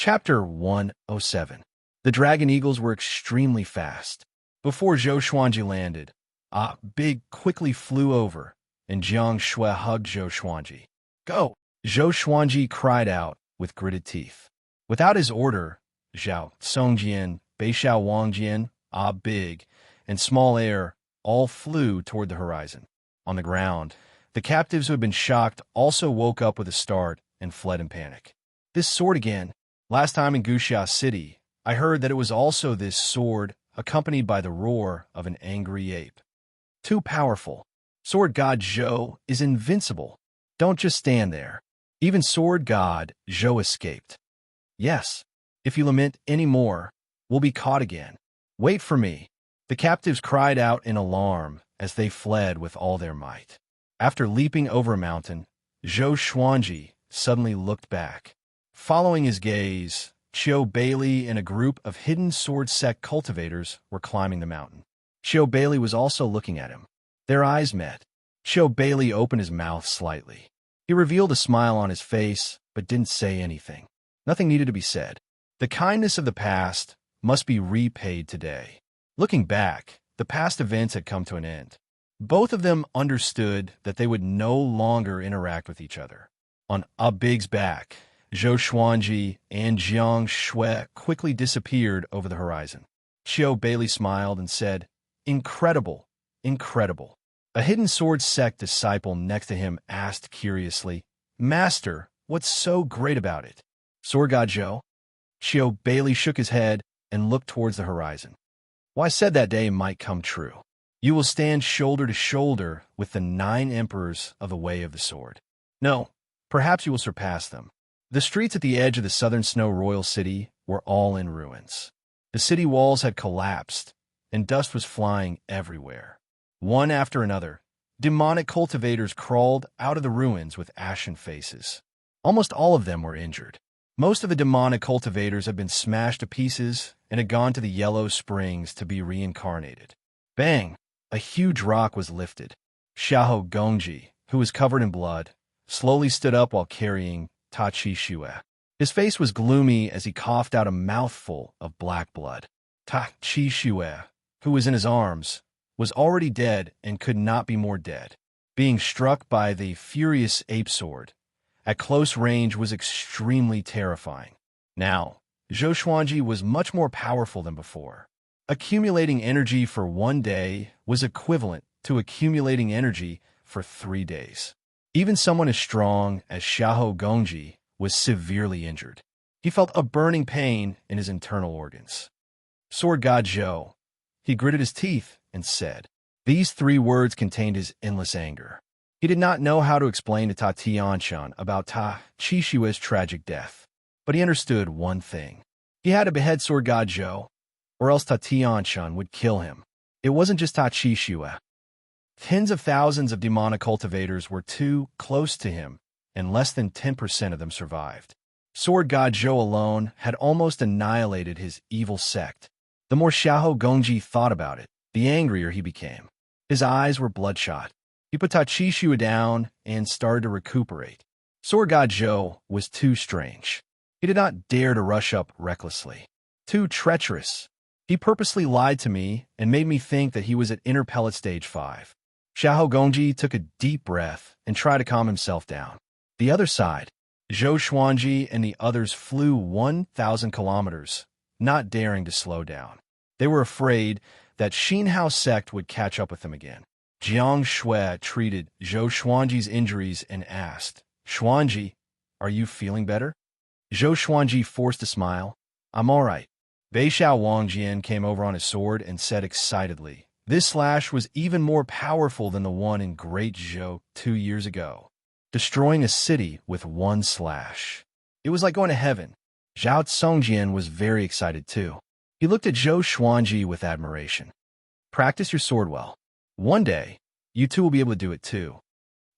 Chapter 107. The dragon eagles were extremely fast. Before Zhou Xuanji landed, Big quickly flew over, and Jiang Shui hugged Zhou Xuanji. "Go!" Zhou Xuanji cried out with gritted teeth. Without his order, Zhao Songjian, Beishao Wangjian, Big, and Small Air all flew toward the horizon. On the ground, the captives who had been shocked also woke up with a start and fled in panic. This sword again. Last time in Guxia City, I heard that it was also this sword, accompanied by the roar of an angry ape. Too powerful. Sword God Zhou is invincible. Don't just stand there. Even Sword God Zhou escaped. Yes, if you lament any more, we'll be caught again. Wait for me. The captives cried out in alarm as they fled with all their might. After leaping over a mountain, Zhou Xuanji suddenly looked back. Following his gaze, Qiu Bailey and a group of hidden sword sect cultivators were climbing the mountain. Qiu Bailey was also looking at him. Their eyes met. Qiu Bailey opened his mouth slightly. He revealed a smile on his face, but didn't say anything. Nothing needed to be said. The kindness of the past must be repaid today. Looking back, the past events had come to an end. Both of them understood that they would no longer interact with each other. On Big's back, Zhou Xuanji and Jiang Shui quickly disappeared over the horizon. Qiu Bailey smiled and said, "Incredible, incredible." A hidden sword sect disciple next to him asked curiously, "Master, what's so great about it?" "Sword God Zhou?" Qiu Bailey shook his head and looked towards the horizon. "Well, I said that day might come true. You will stand shoulder to shoulder with the 9 emperors of the Way of the Sword. No, perhaps you will surpass them." The streets at the edge of the southern snow royal city were all in ruins. The city walls had collapsed, and dust was flying everywhere. One after another, demonic cultivators crawled out of the ruins with ashen faces. Almost all of them were injured. Most of the demonic cultivators had been smashed to pieces and had gone to the Yellow Springs to be reincarnated. Bang! A huge rock was lifted. Xiahou Gongji, who was covered in blood, slowly stood up while carrying Ta Chi Shui. His face was gloomy as he coughed out a mouthful of black blood. Ta Chi Shui, who was in his arms, was already dead and could not be more dead. Being struck by the furious ape sword at close range was extremely terrifying. Now, Zhou Xuanji was much more powerful than before. Accumulating energy for 1 day was equivalent to accumulating energy for 3 days. Even someone as strong as Xiahou Gongji was severely injured. He felt a burning pain in his internal organs. "Sword God Zhou," he gritted his teeth and said. These 3 words contained his endless anger. He did not know how to explain to Ta Tianshan about Ta Chi Shui's tragic death, but he understood one thing. He had to behead Sword God Zhou, or else Ta Tianshan would kill him. It wasn't just Ta Chi Shui. Tens of thousands of demonic cultivators were too close to him, and less than 10% of them survived. Sword God Zhou alone had almost annihilated his evil sect. The more Xiahou Gongji thought about it, the angrier he became. His eyes were bloodshot. He put Ta Chi Shui down and started to recuperate. Sword God Zhou was too strange. He did not dare to rush up recklessly. Too treacherous. He purposely lied to me and made me think that he was at Inner Pellet Stage 5. Xiahou Gongji took a deep breath and tried to calm himself down. The other side, Zhou Xuanji and the others flew 1,000 kilometers, not daring to slow down. They were afraid that Xinhao sect would catch up with them again. Jiang Shui treated Zhou Xuanji's injuries and asked, "Xuanji, are you feeling better?" Zhou Xuanji forced a smile. "I'm all right." Beishao Wangjian came over on his sword and said excitedly, "This slash was even more powerful than the one in Great Zhou 2 years ago. Destroying a city with 1 slash. It was like going to heaven." Zhao Songjian was very excited too. He looked at Zhou Xuanji with admiration. "Practice your sword well. One day, you two will be able to do it too."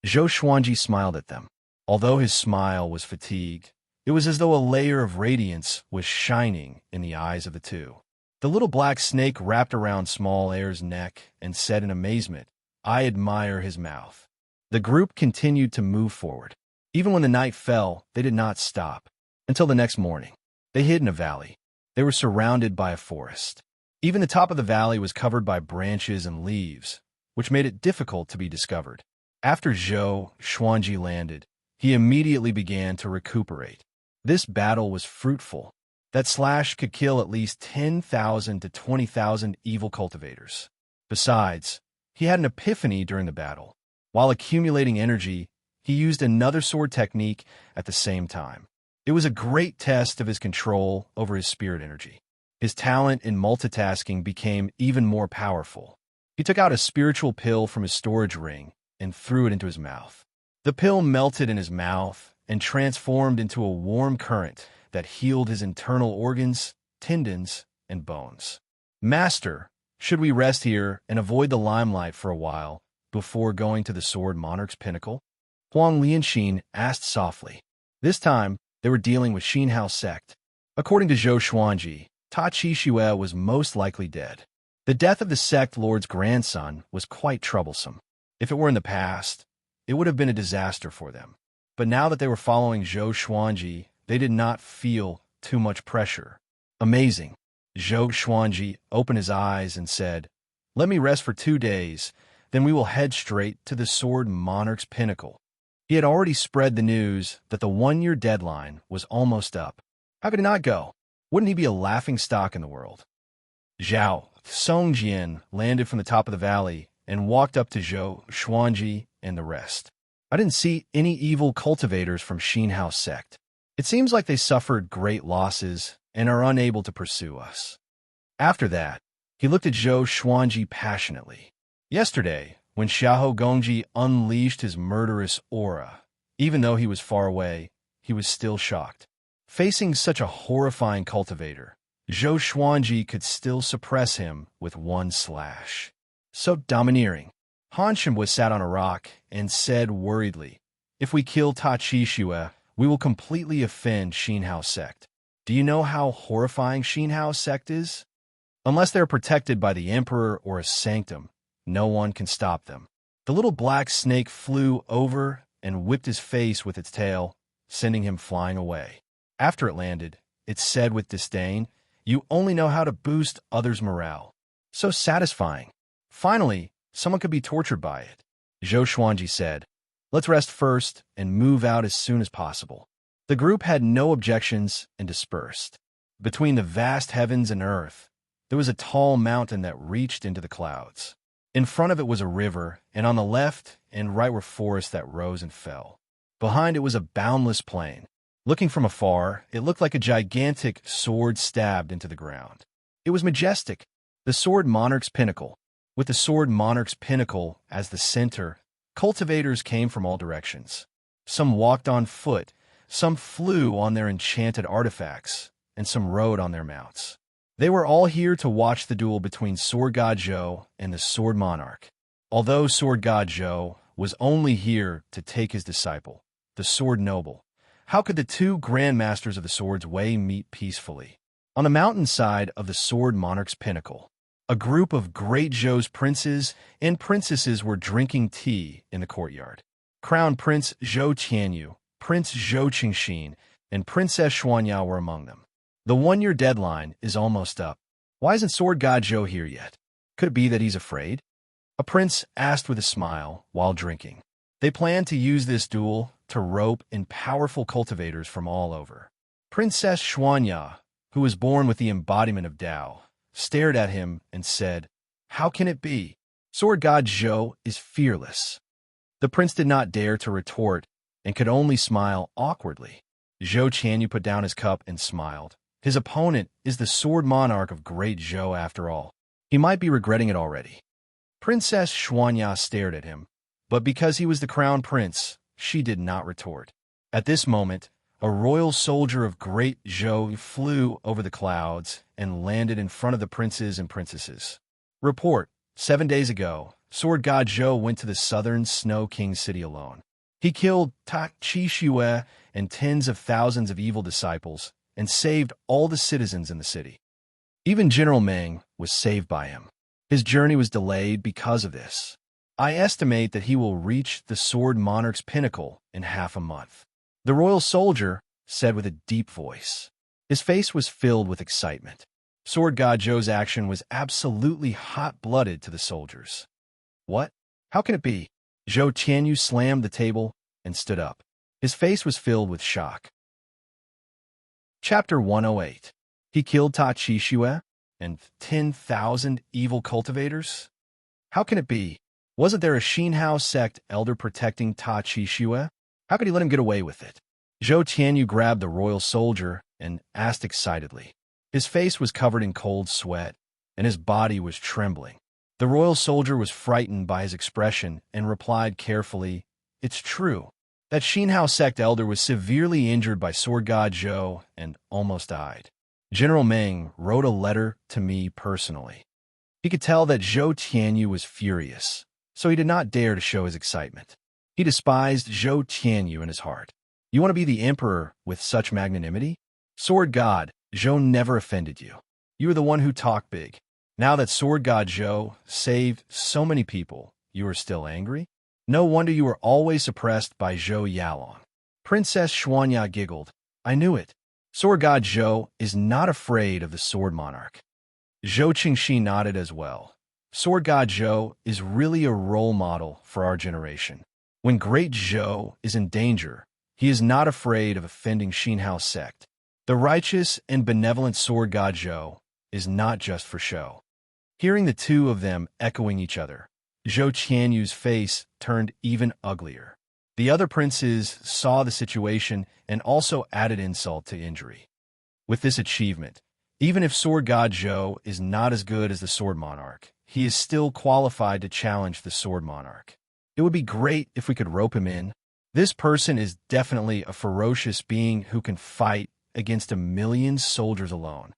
Zhou Xuanji smiled at them. Although his smile was fatigued, it was as though a layer of radiance was shining in the eyes of the two. The little black snake wrapped around Small Air's neck and said in amazement, "I admire his mouth." The group continued to move forward. Even when the night fell, they did not stop. Until the next morning. They hid in a valley. They were surrounded by a forest. Even the top of the valley was covered by branches and leaves, which made it difficult to be discovered. After Zhou Xuanji landed, he immediately began to recuperate. This battle was fruitful. That slash could kill at least 10,000 to 20,000 evil cultivators. Besides, he had an epiphany during the battle. While accumulating energy, he used another sword technique at the same time. It was a great test of his control over his spirit energy. His talent in multitasking became even more powerful. He took out a spiritual pill from his storage ring and threw it into his mouth. The pill melted in his mouth and transformed into a warm current that healed his internal organs, tendons, and bones. Master, should we rest here and avoid the limelight for a while before going to the Sword Monarch's pinnacle? Huang Lianxin asked softly. This time, they were dealing with Xinhao sect. According to Zhou Xuanji, Ta Qixue was most likely dead. The death of the sect lord's grandson was quite troublesome. If it were in the past, it would have been a disaster for them. But now that they were following Zhou Xuanji, they did not feel too much pressure. Amazing. Zhou Xuanji opened his eyes and said, "Let me rest for 2 days, then we will head straight to the Sword Monarch's pinnacle." He had already spread the news that the 1-year deadline was almost up. How could it not go? Wouldn't he be a laughingstock in the world? Zhao Songjian landed from the top of the valley and walked up to Zhou Xuanji and the rest. I didn't see any evil cultivators from Xinhao sect. It seems like they suffered great losses and are unable to pursue us. After that, he looked at Zhou Xuanji passionately. Yesterday, when Xiahou Gongji unleashed his murderous aura, even though he was far away, he was still shocked. Facing such a horrifying cultivator, Zhou Xuanji could still suppress him with one slash. So domineering. Han Shimwa sat on a rock and said worriedly, "If we kill Ta Qixue, we will completely offend Xinhao sect. Do you know how horrifying Xinhao sect is? Unless they are protected by the emperor or a sanctum, no one can stop them." The little black snake flew over and whipped his face with its tail, sending him flying away. After it landed, it said with disdain, "You only know how to boost others' morale." So satisfying. Finally, someone could be tortured by it. Zhou Xuanji said, "Let's rest first and move out as soon as possible." The group had no objections and dispersed. Between the vast heavens and earth, there was a tall mountain that reached into the clouds. In front of it was a river, and on the left and right were forests that rose and fell. Behind it was a boundless plain. Looking from afar, it looked like a gigantic sword stabbed into the ground. It was majestic, the Sword Monarch's pinnacle. With the Sword Monarch's pinnacle as the center, cultivators came from all directions. Some walked on foot, some flew on their enchanted artifacts, and some rode on their mounts. They were all here to watch the duel between Sword God Zhou and the Sword Monarch. Although Sword God Zhou was only here to take his disciple, the Sword Noble, how could the two grandmasters of the Sword's Way meet peacefully? On the mountainside of the Sword Monarch's pinnacle, a group of great Zhou's princes and princesses were drinking tea in the courtyard. Crown Prince Zhou Tianyu, Prince Zhou Qingxin, and Princess Xuanya were among them. The 1-year deadline is almost up. Why isn't Sword God Zhou here yet? Could it be that he's afraid? A prince asked with a smile while drinking. They planned to use this duel to rope in powerful cultivators from all over. Princess Xuanya, who was born with the embodiment of Tao, stared at him and said, "How can it be? Sword God Zhou is fearless." The prince did not dare to retort and could only smile awkwardly. Zhou Qianyu put down his cup and smiled. His opponent is the Sword Monarch of Great Zhou after all. He might be regretting it already. Princess Xuanya stared at him, but because he was the crown prince, she did not retort. At this moment, a royal soldier of Great Zhou flew over the clouds and landed in front of the princes and princesses. Report: 7 days ago, Sword God Zhou went to the southern Snow King city alone. He killed Ta Qixue and tens of thousands of evil disciples and saved all the citizens in the city. Even General Meng was saved by him. His journey was delayed because of this. I estimate that he will reach the Sword Monarch's pinnacle in half a month. The royal soldier said with a deep voice. His face was filled with excitement. Sword God Zhou's action was absolutely hot-blooded to the soldiers. What? How can it be? Zhou Tianyu slammed the table and stood up. His face was filled with shock. Chapter 108. He killed Ta Qixue and 10,000 evil cultivators? How can it be? Wasn't there a Xinhao sect elder protecting Ta Qixue? How could he let him get away with it? Zhou Tianyu grabbed the royal soldier and asked excitedly. His face was covered in cold sweat, and his body was trembling. The royal soldier was frightened by his expression and replied carefully, "It's true. That Xinhao sect elder was severely injured by Sword God Zhou and almost died. General Meng wrote a letter to me personally." He could tell that Zhou Tianyu was furious, so he did not dare to show his excitement. He despised Zhou Tianyu in his heart. You want to be the emperor with such magnanimity? Sword God, Zhou never offended you. You were the one who talked big. Now that Sword God Zhou saved so many people, you are still angry? No wonder you were always suppressed by Zhou Yalong. Princess Xuanya giggled. I knew it. Sword God Zhou is not afraid of the Sword Monarch. Zhou Qingxi nodded as well. Sword God Zhou is really a role model for our generation. When great Zhou is in danger, he is not afraid of offending Xinhao sect. The righteous and benevolent Sword God Zhou is not just for show. Hearing the two of them echoing each other, Zhou Qianyu's face turned even uglier. The other princes saw the situation and also added insult to injury. With this achievement, even if Sword God Zhou is not as good as the Sword Monarch, he is still qualified to challenge the Sword Monarch. It would be great if we could rope him in. This person is definitely a ferocious being who can fight against 1,000,000 soldiers alone.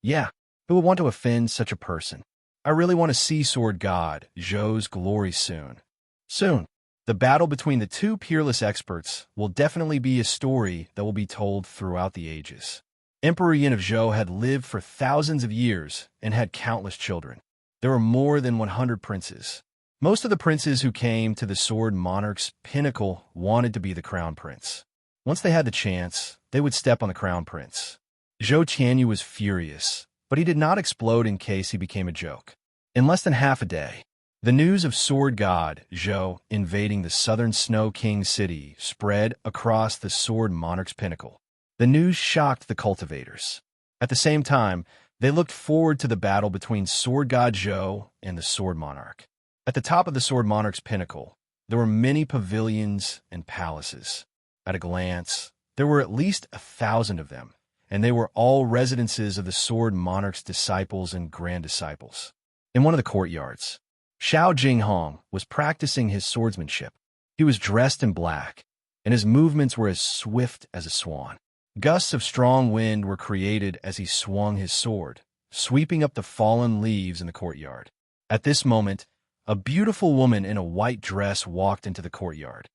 Yeah, who would want to offend such a person? I really want to see Sword God Zhou's glory soon. Soon. The battle between the two peerless experts will definitely be a story that will be told throughout the ages. Emperor Yin of Zhou had lived for thousands of years and had countless children. There were more than 100 princes. Most of the princes who came to the Sword Monarch's pinnacle wanted to be the crown prince. Once they had the chance, they would step on the crown prince. Zhou Tianyu was furious, but he did not explode in case he became a joke. In less than half a day, the news of Sword God Zhou invading the southern Snow King city spread across the Sword Monarch's pinnacle. The news shocked the cultivators. At the same time, they looked forward to the battle between Sword God Zhou and the Sword Monarch. At the top of the Sword Monarch's pinnacle, there were many pavilions and palaces. At a glance, there were at least 1,000 of them, and they were all residences of the Sword Monarch's disciples and grand disciples. In one of the courtyards, Xiao Jinghong was practicing his swordsmanship. He was dressed in black, and his movements were as swift as a swan. Gusts of strong wind were created as he swung his sword, sweeping up the fallen leaves in the courtyard. At this moment, a beautiful woman in a white dress walked into the courtyard.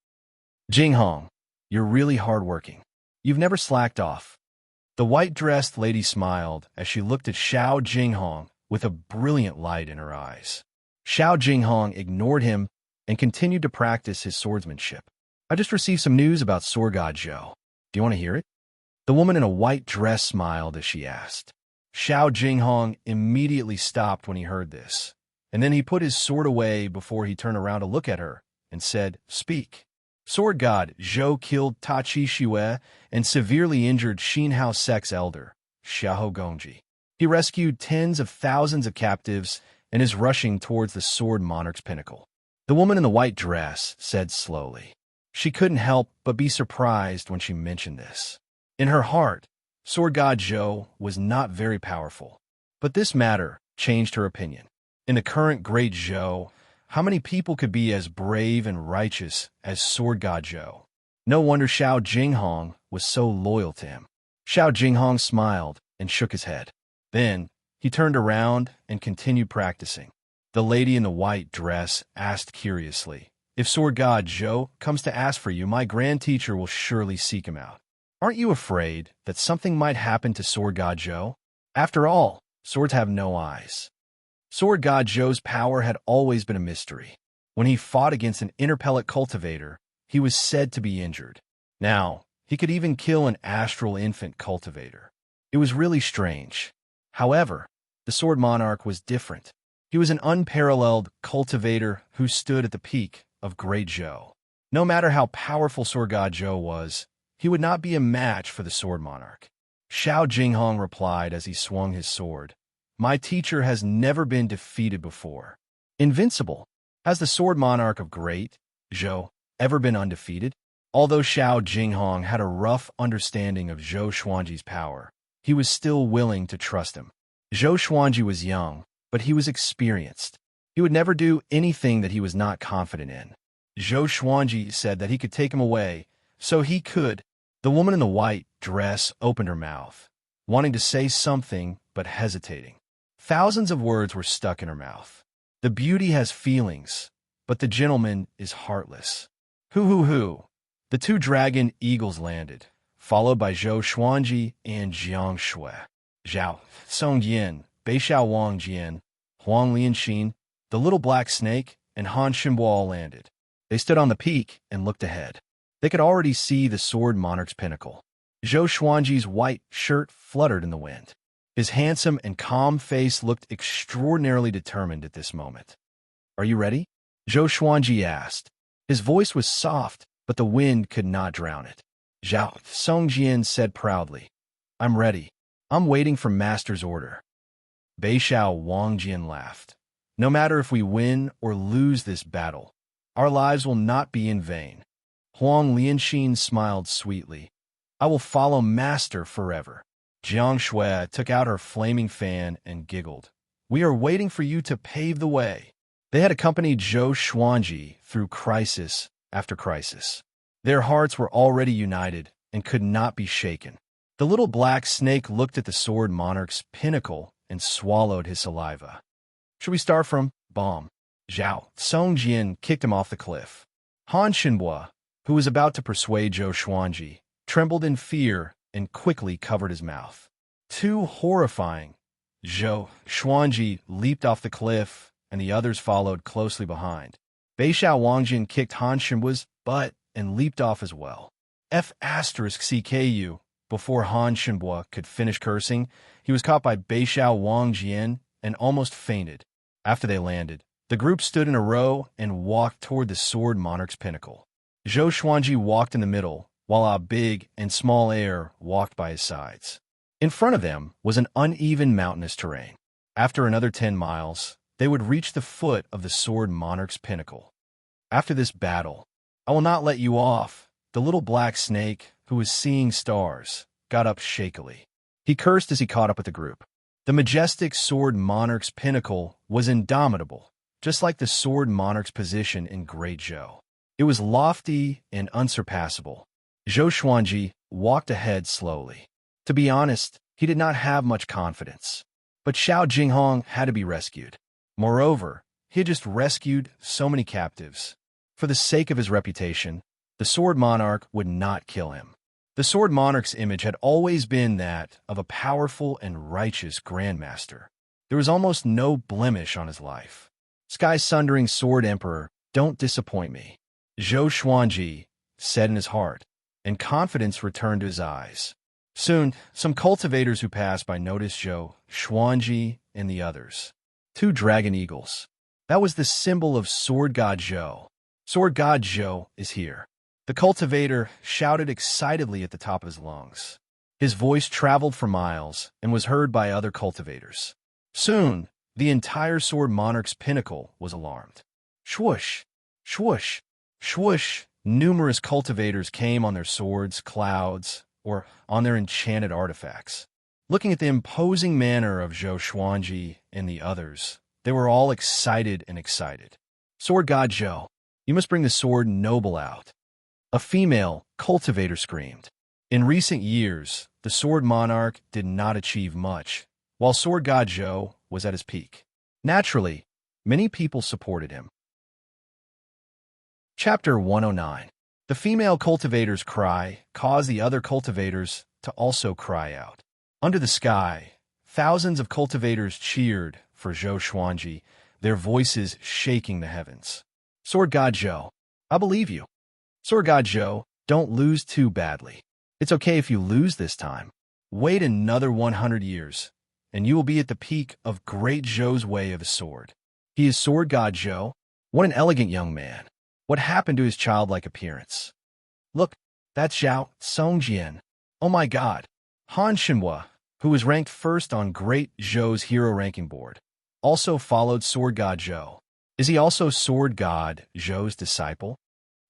Jinghong, you're really hardworking. You've never slacked off. The white-dressed lady smiled as she looked at Xiao Jinghong with a brilliant light in her eyes. Xiao Jinghong ignored him and continued to practice his swordsmanship. I just received some news about Sword God Zhou. Do you want to hear it? The woman in a white dress smiled as she asked. Xiao Jinghong immediately stopped when he heard this, and then he put his sword away before he turned around to look at her and said, Speak. Sword God Zhou killed Ta Qixue and severely injured Xinhao sect's elder, Xiahou Gongji. He rescued tens of thousands of captives and is rushing towards the Sword Monarch's pinnacle. The woman in the white dress said slowly. She couldn't help but be surprised when she mentioned this. In her heart, Sword God Zhou was not very powerful, but this matter changed her opinion. In the current great Zhou, how many people could be as brave and righteous as Sword God Zhou? No wonder Xiao Jinghong was so loyal to him. Xiao Jinghong smiled and shook his head. Then, he turned around and continued practicing. The lady in the white dress asked curiously, If Sword God Zhou comes to ask for you, my grand teacher will surely seek him out. Aren't you afraid that something might happen to Sword God Zhou? After all, swords have no eyes. Sword God Zhou's power had always been a mystery. When he fought against an interpellet cultivator, he was said to be injured. Now, he could even kill an astral infant cultivator. It was really strange. However, the Sword Monarch was different. He was an unparalleled cultivator who stood at the peak of Great Zhou. No matter how powerful Sword God Zhou was, he would not be a match for the Sword Monarch. Xiao Jinghong replied as he swung his sword. My teacher has never been defeated before. Invincible. Has the Sword Monarch of Great Zhou ever been undefeated? Although Xiao Jinghong had a rough understanding of Zhou Xuanji's power, he was still willing to trust him. Zhou Xuanji was young, but he was experienced. He would never do anything that he was not confident in. Zhou Xuanji said that he could take him away, so he could. The woman in the white dress opened her mouth, wanting to say something but hesitating. Thousands of words were stuck in her mouth. The beauty has feelings, but the gentleman is heartless. Hoo. The two dragon eagles landed, followed by Zhou Xuanji and Jiang Shui. Zhao Songjian, Beishao Wang Jian, Huang Lianxin, the little black snake, and Han Shinbo all landed. They stood on the peak and looked ahead. They could already see the Sword Monarch's pinnacle. Zhou Xuanji's white shirt fluttered in the wind. His handsome and calm face looked extraordinarily determined at this moment. Are you ready? Zhou Xuanji asked. His voice was soft, but the wind could not drown it. Zhao Songjian said proudly, I'm ready. I'm waiting for Master's order. Beishao Wangjian laughed. No matter if we win or lose this battle, our lives will not be in vain. Huang Lianxin smiled sweetly. I will follow Master forever. Jiang Shui took out her flaming fan and giggled. We are waiting for you to pave the way. They had accompanied Zhou Xuanji through crisis after crisis. Their hearts were already united and could not be shaken. The little black snake looked at the Sword Monarch's pinnacle and swallowed his saliva. Should we start from bomb? Zhao Songjian kicked him off the cliff. Han Shinbo, who was about to persuade Zhou Xuanji, trembled in fear and quickly covered his mouth. Too horrifying. Zhou Xuanji leaped off the cliff, and the others followed closely behind. Beishao Wangjin kicked Han Shinbo's butt and leaped off as well. CKU. Before Han Shinbo could finish cursing, he was caught by Beishao Wangjian and almost fainted. After they landed, the group stood in a row and walked toward the Sword Monarch's pinnacle. Zhou Xuanji walked in the middle, while a big and small heir walked by his sides. In front of them was an uneven mountainous terrain. After another 10 miles, they would reach the foot of the Sword Monarch's pinnacle. After this battle, I will not let you off. The little black snake, who was seeing stars, got up shakily. He cursed as he caught up with the group. The majestic Sword Monarch's pinnacle was indomitable, just like the Sword Monarch's position in Great Zhou. It was lofty and unsurpassable. Zhou Xuanji walked ahead slowly. To be honest, he did not have much confidence. But Xiao Jinghong had to be rescued. Moreover, he had just rescued so many captives. For the sake of his reputation, the Sword Monarch would not kill him. The Sword Monarch's image had always been that of a powerful and righteous grandmaster. There was almost no blemish on his life. Sky-sundering Sword Emperor, don't disappoint me, Zhou Xuanji said in his heart, and confidence returned to his eyes. Soon, some cultivators who passed by noticed Zhou Xuanji and the others. 2 dragon eagles. That was the symbol of Sword God Zhou. Sword God Zhou is here. The cultivator shouted excitedly at the top of his lungs. His voice traveled for miles and was heard by other cultivators. Soon, the entire Sword Monarch's pinnacle was alarmed. Swoosh! Swoosh! Swoosh! Numerous cultivators came on their swords, clouds, or on their enchanted artifacts. Looking at the imposing manner of Zhou Xuanji and the others, they were all excited and excited. Sword God Zhou, you must bring the sword noble out. A female cultivator screamed. In recent years, the Sword Monarch did not achieve much, while Sword God Zhou was at his peak. Naturally, many people supported him. Chapter 109. The female cultivator's cry caused the other cultivators to also cry out. Under the sky, thousands of cultivators cheered for Zhou Xuanji, their voices shaking the heavens. Sword God Zhou, I believe you. Sword God Zhou, don't lose too badly. It's okay if you lose this time. Wait another 100 years, and you will be at the peak of Great Zhou's way of the sword. He is sword god Zhou. What an elegant young man. What happened to his childlike appearance? Look, that's Zhao Songjian. Oh my god. Han Shenhua, who was ranked first on Great Zhou's hero ranking board, also followed sword god Zhou. Is he also sword god Zhou's disciple?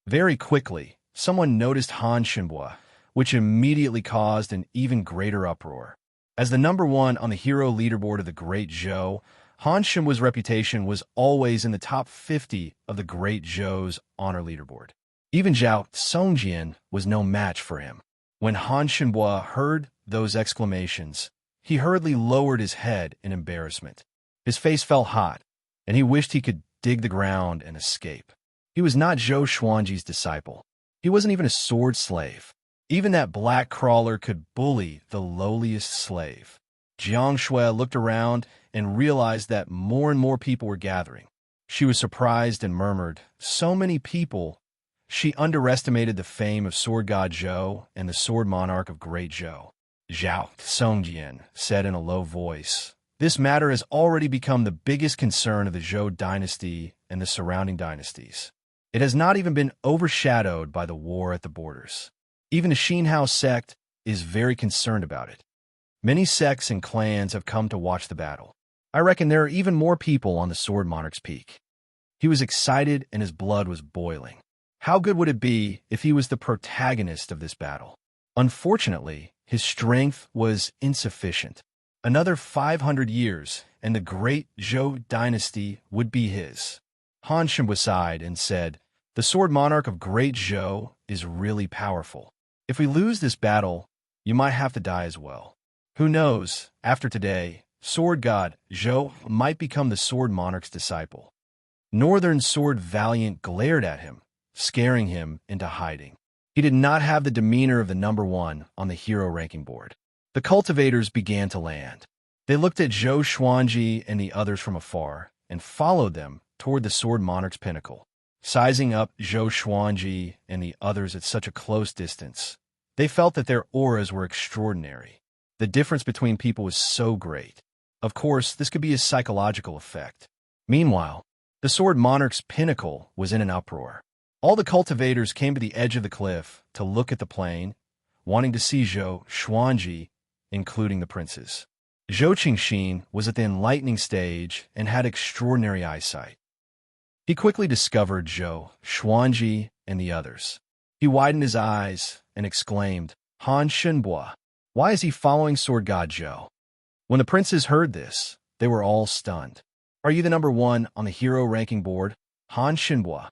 Very quickly, someone noticed Han Shenhua, which immediately caused an even greater uproar. As the number one on the hero leaderboard of the Great Zhou, Han Shenhua's reputation was always in the top 50 of the Great Zhou's honor leaderboard. Even Zhao Songjian was no match for him. When Han Shenhua heard those exclamations, he hurriedly lowered his head in embarrassment. His face felt hot, and he wished he could dig the ground and escape. He was not Zhou Xuanji's disciple. He wasn't even a sword slave. Even that black crawler could bully the lowliest slave. Jiang Shui looked around and realized that more and more people were gathering. She was surprised and murmured, "So many people." She underestimated the fame of Sword God Zhou and the Sword Monarch of Great Zhou. Zhao Songjian said in a low voice, "This matter has already become the biggest concern of the Zhou dynasty and the surrounding dynasties. It has not even been overshadowed by the war at the borders. Even the Xinhao sect is very concerned about it. Many sects and clans have come to watch the battle. I reckon there are even more people on the Sword Monarch's peak." He was excited and his blood was boiling. How good would it be if he was the protagonist of this battle? Unfortunately, his strength was insufficient. Another 500 years, and the Great Zhou dynasty would be his. Han Shenhua sighed and said, "The Sword Monarch of Great Zhou is really powerful. If we lose this battle, you might have to die as well. Who knows, after today, Sword God Zhou might become the Sword Monarch's disciple." Northern Sword Valiant glared at him, scaring him into hiding. He did not have the demeanor of the number one on the hero ranking board. The cultivators began to land. They looked at Zhou Xuanji and the others from afar and followed them toward the Sword Monarch's pinnacle. Sizing up Zhou Xuanji and the others at such a close distance, they felt that their auras were extraordinary. The difference between people was so great. Of course, this could be a psychological effect. Meanwhile, the Sword Monarch's pinnacle was in an uproar. All the cultivators came to the edge of the cliff to look at the plain, wanting to see Zhou Xuanji, including the princes. Zhou Qingxin was at the enlightening stage and had extraordinary eyesight. He quickly discovered Zhou Xuanji and the others. He widened his eyes and exclaimed, "Han Shenhua, why is he following Sword God Zhou?" When the princes heard this, they were all stunned. "Are you the number one on the hero ranking board, Han Shenhua?"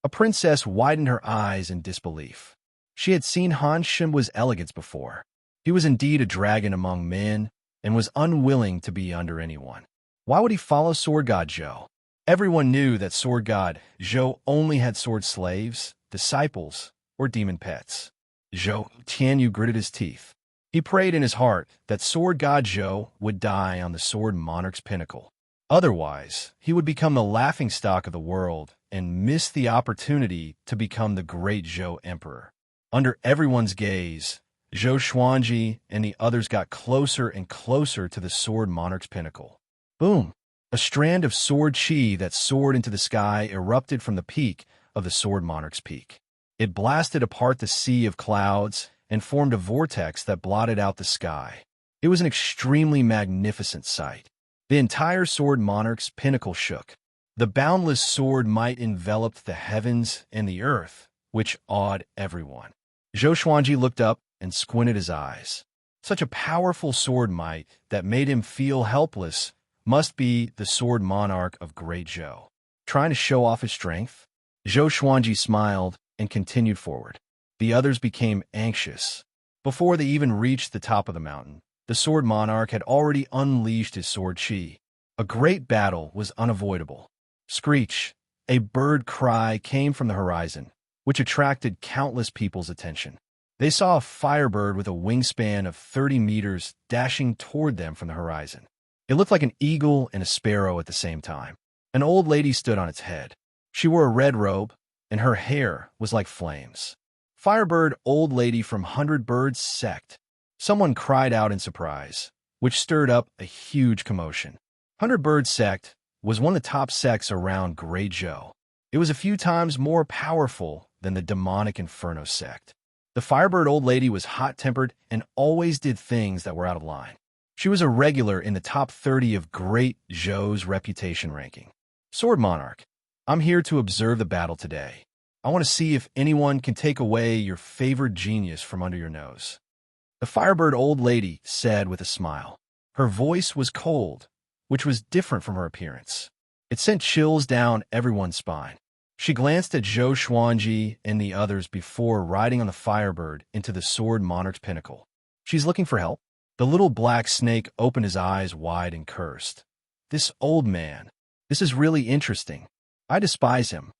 A princess widened her eyes in disbelief. She had seen Han Shenhua's elegance before. He was indeed a dragon among men and was unwilling to be under anyone. Why would he follow Sword God Zhou? Everyone knew that Sword God Zhou only had sword slaves, disciples, or demon pets. Zhou Tianyu gritted his teeth. He prayed in his heart that Sword God Zhou would die on the Sword Monarch's pinnacle. Otherwise, he would become the laughingstock of the world and miss the opportunity to become the Great Zhou Emperor. Under everyone's gaze, Zhou Xuanji and the others got closer and closer to the Sword Monarch's pinnacle. Boom! A strand of sword chi that soared into the sky erupted from the peak of the Sword Monarch's peak. It blasted apart the sea of clouds and formed a vortex that blotted out the sky. It was an extremely magnificent sight. The entire Sword Monarch's pinnacle shook. The boundless sword might enveloped the heavens and the earth, which awed everyone. Zhou Xuanji looked up and squinted his eyes. Such a powerful sword might that made him feel helpless must be the Sword Monarch of Great Zhou. Trying to show off his strength? Zhou Xuanji smiled and continued forward. The others became anxious. Before they even reached the top of the mountain, the Sword Monarch had already unleashed his sword chi. A great battle was unavoidable. Screech, a bird cry, came from the horizon, which attracted countless people's attention. They saw a firebird with a wingspan of 30 meters dashing toward them from the horizon. It looked like an eagle and a sparrow at the same time. An old lady stood on its head. She wore a red robe, and her hair was like flames. Firebird old lady from 100 Birds sect. Someone cried out in surprise, which stirred up a huge commotion. 100-Bird sect was one of the top sects around Great Joe. It was a few times more powerful than the demonic Inferno sect. The Firebird old lady was hot-tempered and always did things that were out of line. She was a regular in the top 30 of Great Joe's reputation ranking. Sword Monarch, I'm here to observe the battle today. I want to see if anyone can take away your favorite genius from under your nose. The Firebird old lady said with a smile. Her voice was cold, which was different from her appearance. It sent chills down everyone's spine. She glanced at Zhou Xuanji and the others before riding on the Firebird into the Sword Monarch's pinnacle. She's looking for help? The little black snake opened his eyes wide and cursed. This old man. This is really interesting. I despise him.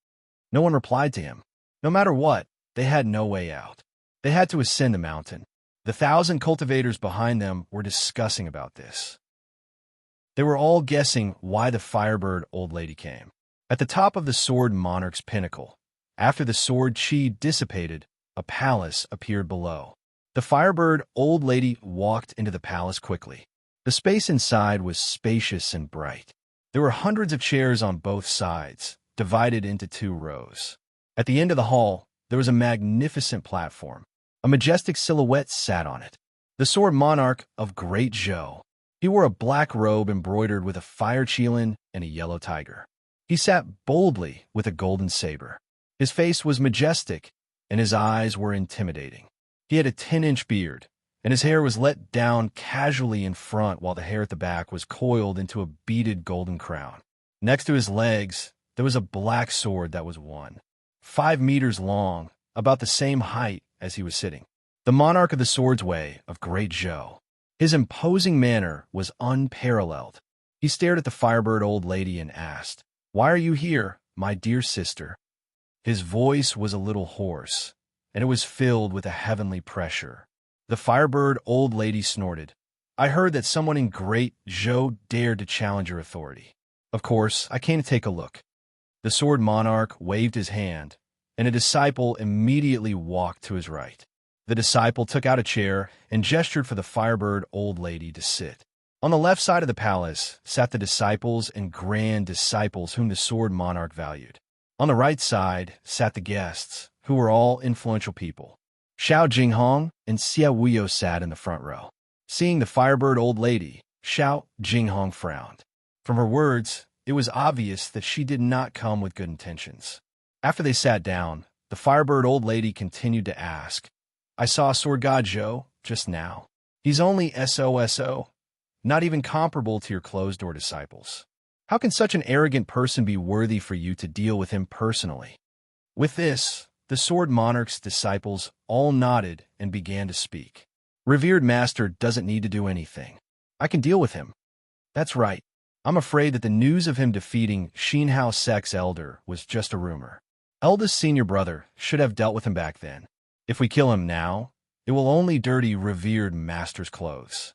No one replied to him. No matter what, they had no way out. They had to ascend the mountain. The 1,000 cultivators behind them were discussing about this. They were all guessing why the Firebird old lady came. At the top of the Sword Monarch's pinnacle, after the sword chi dissipated, a palace appeared below. The Firebird old lady walked into the palace quickly. The space inside was spacious and bright. There were hundreds of chairs on both sides, divided into 2 rows. At the end of the hall, there was a magnificent platform. A majestic silhouette sat on it. The Sword Monarch of Great Joe. He wore a black robe embroidered with a fire qilin and a yellow tiger. He sat boldly with a golden saber. His face was majestic, and his eyes were intimidating. He had a 10-inch beard, and his hair was let down casually in front while the hair at the back was coiled into a beaded golden crown. Next to his legs, there was a black sword that was 5 meters long, about the same height as he was sitting. The monarch of the Sword's Way of Great Joe. His imposing manner was unparalleled. He stared at the Firebird old lady and asked, "Why are you here, my dear sister?" His voice was a little hoarse, and it was filled with a heavenly pressure. The Firebird old lady snorted. "I heard that someone in Great Joe dared to challenge your authority. Of course, I came to take a look." The Sword Monarch waved his hand, and a disciple immediately walked to his right. The disciple took out a chair and gestured for the Firebird old lady to sit. On the left side of the palace sat the disciples and grand disciples whom the Sword Monarch valued. On the right side sat the guests, who were all influential people. Xiao Jinghong and Xia Wuyo sat in the front row. Seeing the Firebird old lady, Xiao Jinghong frowned. From her words, it was obvious that she did not come with good intentions. After they sat down, the Firebird old lady continued to ask, "I saw Sword God Zhou just now. He's only SOSO, not even comparable to your closed-door disciples. How can such an arrogant person be worthy for you to deal with him personally?" With this, the Sword Monarch's disciples all nodded and began to speak. "Revered Master doesn't need to do anything. I can deal with him." "That's right. I'm afraid that the news of him defeating Xinhao Sect's elder was just a rumor. Eldest senior brother should have dealt with him back then. If we kill him now, it will only dirty Revered Master's clothes.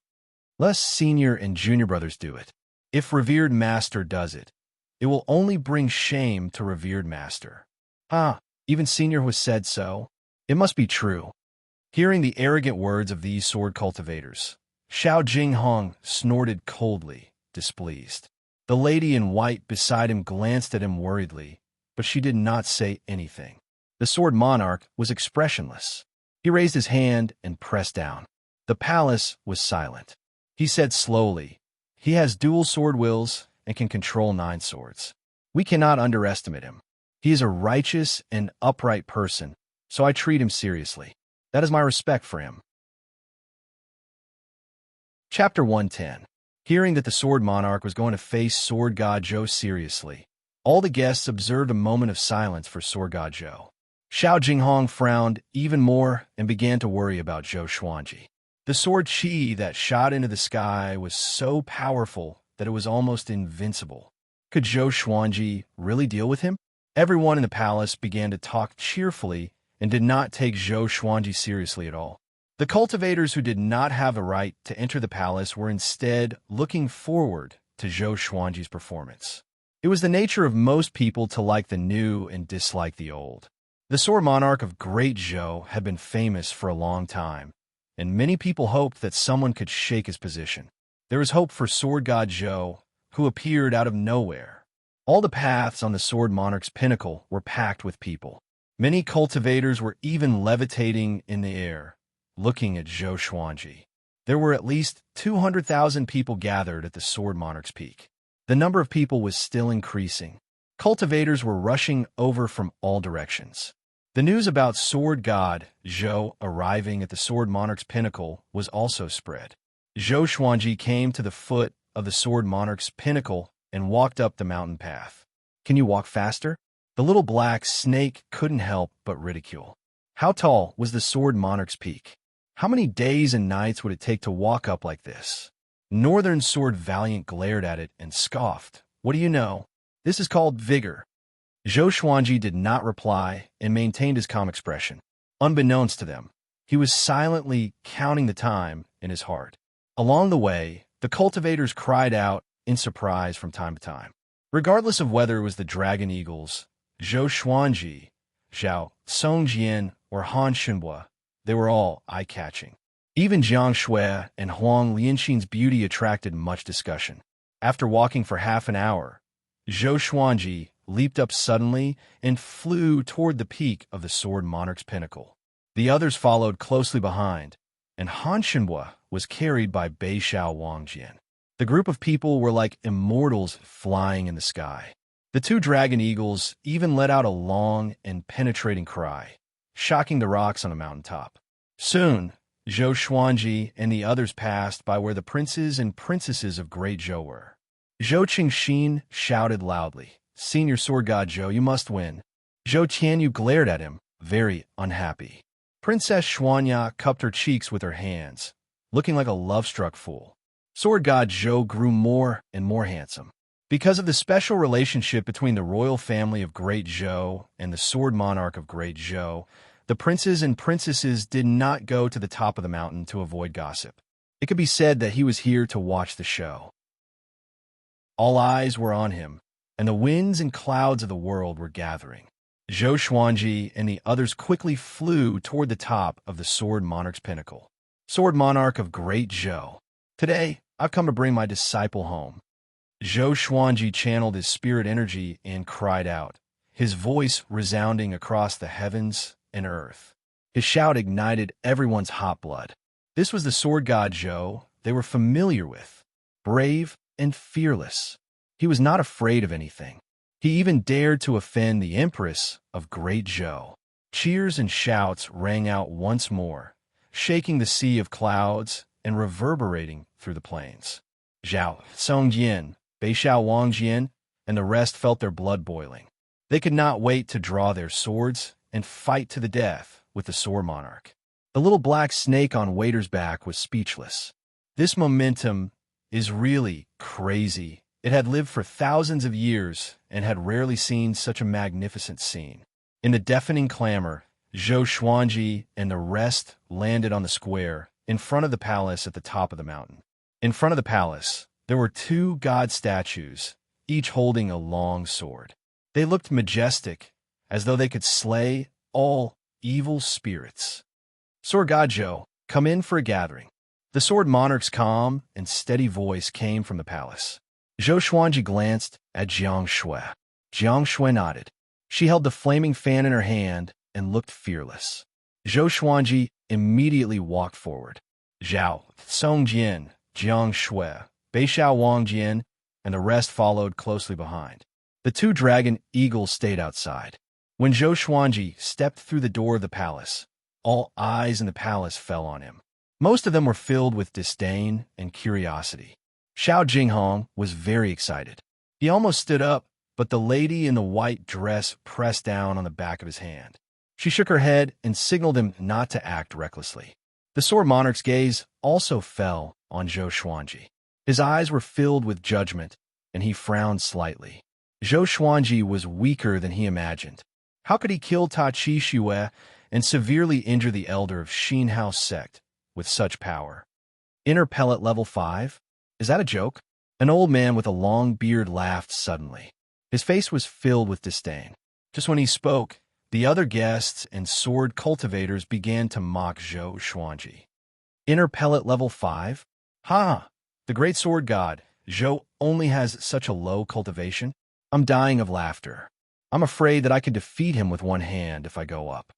Let senior and junior brothers do it. If Revered Master does it, it will only bring shame to Revered Master." Even senior was said so. It must be true. Hearing the arrogant words of these sword cultivators, Xiao Jinghong snorted coldly, displeased. The lady in white beside him glanced at him worriedly, but she did not say anything. The Sword Monarch was expressionless. He raised his hand and pressed down. The palace was silent. He said slowly, "He has dual sword wills and can control 9 swords. We cannot underestimate him. He is a righteous and upright person, so I treat him seriously. That is my respect for him." Chapter 110. Hearing that the Sword Monarch was going to face Sword God Zhou seriously, all the guests observed a moment of silence for Sword God Zhou. Xiao Jinghong frowned even more and began to worry about Zhou Xuanji. The sword chi that shot into the sky was so powerful that it was almost invincible. Could Zhou Xuanji really deal with him? Everyone in the palace began to talk cheerfully and did not take Zhou Xuanji seriously at all. The cultivators who did not have the right to enter the palace were instead looking forward to Zhou Xuanji's performance. It was the nature of most people to like the new and dislike the old. The Sword Monarch of Great Zhou had been famous for a long time, and many people hoped that someone could shake his position. There was hope for sword god Zhou, who appeared out of nowhere. All the paths on the sword monarch's pinnacle were packed with people. Many cultivators were even levitating in the air, looking at Zhou Xuanji. There were at least 200,000 people gathered at the sword monarch's peak. The number of people was still increasing. Cultivators were rushing over from all directions. The news about sword god Zhou arriving at the sword monarch's pinnacle was also spread. Zhou Xuanji came to the foot of the sword monarch's pinnacle and walked up the mountain path. "Can you walk faster?" The little black snake couldn't help but ridicule. How tall was the sword monarch's peak? How many days and nights would it take to walk up like this? Northern Sword Valiant glared at it and scoffed. "What do you know? This is called vigor." Zhou Xuanji did not reply and maintained his calm expression. Unbeknownst to them, he was silently counting the time in his heart. Along the way, the cultivators cried out in surprise from time to time. Regardless of whether it was the dragon eagles, Zhou Xuanji, Zhao Songjian, or Han Xinhua, they were all eye-catching. Even Jiang Shui and Huang Lianxin's beauty attracted much discussion. After walking for half an hour, Zhou Xuanji leaped up suddenly and flew toward the peak of the sword monarch's pinnacle. The others followed closely behind, and Han Xinhua was carried by Beixiao Wangjian. The group of people were like immortals flying in the sky. The two dragon eagles even let out a long and penetrating cry, shocking the rocks on the mountaintop. Soon, Zhou Xuanji and the others passed by where the princes and princesses of Great Zhou were. Zhou Qingxin shouted loudly, "Senior sword god Zhou, you must win." Zhou Qianyu glared at him, very unhappy. Princess Xuanya cupped her cheeks with her hands, looking like a love-struck fool. Sword god Zhou grew more and more handsome. Because of the special relationship between the royal family of Great Zhou and the sword monarch of Great Zhou, the princes and princesses did not go to the top of the mountain to avoid gossip. It could be said that he was here to watch the show. All eyes were on him, and the winds and clouds of the world were gathering. Zhou Xuanji and the others quickly flew toward the top of the sword monarch's pinnacle. "Sword monarch of Great Zhou, today I've come to bring my disciple home." Zhou Xuanji channeled his spirit energy and cried out, his voice resounding across the heavens and earth. His shout ignited everyone's hot blood. This was the sword god Zhou they were familiar with, brave and fearless. He was not afraid of anything. He even dared to offend the Empress of Great Zhou. Cheers and shouts rang out once more, shaking the sea of clouds and reverberating through the plains. Zhao Songjian, Beixiao Wangjian, and the rest felt their blood boiling. They could not wait to draw their swords and fight to the death with the sword monarch. The little black snake on Waiter's back was speechless. This momentum is really crazy. It had lived for thousands of years and had rarely seen such a magnificent scene. In the deafening clamor, Zhou Xuanji and the rest landed on the square in front of the palace at the top of the mountain. In front of the palace, there were two god statues, each holding a long sword. They looked majestic, as though they could slay all evil spirits. "Sword god Zhou, come in for a gathering." The sword monarch's calm and steady voice came from the palace. Zhou Xuanji glanced at Jiang Shui. Jiang Shui nodded. She held the flaming fan in her hand and looked fearless. Zhou Xuanji immediately walked forward. Zhao Songjian, Jiang Shui, Beixiao Wangjian, and the rest followed closely behind. The two dragon eagles stayed outside. When Zhou Xuanji stepped through the door of the palace, all eyes in the palace fell on him. Most of them were filled with disdain and curiosity. Xiao Jinghong was very excited. He almost stood up, but the lady in the white dress pressed down on the back of his hand. She shook her head and signaled him not to act recklessly. The sword monarch's gaze also fell on Zhou Xuanji. His eyes were filled with judgment, and he frowned slightly. Zhou Xuanji was weaker than he imagined. How could he kill Ta Chi Xue and severely injure the elder of Xin House sect with such power? Inner pellet level 5? Is that a joke? An old man with a long beard laughed suddenly. His face was filled with disdain. Just when he spoke, the other guests and sword cultivators began to mock Zhou Xuanji. Inner pellet level 5? Ha! The great sword god, Zhou, only has such a low cultivation? I'm dying of laughter. I'm afraid that I could defeat him with one hand if I go up.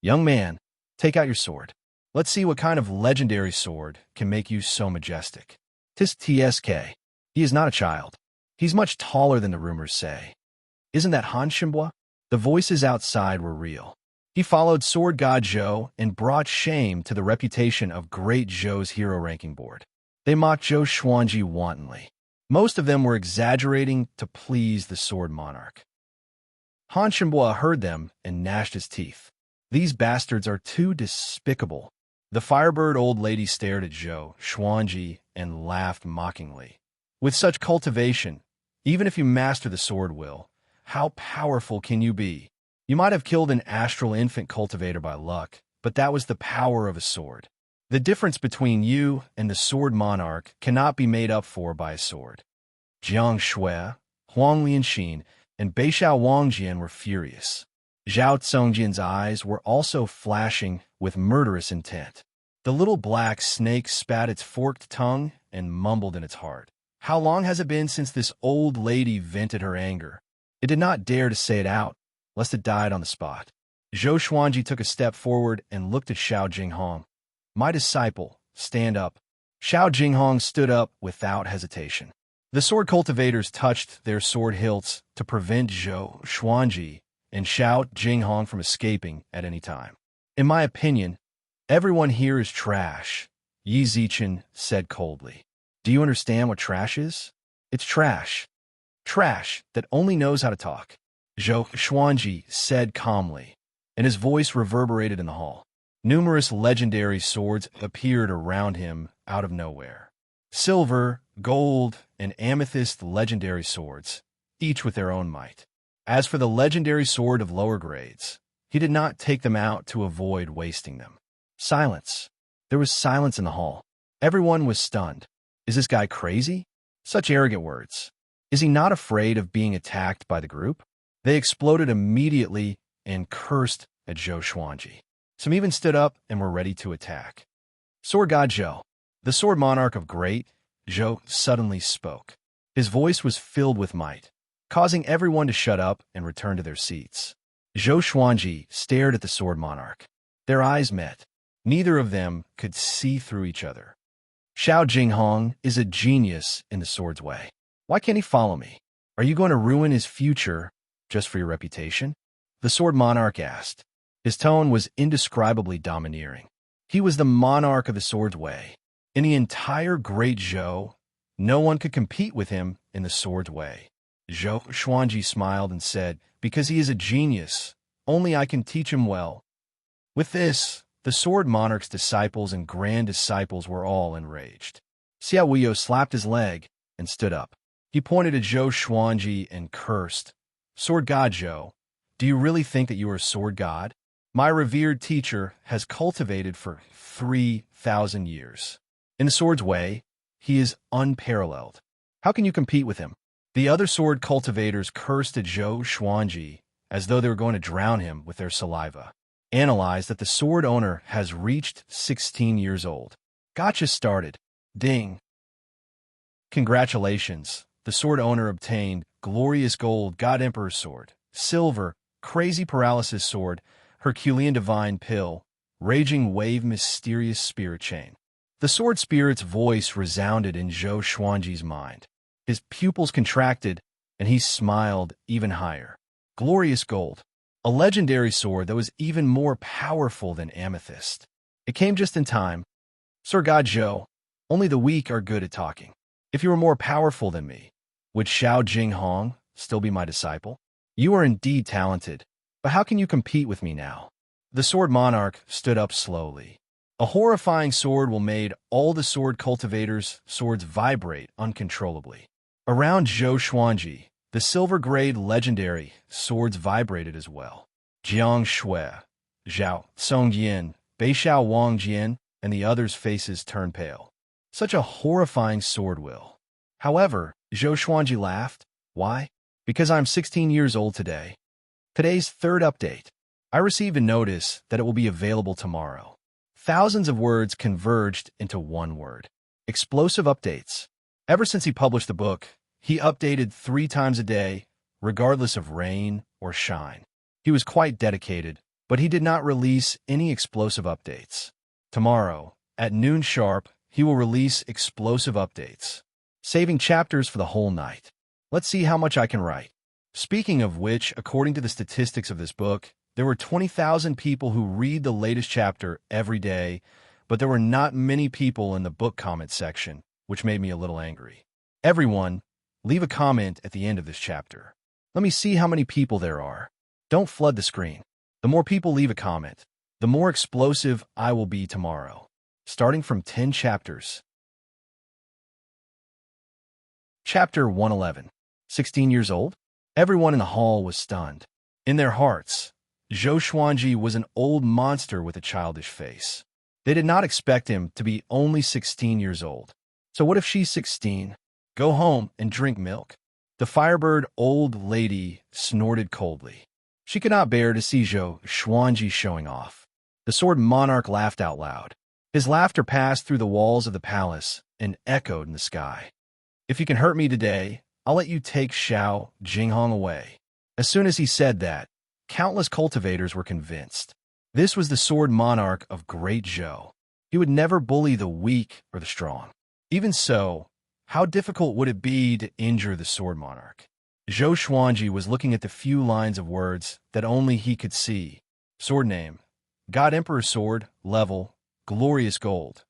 Young man, take out your sword. Let's see what kind of legendary sword can make you so majestic. Tis TSK. He is not a child. He's much taller than the rumors say. Isn't that Han Shimbwa? The voices outside were real. He followed sword god Zhou and brought shame to the reputation of great Zhou's hero ranking board. They mocked Zhou Xuanji wantonly. Most of them were exaggerating to please the sword monarch. Han Shimbwa heard them and gnashed his teeth. These bastards are too despicable. The Firebird old lady stared at Zhou Xuanji and laughed mockingly. With such cultivation, even if you master the sword will, how powerful can you be? You might have killed an astral infant cultivator by luck, but that was the power of a sword. The difference between you and the sword monarch cannot be made up for by a sword. Jiang Shui, Huang Lianxin, and Beixiao Wangjian were furious. Zhao Congjian's eyes were also flashing with murderous intent. The little black snake spat its forked tongue and mumbled in its heart. How long has it been since this old lady vented her anger? It did not dare to say it out, lest it died on the spot. Zhou Xuanji took a step forward and looked at Xiao Jinghong. My disciple, stand up. Xiao Jinghong stood up without hesitation. The sword cultivators touched their sword hilts to prevent Zhou Xuanji and Xiao Jinghong from escaping at any time. In my opinion, everyone here is trash, Yi Zichen said coldly. Do you understand what trash is? It's trash. Trash that only knows how to talk. Zhou Xuanji said calmly, and his voice reverberated in the hall. Numerous legendary swords appeared around him out of nowhere. Silver, gold, and amethyst legendary swords, each with their own might. As for the legendary sword of lower grades, he did not take them out to avoid wasting them. Silence. There was silence in the hall. Everyone was stunned. Is this guy crazy? Such arrogant words. Is he not afraid of being attacked by the group? They exploded immediately and cursed at Zhou Xuanji. Some even stood up and were ready to attack. Sword God Zhou, the sword monarch of great, Zhou suddenly spoke. His voice was filled with might, causing everyone to shut up and return to their seats. Zhou Xuanji stared at the sword monarch. Their eyes met. Neither of them could see through each other. Xiao Jinghong is a genius in the sword's way. Why can't he follow me? Are you going to ruin his future just for your reputation? The sword monarch asked. His tone was indescribably domineering. He was the monarch of the sword's way. In the entire great Zhou, no one could compete with him in the sword's way. Zhou Xuanji smiled and said, because he is a genius, only I can teach him well. With this, the sword monarch's disciples and grand disciples were all enraged. Xiao Wuyo slapped his leg and stood up. He pointed at Zhou Xuanji and cursed. Sword God Zhou, do you really think that you are a sword god? My revered teacher has cultivated for 3,000 years. In the sword's way, he is unparalleled. How can you compete with him? The other sword cultivators cursed at Zhou Xuanji as though they were going to drown him with their saliva. Analyzed that the sword owner has reached 16 years old. Gotcha started. Ding. Congratulations. The sword owner obtained glorious gold God Emperor sword, silver, crazy paralysis sword, Herculean divine pill, raging wave mysterious spirit chain. The sword spirit's voice resounded in Zhou Xuanji's mind. His pupils contracted, and he smiled even higher. Glorious gold. A legendary sword that was even more powerful than amethyst. It came just in time. Sir God Zhou, only the weak are good at talking. If you were more powerful than me, would Xiao Jinghong still be my disciple? You are indeed talented, but how can you compete with me now? The sword monarch stood up slowly. A horrifying sword will made all the sword cultivators' swords vibrate uncontrollably. Around Zhou Xuanji, the silver-grade legendary swords vibrated as well. Jiang Shui, Zhao Congjian, Beixiao Wangjian, and the others' faces turned pale. Such a horrifying sword will. However, Zhou Xuanji laughed. Why? Because I'm 16 years old today. Today's third update. I received a notice that it will be available tomorrow. Thousands of words converged into one word. Explosive updates. Ever since he published the book, he updated 3 times a day, regardless of rain or shine. He was quite dedicated, but he did not release any explosive updates. Tomorrow, at noon sharp, he will release explosive updates, saving chapters for the whole night. Let's see how much I can write. Speaking of which, according to the statistics of this book, there were 20,000 people who read the latest chapter every day, but there were not many people in the book comment section, which made me a little angry. Everyone, leave a comment at the end of this chapter. Let me see how many people there are. Don't flood the screen. The more people leave a comment, the more explosive I will be tomorrow. Starting from 10 chapters. Chapter 111. 16 years old? Everyone in the hall was stunned. In their hearts, Zhou Xuanji was an old monster with a childish face. They did not expect him to be only 16 years old. So what if she's 16? Go home and drink milk. The Firebird old lady snorted coldly. She could not bear to see Zhou Xuanji showing off. The sword monarch laughed out loud. His laughter passed through the walls of the palace and echoed in the sky. If you can hurt me today, I'll let you take Xiao Jinghong away. As soon as he said that, countless cultivators were convinced. This was the sword monarch of Great Zhou. He would never bully the weak or the strong. Even so, how difficult would it be to injure the sword monarch? Zhou Xuanji was looking at the few lines of words that only he could see. Sword name: God Emperor Sword, level, glorious gold.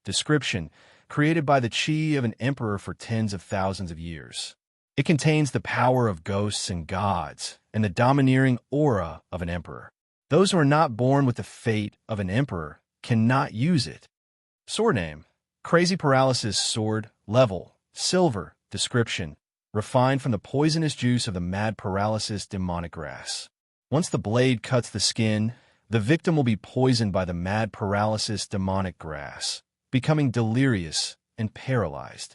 Description: created by the chi of an emperor for tens of thousands of years. It contains the power of ghosts and gods and the domineering aura of an emperor. Those who are not born with the fate of an emperor cannot use it. Sword name: Crazy Paralysis Sword, level, silver. Description: refined from the poisonous juice of the mad paralysis demonic grass. Once the blade cuts the skin, the victim will be poisoned by the mad paralysis demonic grass, becoming delirious and paralyzed.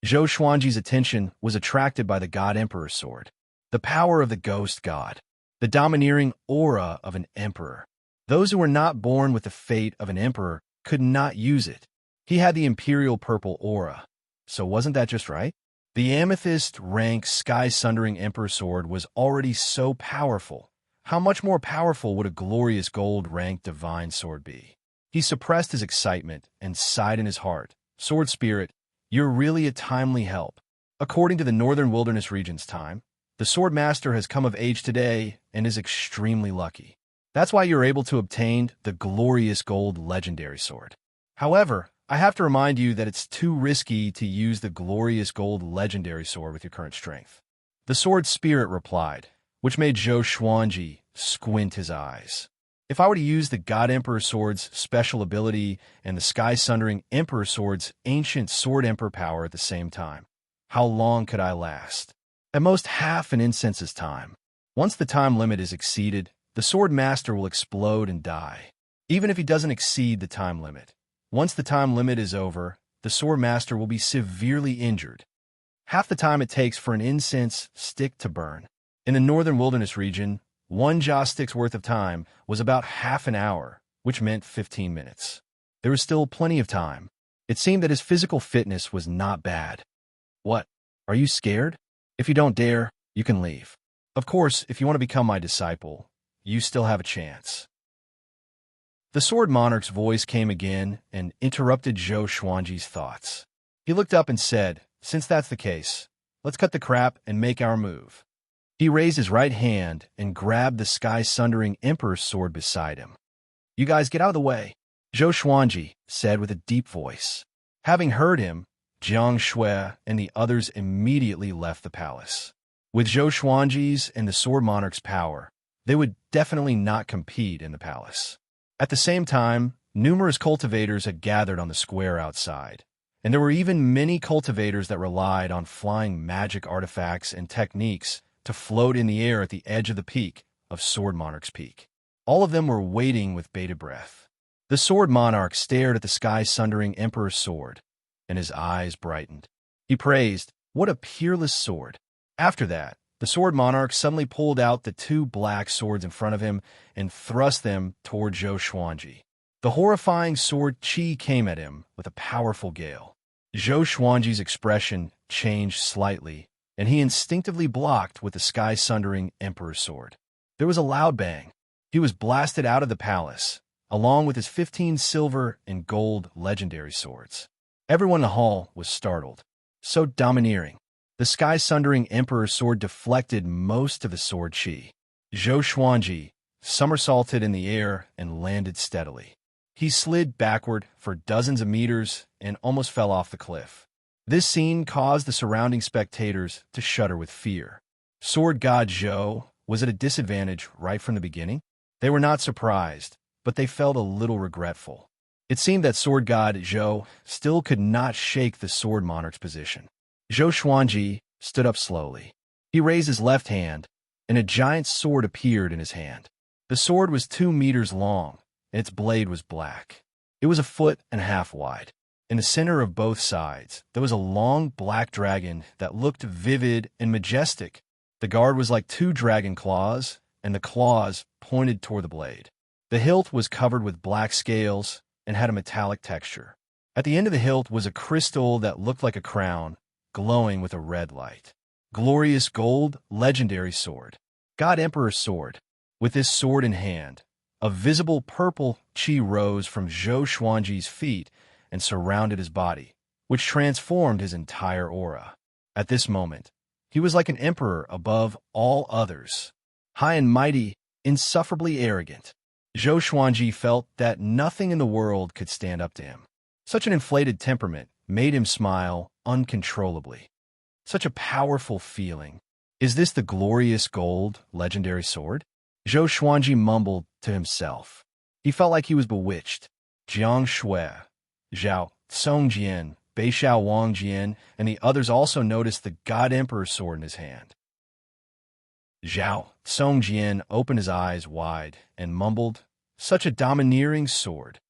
Zhou Xuanji's attention was attracted by the God Emperor sword, the power of the ghost god, the domineering aura of an emperor. Those who were not born with the fate of an emperor could not use it. He had the imperial purple aura, so wasn't that just right? The amethyst rank sky-sundering emperor sword was already so powerful. How much more powerful would a glorious gold rank divine sword be? He suppressed his excitement and sighed in his heart. Sword spirit, you're really a timely help. According to the Northern Wilderness Region's time, the sword master has come of age today and is extremely lucky. That's why you're able to obtain the glorious gold legendary sword. However, I have to remind you that it's too risky to use the glorious gold legendary sword with your current strength. The sword spirit replied, which made Zhou Xuanji squint his eyes. If I were to use the God Emperor sword's special ability and the sky-sundering Emperor sword's ancient sword emperor power at the same time, how long could I last? At most half an incense's time. Once the time limit is exceeded, the sword master will explode and die. Even if he doesn't exceed the time limit. Once the time limit is over, the sword master will be severely injured. Half the time it takes for an incense stick to burn. In the Northern Wilderness region, one jaw stick's worth of time was about half an hour, which meant 15 minutes. There was still plenty of time. It seemed that his physical fitness was not bad. What? Are you scared? If you don't dare, you can leave. Of course, if you want to become my disciple, you still have a chance. The sword monarch's voice came again and interrupted Zhou Xuanji's thoughts. He looked up and said, since that's the case, let's cut the crap and make our move. He raised his right hand and grabbed the sky-sundering emperor's sword beside him. You guys get out of the way, Zhou Xuanji said with a deep voice. Having heard him, Jiang Shui and the others immediately left the palace. With Zhou Xuanji's and the sword monarch's power, they would definitely not compete in the palace. At the same time, numerous cultivators had gathered on the square outside, and there were even many cultivators that relied on flying magic artifacts and techniques to float in the air at the edge of the peak of Sword Monarch's Peak. All of them were waiting with bated breath. The Sword Monarch stared at the sky-sundering Emperor's sword, and his eyes brightened. He praised, "What a peerless sword!" After that, the Sword Monarch suddenly pulled out the 2 black swords in front of him and thrust them toward Zhou Xuanji. The horrifying sword Qi came at him with a powerful gale. Zhou Xuanji's expression changed slightly, and he instinctively blocked with the sky-sundering Emperor's sword. There was a loud bang. He was blasted out of the palace, along with his 15 silver and gold legendary swords. Everyone in the hall was startled. So domineering. The sky-sundering Emperor's sword deflected most of the sword Qi. Zhou Xuanji somersaulted in the air and landed steadily. He slid backward for dozens of meters and almost fell off the cliff. This scene caused the surrounding spectators to shudder with fear. Sword God Zhou was at a disadvantage right from the beginning. They were not surprised, but they felt a little regretful. It seemed that Sword God Zhou still could not shake the Sword Monarch's position. Zhou Xuanji stood up slowly. He raised his left hand, and a giant sword appeared in his hand. The sword was 2 meters long, and its blade was black. It was 1.5 feet wide. In the center of both sides, there was a long black dragon that looked vivid and majestic. The guard was like 2 dragon claws, and the claws pointed toward the blade. The hilt was covered with black scales and had a metallic texture. At the end of the hilt was a crystal that looked like a crown, glowing with a red light. Glorious gold, legendary sword. God Emperor's sword. With this sword in hand, a visible purple Qi rose from Zhou Xuanji's feet and surrounded his body, which transformed his entire aura. At this moment, he was like an emperor above all others. High and mighty, insufferably arrogant. Zhou Xuanji felt that nothing in the world could stand up to him. Such an inflated temperament made him smile uncontrollably. Such a powerful feeling. Is this the glorious gold, legendary sword? Zhou Xuanji mumbled to himself. He felt like he was bewitched. Jiang Shui, Zhao Songjian, Beixiao Wangjian, and the others also noticed the God Emperor's sword in his hand. Zhao Songjian opened his eyes wide and mumbled, "Such a domineering sword."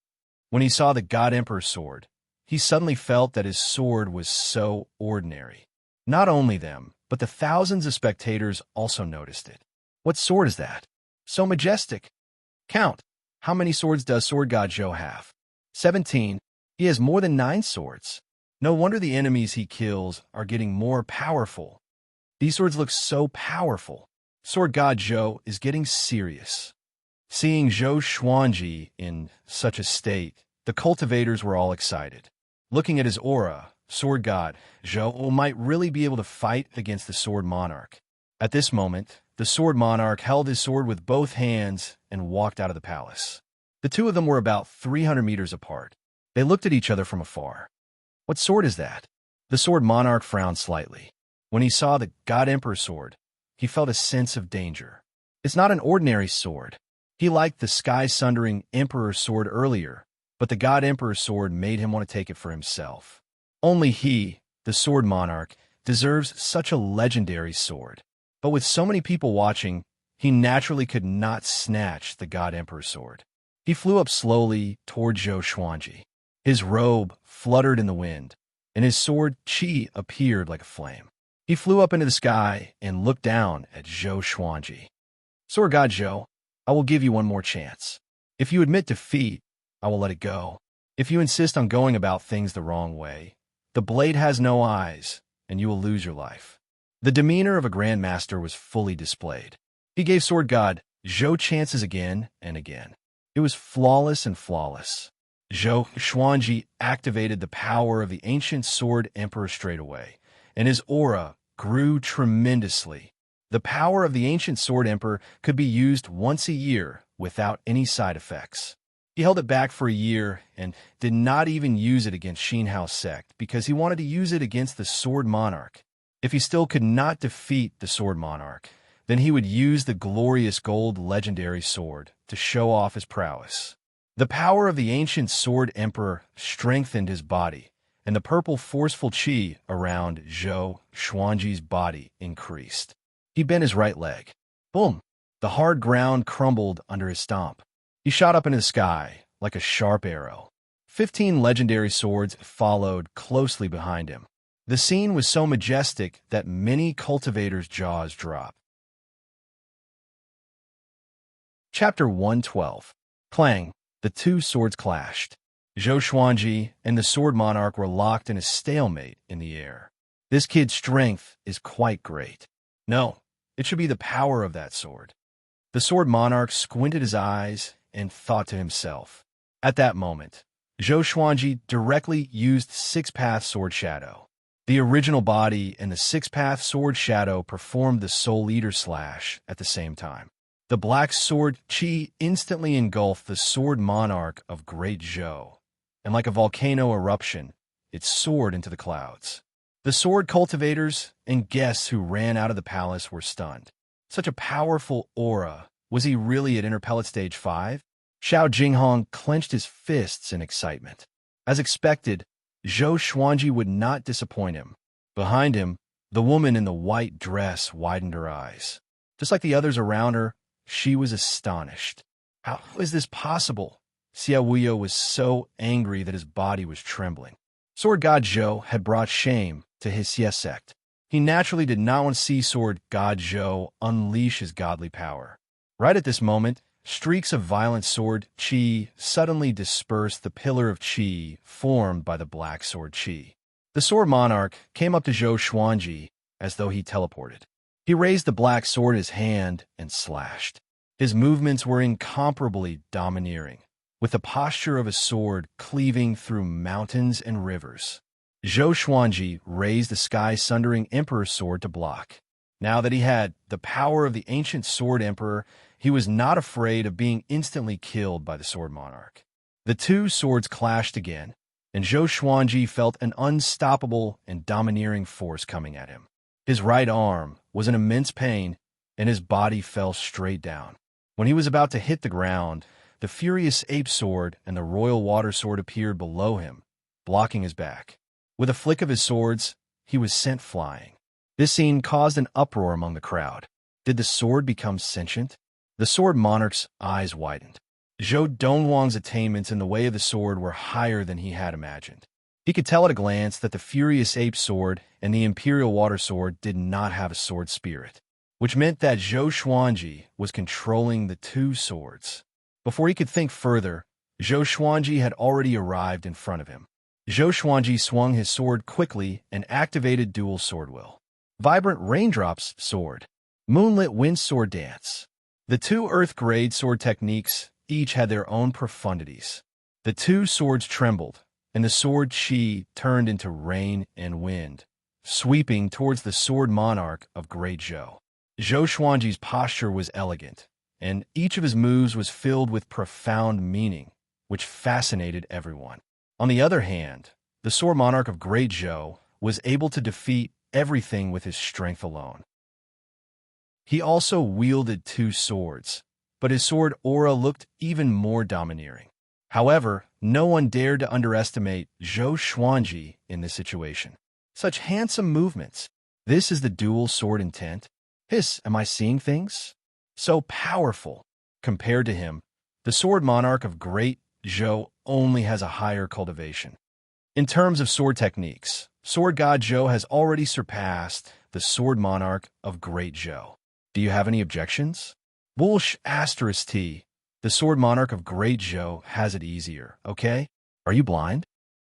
When he saw the God Emperor's sword, he suddenly felt that his sword was so ordinary. Not only them, but the thousands of spectators also noticed it. What sword is that? So majestic. Count. How many swords does Sword God Zhou have? 17. He has more than 9 swords. No wonder the enemies he kills are getting more powerful. These swords look so powerful. Sword God Zhou is getting serious. Seeing Zhou Xuanji in such a state, the cultivators were all excited. Looking at his aura, Sword God Zhou might really be able to fight against the Sword Monarch. At this moment, the Sword Monarch held his sword with both hands and walked out of the palace. The two of them were about 300 meters apart. They looked at each other from afar. What sword is that? The Sword Monarch frowned slightly. When he saw the God Emperor's sword, he felt a sense of danger. It's not an ordinary sword. He liked the sky-sundering Emperor's sword earlier, but the God Emperor's sword made him want to take it for himself. Only he, the Sword Monarch, deserves such a legendary sword. But with so many people watching, he naturally could not snatch the God Emperor's sword. He flew up slowly toward Zhou Xuanji. His robe fluttered in the wind, and his sword Qi appeared like a flame. He flew up into the sky and looked down at Zhou Xuanji. Sword God Zhou, I will give you one more chance. If you admit defeat, I will let it go. If you insist on going about things the wrong way, the blade has no eyes, and you will lose your life. The demeanor of a grandmaster was fully displayed. He gave Sword God Zhou chances again and again. It was flawless and flawless. Zhou Xuanji activated the power of the ancient Sword Emperor straight away, and his aura grew tremendously. The power of the ancient Sword Emperor could be used once a year without any side effects. He held it back for a year and did not even use it against Xinhao sect because he wanted to use it against the Sword Monarch. If he still could not defeat the Sword Monarch, then he would use the glorious gold legendary sword to show off his prowess. The power of the ancient Sword Emperor strengthened his body, and the purple forceful Qi around Zhou Xuanji's body increased. He bent his right leg. Boom! The hard ground crumbled under his stomp. He shot up into the sky like a sharp arrow. 15 legendary swords followed closely behind him. The scene was so majestic that many cultivators' jaws dropped. Chapter 112. Clang. the two swords clashed. Zhou Xuanji and the sword monarch were locked in a stalemate in the air. This kid's strength is quite great. No, it should be the power of that sword. The sword monarch squinted his eyes and thought to himself. At that moment, Zhou Xuanji directly used Six-Path Sword Shadow. The original body and the Six-Path Sword Shadow performed the Soul Eater Slash at the same time. The black sword Qi instantly engulfed the sword monarch of Great Zhou, and like a volcano eruption, it soared into the clouds. The sword cultivators and guests who ran out of the palace were stunned. Such a powerful aura. Was he really at Interpellate Stage 5? Xiao Jinghong clenched his fists in excitement. As expected, Zhou Xuanji would not disappoint him. Behind him, the woman in the white dress widened her eyes. Just like the others around her, she was astonished. How is this possible? Xiao Wuyo was so angry that his body was trembling. Sword God Zhou had brought shame to his Xie sect. He naturally did not want to see Sword God Zhou unleash his godly power. Right at this moment, streaks of violent sword Qi suddenly dispersed the pillar of Qi formed by the black sword Qi. The sword monarch came up to Zhou Xuanji as though he teleported. He raised the black sword in his hand and slashed. His movements were incomparably domineering, with the posture of a sword cleaving through mountains and rivers. Zhou Xuanji raised the sky-sundering Emperor's sword to block. Now that he had the power of the ancient Sword Emperor, he was not afraid of being instantly killed by the Sword Monarch. The two swords clashed again, and Zhou Xuanji felt an unstoppable and domineering force coming at him. His right arm was in immense pain, and his body fell straight down. When he was about to hit the ground, the Furious Ape Sword and the Royal Water Sword appeared below him, blocking his back. With a flick of his swords, he was sent flying. This scene caused an uproar among the crowd. Did the sword become sentient? The sword monarch's eyes widened. Zhou Dongwang's attainments in the way of the sword were higher than he had imagined. He could tell at a glance that the Furious Ape Sword and the Imperial Water Sword did not have a sword spirit, which meant that Zhou Xuanji was controlling the two swords. Before he could think further, Zhou Xuanji had already arrived in front of him. Zhou Xuanji swung his sword quickly and activated Dual Sword Will. Vibrant Raindrops Sword. Moonlit Wind Sword Dance. The two Earth-grade sword techniques each had their own profundities. The two swords trembled, and the sword Qi turned into rain and wind, sweeping towards the sword monarch of Great Zhou. Zhou Xuanji's posture was elegant, and each of his moves was filled with profound meaning, which fascinated everyone. On the other hand, the sword monarch of Great Zhou was able to defeat everything with his strength alone. He also wielded two swords, but his sword aura looked even more domineering. However, no one dared to underestimate Zhou Xuanji in this situation. Such handsome movements. This is the dual sword intent. Hiss, am I seeing things? So powerful. Compared to him, the sword monarch of Great Zhou only has a higher cultivation. In terms of sword techniques, Sword God Zhou has already surpassed the sword monarch of Great Zhou. Do you have any objections? Bullsh asterisk T. The sword monarch of Great Zhou has it easier, okay? Are you blind?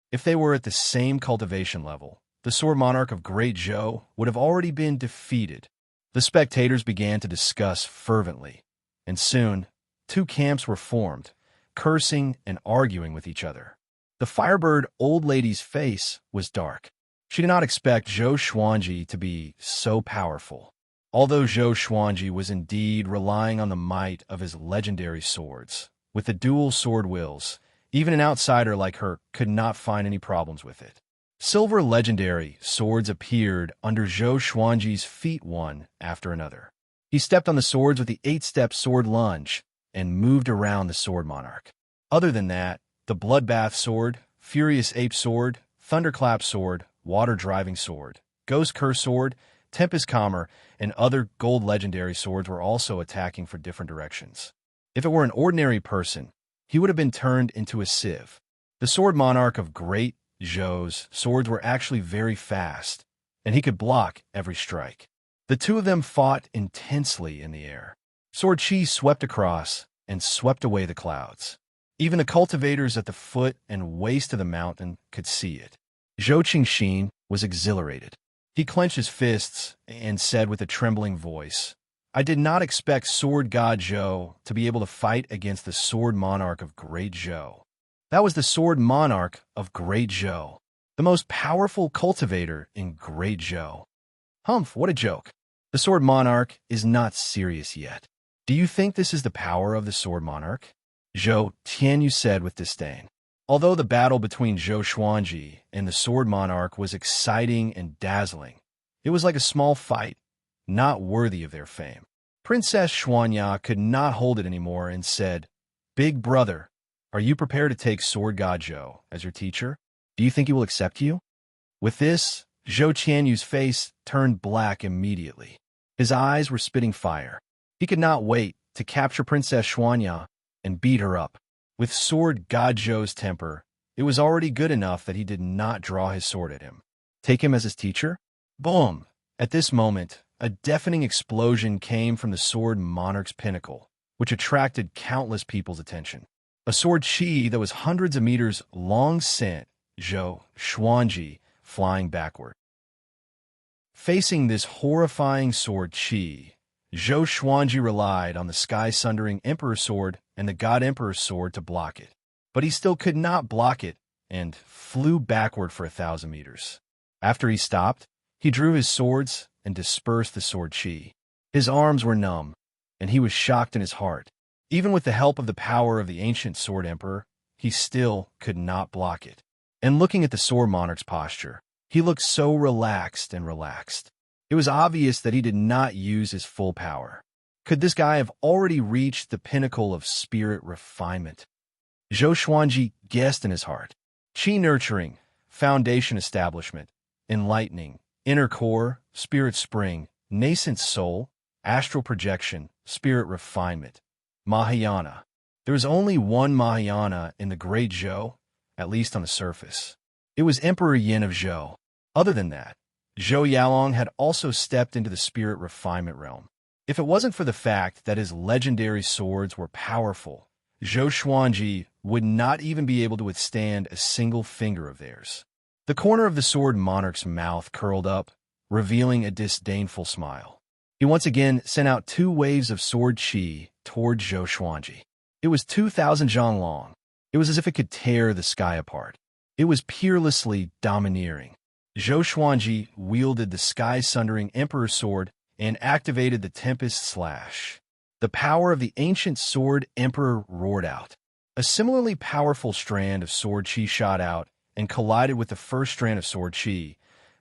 If they were at the same cultivation level, the sword monarch of Great Zhou would have already been defeated. The spectators began to discuss fervently, and soon, two camps were formed, cursing and arguing with each other. The Firebird old lady's face was dark. She did not expect Zhou Xuanji to be so powerful. Although Zhou Xuanji was indeed relying on the might of his legendary swords, with the dual sword wills, even an outsider like her could not find any problems with it. Silver legendary swords appeared under Zhou Xuanji's feet one after another. He stepped on the swords with the 8-step sword lunge and moved around the sword monarch. Other than that, the Bloodbath Sword, Furious Ape Sword, Thunderclap Sword, Water Driving Sword, Ghost Curse Sword, Tempest Calmer, and other gold legendary swords were also attacking for different directions. If it were an ordinary person, he would have been turned into a sieve. The sword monarch of Great Zhou's swords were actually very fast, and he could block every strike. The two of them fought intensely in the air. Sword Qi swept across and swept away the clouds. Even the cultivators at the foot and waist of the mountain could see it. Zhou Qingxin was exhilarated. He clenched his fists and said with a trembling voice, "I did not expect Sword God Zhou to be able to fight against the Sword Monarch of Great Zhou." That was the Sword Monarch of Great Zhou, the most powerful cultivator in Great Zhou. Humph, what a joke. The Sword Monarch is not serious yet. Do you think this is the power of the Sword Monarch? Zhou Tianyu said with disdain. Although the battle between Zhou Xuanji and the Sword Monarch was exciting and dazzling, it was like a small fight, not worthy of their fame. Princess Xuanya could not hold it anymore and said, "Big brother, are you prepared to take Sword God Zhou as your teacher? Do you think he will accept you?" With this, Zhou Qianyu's face turned black immediately. His eyes were spitting fire. He could not wait to capture Princess Xuanya and beat her up. With Sword God Zhou's temper, it was already good enough that he did not draw his sword at him. Take him as his teacher? Boom! At this moment, a deafening explosion came from the Sword Monarch's pinnacle, which attracted countless people's attention. A sword chi that was hundreds of meters long sent Zhou Xuanji flying backward. Facing this horrifying sword chi, Zhou Xuanji relied on the sky-sundering Emperor Sword and the God Emperor's Sword to block it. But he still could not block it and flew backward for 1,000 meters. After he stopped, he drew his swords and dispersed the sword chi. His arms were numb, and he was shocked in his heart. Even with the help of the power of the ancient Sword Emperor, he still could not block it. And looking at the Sword Monarch's posture, he looked so relaxed and relaxed. It was obvious that he did not use his full power. Could this guy have already reached the pinnacle of spirit refinement? Zhou Xuanji guessed in his heart. Qi nurturing, foundation establishment, enlightening, inner core, spirit spring, nascent soul, astral projection, spirit refinement, Mahayana. There was only one Mahayana in the Great Zhou, at least on the surface. It was Emperor Yin of Zhou. Other than that, Zhou Yalong had also stepped into the spirit refinement realm. If it wasn't for the fact that his legendary swords were powerful, Zhou Xuanji would not even be able to withstand a single finger of theirs. The corner of the Sword Monarch's mouth curled up, revealing a disdainful smile. He once again sent out 2 waves of sword chi toward Zhou Xuanji. It was 2,000 zhang long. It was as if it could tear the sky apart. It was peerlessly domineering. Zhou Xuanji wielded the sky-sundering Emperor's Sword and activated the Tempest Slash. The power of the ancient Sword Emperor roared out. A similarly powerful strand of sword chi shot out and collided with the first strand of sword chi,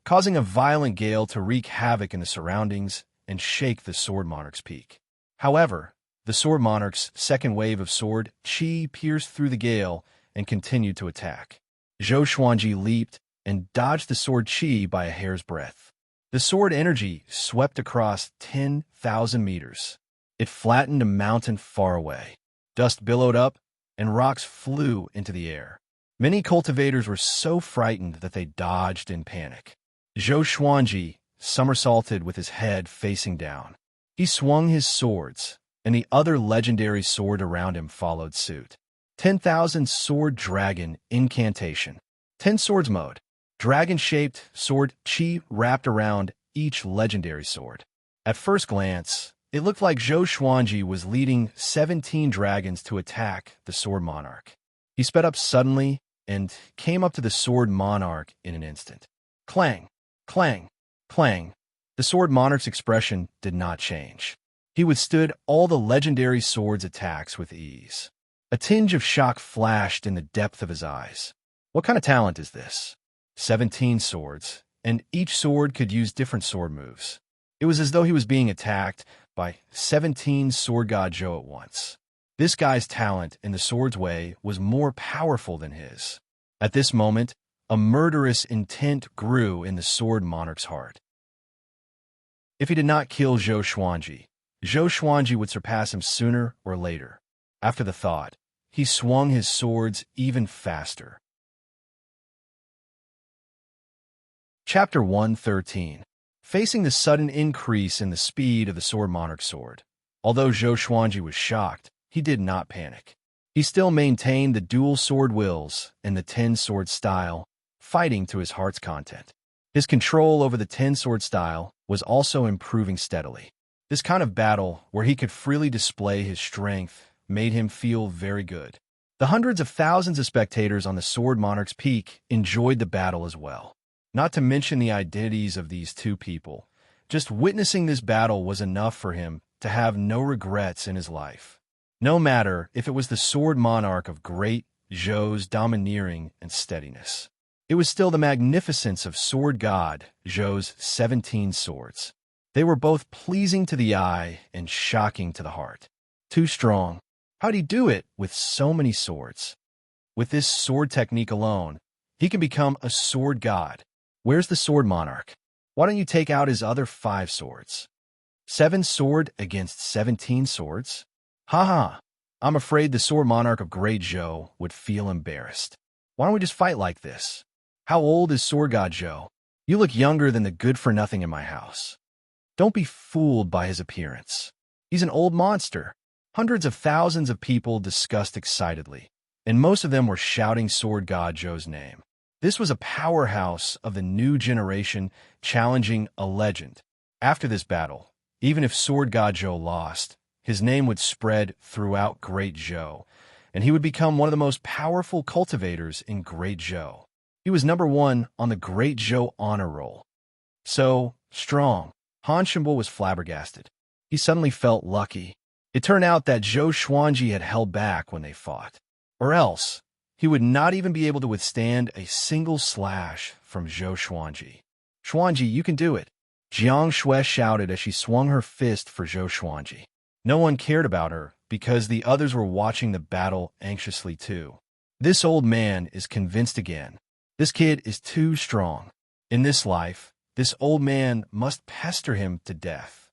causing a violent gale to wreak havoc in the surroundings and shake the Sword Monarch's peak. However, the Sword Monarch's second wave of sword chi pierced through the gale and continued to attack. Zhou Xuanji leaped and dodged the sword chi by a hair's breadth. The sword energy swept across 10,000 meters. It flattened a mountain far away. Dust billowed up, and rocks flew into the air. Many cultivators were so frightened that they dodged in panic. Zhou Xuanji somersaulted with his head facing down. He swung his swords, and the other legendary sword around him followed suit. 10,000 Sword Dragon Incantation. 10 Swords Mode. Dragon-shaped sword chi wrapped around each legendary sword. At first glance, it looked like Zhou Xuanji was leading 17 dragons to attack the Sword Monarch. He sped up suddenly and came up to the Sword Monarch in an instant. Clang, clang, clang. The Sword Monarch's expression did not change. He withstood all the legendary sword's attacks with ease. A tinge of shock flashed in the depth of his eyes. What kind of talent is this? 17 swords, and each sword could use different sword moves. It was as though he was being attacked by 17 Sword God Zhou at once. This guy's talent in the sword's way was more powerful than his. At this moment, a murderous intent grew in the Sword Monarch's heart. If he did not kill Zhou Xuanji would surpass him sooner or later. After the thought, he swung his swords even faster. Chapter 113. Facing the sudden increase in the speed of the Sword Monarch's sword. Although Zhou Xuanji was shocked, he did not panic. He still maintained the dual sword wills and the 10-sword style, fighting to his heart's content. His control over the 10-sword style was also improving steadily. This kind of battle, where he could freely display his strength, made him feel very good. The hundreds of thousands of spectators on the Sword Monarch's peak enjoyed the battle as well. Not to mention the identities of these two people. Just witnessing this battle was enough for him to have no regrets in his life. No matter if it was the Sword Monarch of great Zhou's domineering and steadiness. It was still the magnificence of Sword God Zhou's 17 swords. They were both pleasing to the eye and shocking to the heart. Too strong. How'd he do it with so many swords? With this sword technique alone, he can become a sword god. Where's the Sword Monarch? Why don't you take out his other 5 swords? 7 sword against 17 swords? Ha. I'm afraid the Sword Monarch of Great Zhou would feel embarrassed. Why don't we just fight like this? How old is Sword God Zhou? You look younger than the good-for-nothing in my house. Don't be fooled by his appearance. He's an old monster. Hundreds of thousands of people discussed excitedly, and most of them were shouting Sword God Zhou's name. This was a powerhouse of the new generation challenging a legend. After this battle, even if Sword God Zhou lost, his name would spread throughout Great Zhou, and he would become one of the most powerful cultivators in Great Zhou. He was #1 on the Great Zhou honor roll. So strong. Han Shenbo was flabbergasted. He suddenly felt lucky. It turned out that Zhou Xuanji had held back when they fought. Or else, he would not even be able to withstand a single slash from Zhou Xuanji. Xuanji, you can do it. Jiang Shui shouted as she swung her fist for Zhou Xuanji. No one cared about her because the others were watching the battle anxiously too. This old man is convinced again. This kid is too strong. In this life, this old man must pester him to death.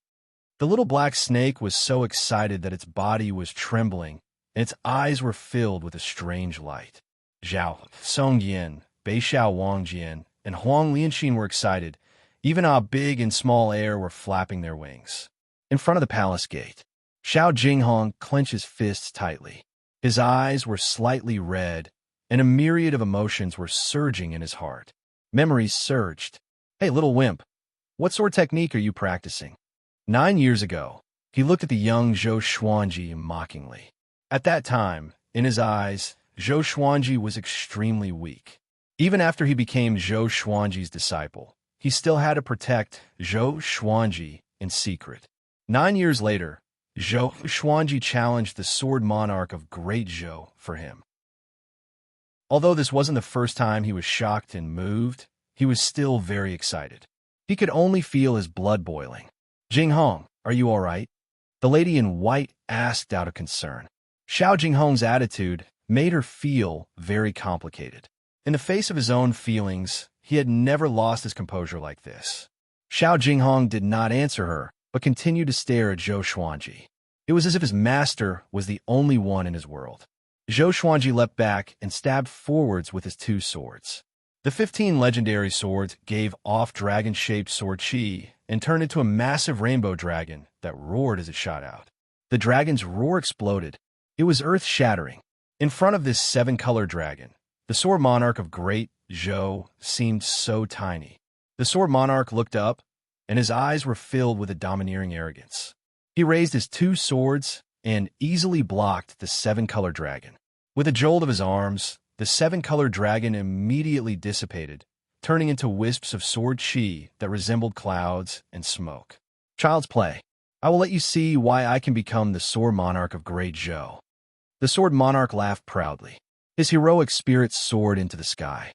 The little black snake was so excited that its body was trembling, and its eyes were filled with a strange light. Zhao Songyan, Beishao Wangjian, and Huang Lianxin were excited. Even Ah Big and Small Air were flapping their wings. In front of the palace gate, Xiao Jinghong clenched his fists tightly. His eyes were slightly red, and a myriad of emotions were surging in his heart. Memories surged. Hey, little wimp, what sword technique are you practicing? 9 years ago, he looked at the young Zhou Xuanji mockingly. At that time, in his eyes, Zhou Xuanji was extremely weak. Even after he became Zhou Xuanji's disciple, he still had to protect Zhou Xuanji in secret. 9 years later, Zhou Xuanji challenged the Sword Monarch of Great Zhou for him. Although this wasn't the first time he was shocked and moved, he was still very excited. He could only feel his blood boiling. Jinghong, are you all right? The lady in white asked out of concern. Xiao Jinghong's attitude made her feel very complicated. In the face of his own feelings, he had never lost his composure like this. Xiao Jinghong did not answer her, but continued to stare at Zhou Xuanji. It was as if his master was the only one in his world. Zhou Xuanji leapt back and stabbed forwards with his 2 swords. The 15 legendary swords gave off dragon-shaped sword chi and turned into a massive rainbow dragon that roared as it shot out. The dragon's roar exploded. It was earth-shattering. In front of this 7-color dragon, the Sword Monarch of Great Zhou seemed so tiny. The Sword Monarch looked up, and his eyes were filled with a domineering arrogance. He raised his 2 swords and easily blocked the 7-color dragon. With a jolt of his arms, the 7-color dragon immediately dissipated, turning into wisps of sword chi that resembled clouds and smoke. Child's play. I will let you see why I can become the Sword Monarch of Great Zhou. The Sword Monarch laughed proudly. His heroic spirit soared into the sky.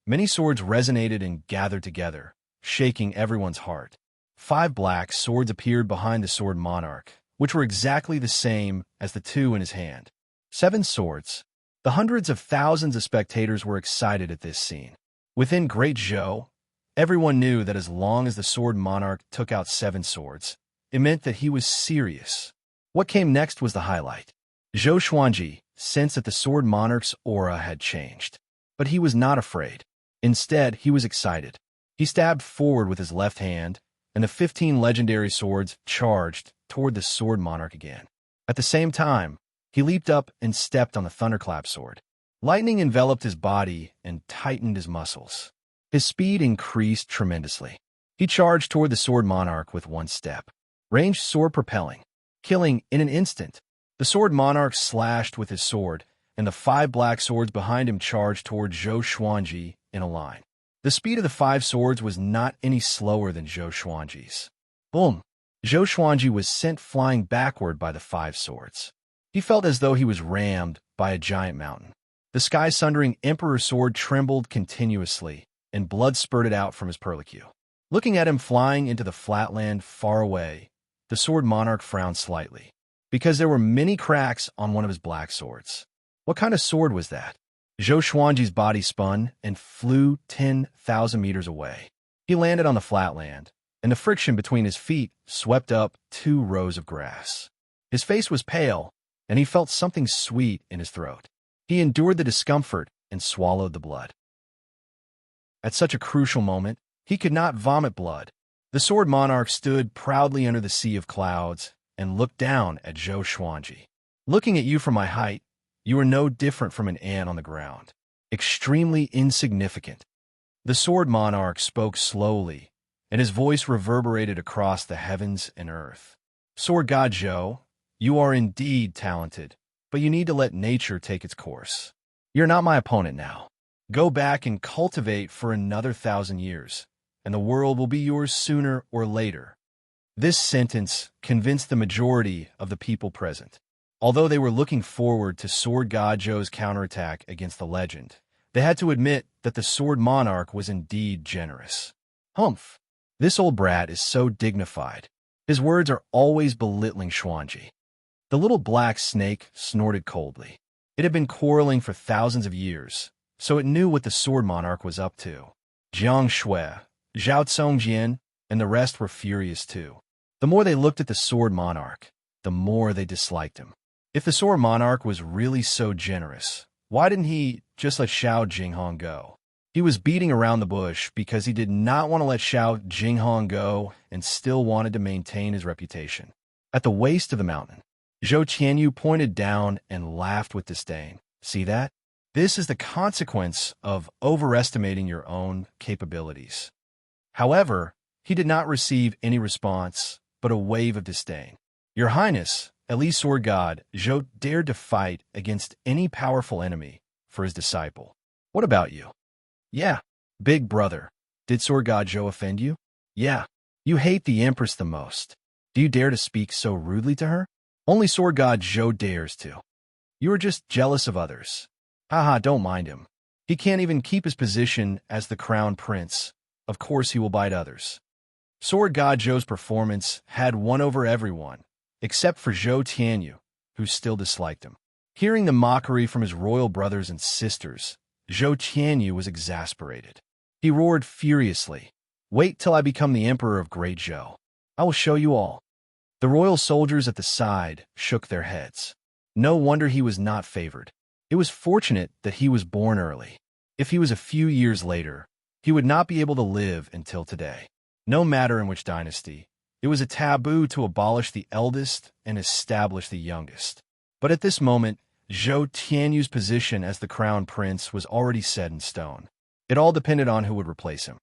Many swords resonated and gathered together, shaking everyone's heart. 5 black swords appeared behind the Sword Monarch, which were exactly the same as the 2 in his hand. 7 swords. The hundreds of thousands of spectators were excited at this scene. Within Great Zhou, everyone knew that as long as the Sword Monarch took out 7 swords, it meant that he was serious. What came next was the highlight. Zhou Xuanji sensed that the Sword Monarch's aura had changed. But he was not afraid. Instead, he was excited. He stabbed forward with his left hand, and the 15 legendary swords charged toward the Sword Monarch again. At the same time, He leaped up and stepped on the thunderclap sword. Lightning enveloped his body and tightened his muscles. His speed increased tremendously. He charged toward the sword monarch with one step. Ranged sword propelling, killing in an instant. The sword monarch slashed with his sword, and the 5 black swords behind him charged toward Zhou Xuanji in a line. The speed of the 5 swords was not any slower than Zhou Xuanji's. Boom! Zhou Xuanji was sent flying backward by the 5 swords. He felt as though he was rammed by a giant mountain. The sky-sundering Emperor's sword trembled continuously, and blood spurted out from his perlicue. Looking at him flying into the flatland far away, the sword monarch frowned slightly, because there were many cracks on one of his black swords. What kind of sword was that? Zhou Xuanji's body spun and flew 10,000 meters away. He landed on the flatland, and the friction between his feet swept up 2 rows of grass. His face was pale, and he felt something sweet in his throat. He endured the discomfort and swallowed the blood. At such a crucial moment, he could not vomit blood. The sword monarch stood proudly under the sea of clouds and looked down at Zhou Xuanji. Looking at you from my height, you are no different from an ant on the ground. Extremely insignificant. The sword monarch spoke slowly, and his voice reverberated across the heavens and earth. Sword god Zhou, you are indeed talented, but you need to let nature take its course. You're not my opponent now. Go back and cultivate for another 1,000 years, and the world will be yours sooner or later. This sentence convinced the majority of the people present. Although they were looking forward to Sword God Zhou's counterattack against the legend, they had to admit that the Sword Monarch was indeed generous. Humph! This old brat is so dignified. His words are always belittling Xuanji. The little black snake snorted coldly. It had been quarreling for thousands of years, so it knew what the Sword Monarch was up to. Jiang Shui, Zhao Congjian, and the rest were furious too. The more they looked at the Sword Monarch, the more they disliked him. If the Sword Monarch was really so generous, why didn't he just let Xiao Jinghong go? He was beating around the bush because he did not want to let Xiao Jinghong go and still wanted to maintain his reputation. At the waist of the mountain, Zhou Qianyu pointed down and laughed with disdain. See that? This is the consequence of overestimating your own capabilities. However, he did not receive any response, but a wave of disdain. Your Highness, at least Sword God, Zhou dared to fight against any powerful enemy for his disciple. What about you? Yeah, big brother. Did Sword God Zhou offend you? Yeah. You hate the Empress the most. Do you dare to speak so rudely to her? Only Sword God Zhou dares to. You are just jealous of others. Haha, don't mind him. He can't even keep his position as the crown prince. Of course he will bite others. Sword God Zhou's performance had won over everyone, except for Zhou Tianyu, who still disliked him. Hearing the mockery from his royal brothers and sisters, Zhou Tianyu was exasperated. He roared furiously, "Wait till I become the Emperor of Great Zhou. I will show you all." The royal soldiers at the side shook their heads. No wonder he was not favored. It was fortunate that he was born early. If he was a few years later, he would not be able to live until today. No matter in which dynasty, it was a taboo to abolish the eldest and establish the youngest. But at this moment, Zhou Tianyu's position as the crown prince was already set in stone. It all depended on who would replace him.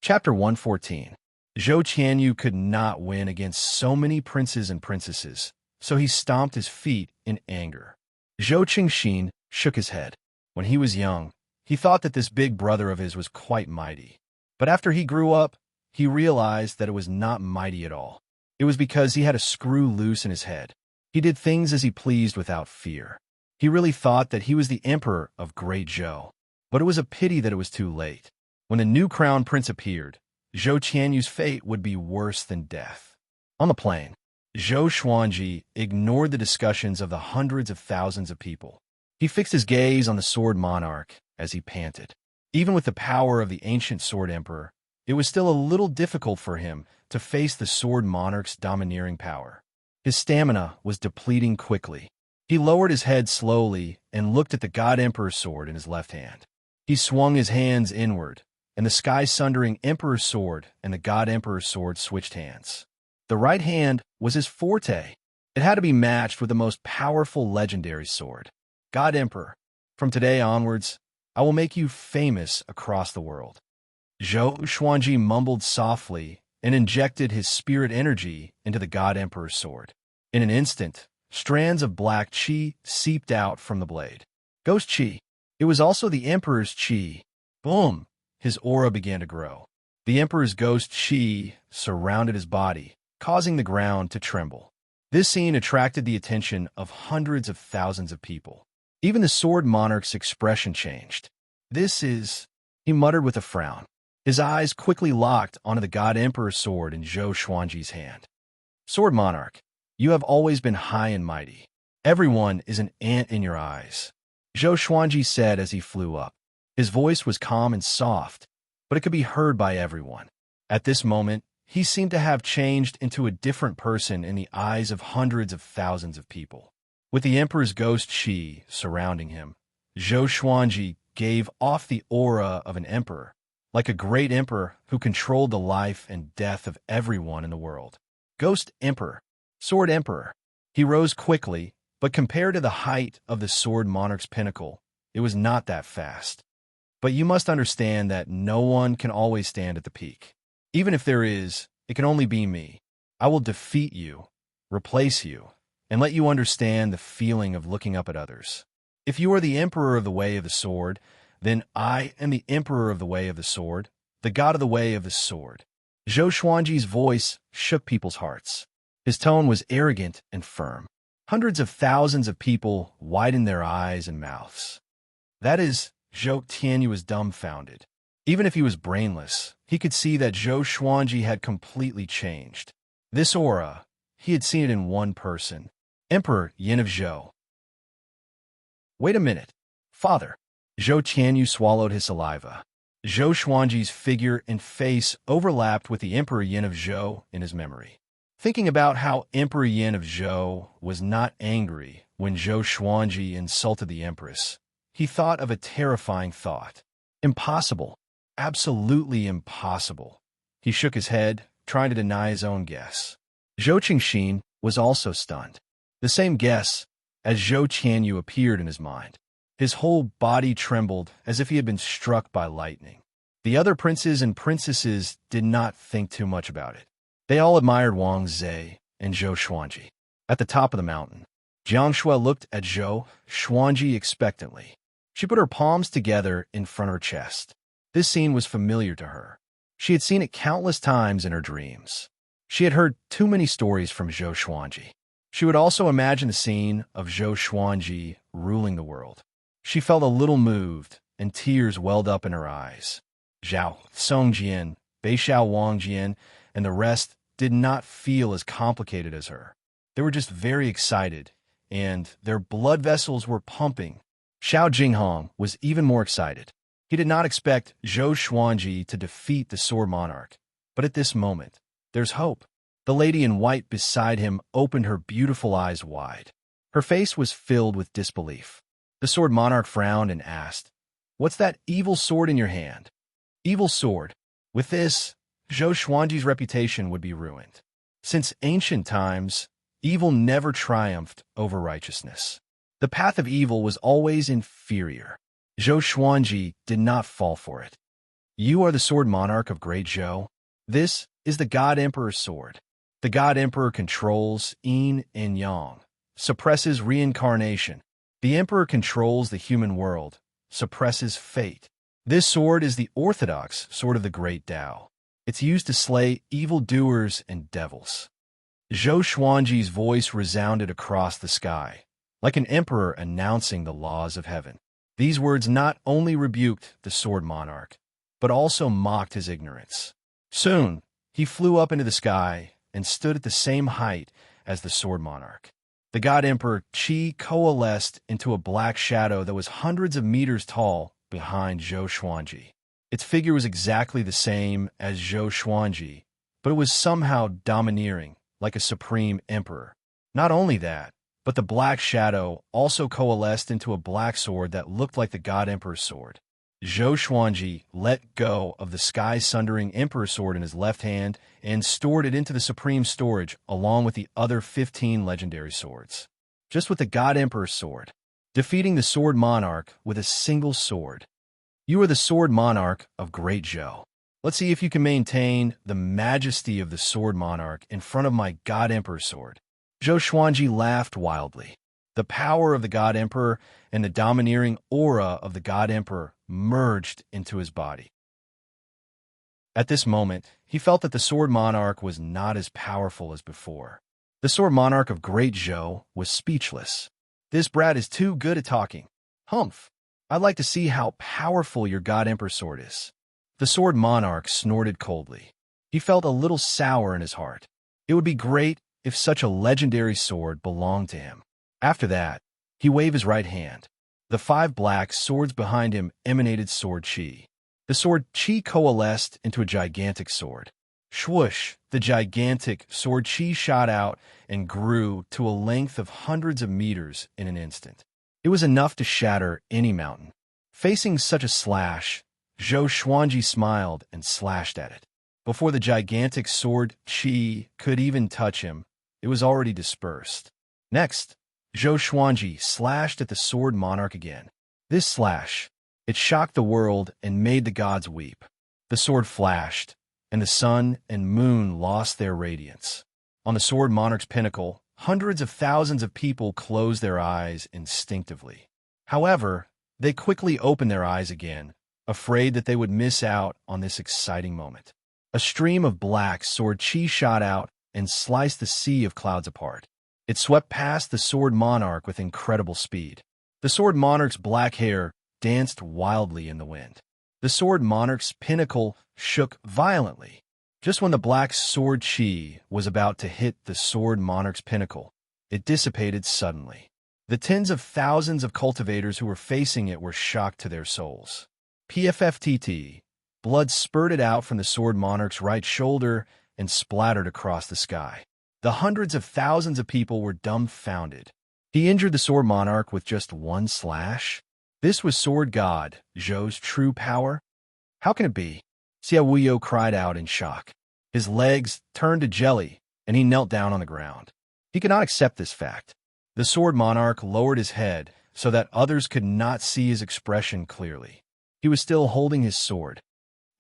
Chapter 114. Zhou Tianyu could not win against so many princes and princesses, so he stomped his feet in anger. Zhou Qingxin shook his head. When he was young, he thought that this big brother of his was quite mighty. But after he grew up, he realized that it was not mighty at all. It was because he had a screw loose in his head. He did things as he pleased without fear. He really thought that he was the emperor of Great Zhou. But it was a pity that it was too late. When the new crown prince appeared, Zhou Tianyu's fate would be worse than death. On the plain, Zhou Xuanji ignored the discussions of the hundreds of thousands of people. He fixed his gaze on the sword monarch as he panted. Even with the power of the ancient sword emperor, it was still a little difficult for him to face the sword monarch's domineering power. His stamina was depleting quickly. He lowered his head slowly and looked at the God Emperor's sword in his left hand. He swung his hands inward, and the sky-sundering Emperor's sword and the God Emperor's sword switched hands. The right hand was his forte. It had to be matched with the most powerful legendary sword. God Emperor, from today onwards, I will make you famous across the world. Zhou Xuanji mumbled softly and injected his spirit energy into the God Emperor's sword. In an instant, strands of black qi seeped out from the blade. Ghost qi. It was also the Emperor's qi. Boom! His aura began to grow. The Emperor's ghost qi surrounded his body, causing the ground to tremble. This scene attracted the attention of hundreds of thousands of people. Even the Sword Monarch's expression changed. "This is," he muttered with a frown. His eyes quickly locked onto the God Emperor's sword in Zhou Xuanji's hand. "Sword Monarch, you have always been high and mighty. Everyone is an ant in your eyes," Zhou Xuanji said as he flew up. His voice was calm and soft, but it could be heard by everyone. At this moment, he seemed to have changed into a different person in the eyes of hundreds of thousands of people. With the Emperor's ghost qi surrounding him, Zhou Xuanji gave off the aura of an emperor, like a great emperor who controlled the life and death of everyone in the world. Ghost Emperor, Sword Emperor. He rose quickly, but compared to the height of the Sword Monarch's pinnacle, it was not that fast. But you must understand that no one can always stand at the peak. Even if there is, it can only be me. I will defeat you, replace you, and let you understand the feeling of looking up at others. If you are the Emperor of the Way of the Sword, then I am the Emperor of the Way of the Sword, the God of the Way of the Sword. Zhou Xuanji's voice shook people's hearts. His tone was arrogant and firm. Hundreds of thousands of people widened their eyes and mouths. That is, Zhou Tianyu was dumbfounded. Even if he was brainless, he could see that Zhou Xuanji had completely changed. This aura, he had seen it in one person, Emperor Yin of Zhou. Wait a minute, father. Zhou Tianyu swallowed his saliva. Zhou Xuanji's figure and face overlapped with the Emperor Yin of Zhou in his memory. Thinking about how Emperor Yin of Zhou was not angry when Zhou Xuanji insulted the Empress, he thought of a terrifying thought. Impossible. Absolutely impossible. He shook his head, trying to deny his own guess. Zhou Qingxin was also stunned. The same guess as Zhou Tianyu appeared in his mind. His whole body trembled as if he had been struck by lightning. The other princes and princesses did not think too much about it. They all admired Wang Zhe and Zhou Xuanji. At the top of the mountain, Jiang Shui looked at Zhou Xuanji expectantly. She put her palms together in front of her chest. This scene was familiar to her. She had seen it countless times in her dreams. She had heard too many stories from Zhou Xuanji. She would also imagine the scene of Zhou Xuanji ruling the world. She felt a little moved, and tears welled up in her eyes. Zhao Songjian, Beishao Wangjian, and the rest did not feel as complicated as her. They were just very excited, and their blood vessels were pumping. Xiao Jinghong was even more excited. He did not expect Zhou Xuanji to defeat the Sword Monarch, but at this moment, there's hope. The lady in white beside him opened her beautiful eyes wide. Her face was filled with disbelief. The Sword Monarch frowned and asked, "What's that evil sword in your hand?" "Evil sword." With this, Zhou Xuanji's reputation would be ruined. Since ancient times, evil never triumphed over righteousness. The path of evil was always inferior. Zhou Xuanji did not fall for it. "You are the Sword Monarch of Great Zhou. This is the God Emperor's sword. The God Emperor controls yin and yang, suppresses reincarnation. The Emperor controls the human world, suppresses fate. This sword is the orthodox sword of the Great Tao. It's used to slay evildoers and devils." Zhou Xuanji's voice resounded across the sky, like an emperor announcing the laws of heaven. These words not only rebuked the Sword Monarch, but also mocked his ignorance. Soon, he flew up into the sky and stood at the same height as the Sword Monarch. The God Emperor Qi coalesced into a black shadow that was hundreds of meters tall behind Zhou Xuanji. Its figure was exactly the same as Zhou Xuanji, but it was somehow domineering, like a supreme emperor. Not only that, but the black shadow also coalesced into a black sword that looked like the God Emperor's sword. Zhou Xuanji let go of the sky-sundering Emperor sword in his left hand and stored it into the supreme storage along with the other 15 legendary swords. Just with the God Emperor sword, defeating the Sword Monarch with a single sword. You are the Sword Monarch of Great Zhou. Let's see if you can maintain the majesty of the Sword Monarch in front of my God Emperor sword. Zhou Xuanji laughed wildly. The power of the God Emperor and the domineering aura of the God Emperor merged into his body. At this moment, he felt that the Sword Monarch was not as powerful as before. The Sword Monarch of Great Zhou was speechless. This brat is too good at talking. Humph! I'd like to see how powerful your God Emperor sword is. The Sword Monarch snorted coldly. He felt a little sour in his heart. It would be great if such a legendary sword belonged to him. After that, he waved his right hand. The 5 black swords behind him emanated sword chi. The sword chi coalesced into a gigantic sword. Swoosh! The gigantic sword chi shot out and grew to a length of hundreds of meters in an instant. It was enough to shatter any mountain. Facing such a slash, Zhou Xuanji smiled and slashed at it. Before the gigantic sword chi could even touch him, it was already dispersed. Next, Zhou Xuanji slashed at the Sword Monarch again. This slash, it shocked the world and made the gods weep. The sword flashed, and the sun and moon lost their radiance. On the Sword Monarch's pinnacle, hundreds of thousands of people closed their eyes instinctively. However, they quickly opened their eyes again, afraid that they would miss out on this exciting moment. A stream of black sword chi shot out and sliced the sea of clouds apart. It swept past the Sword Monarch with incredible speed. The Sword Monarch's black hair danced wildly in the wind. The Sword Monarch's pinnacle shook violently. Just when the black sword chi was about to hit the Sword Monarch's pinnacle, it dissipated suddenly. The tens of thousands of cultivators who were facing it were shocked to their souls. PFFTT, blood spurted out from the Sword Monarch's right shoulder and splattered across the sky. The hundreds of thousands of people were dumbfounded. He injured the Sword Monarch with just one slash? This was Sword God, Zhou's true power? How can it be? Xiao Wuyo cried out in shock. His legs turned to jelly, and he knelt down on the ground. He could not accept this fact. The Sword Monarch lowered his head so that others could not see his expression clearly. He was still holding his sword.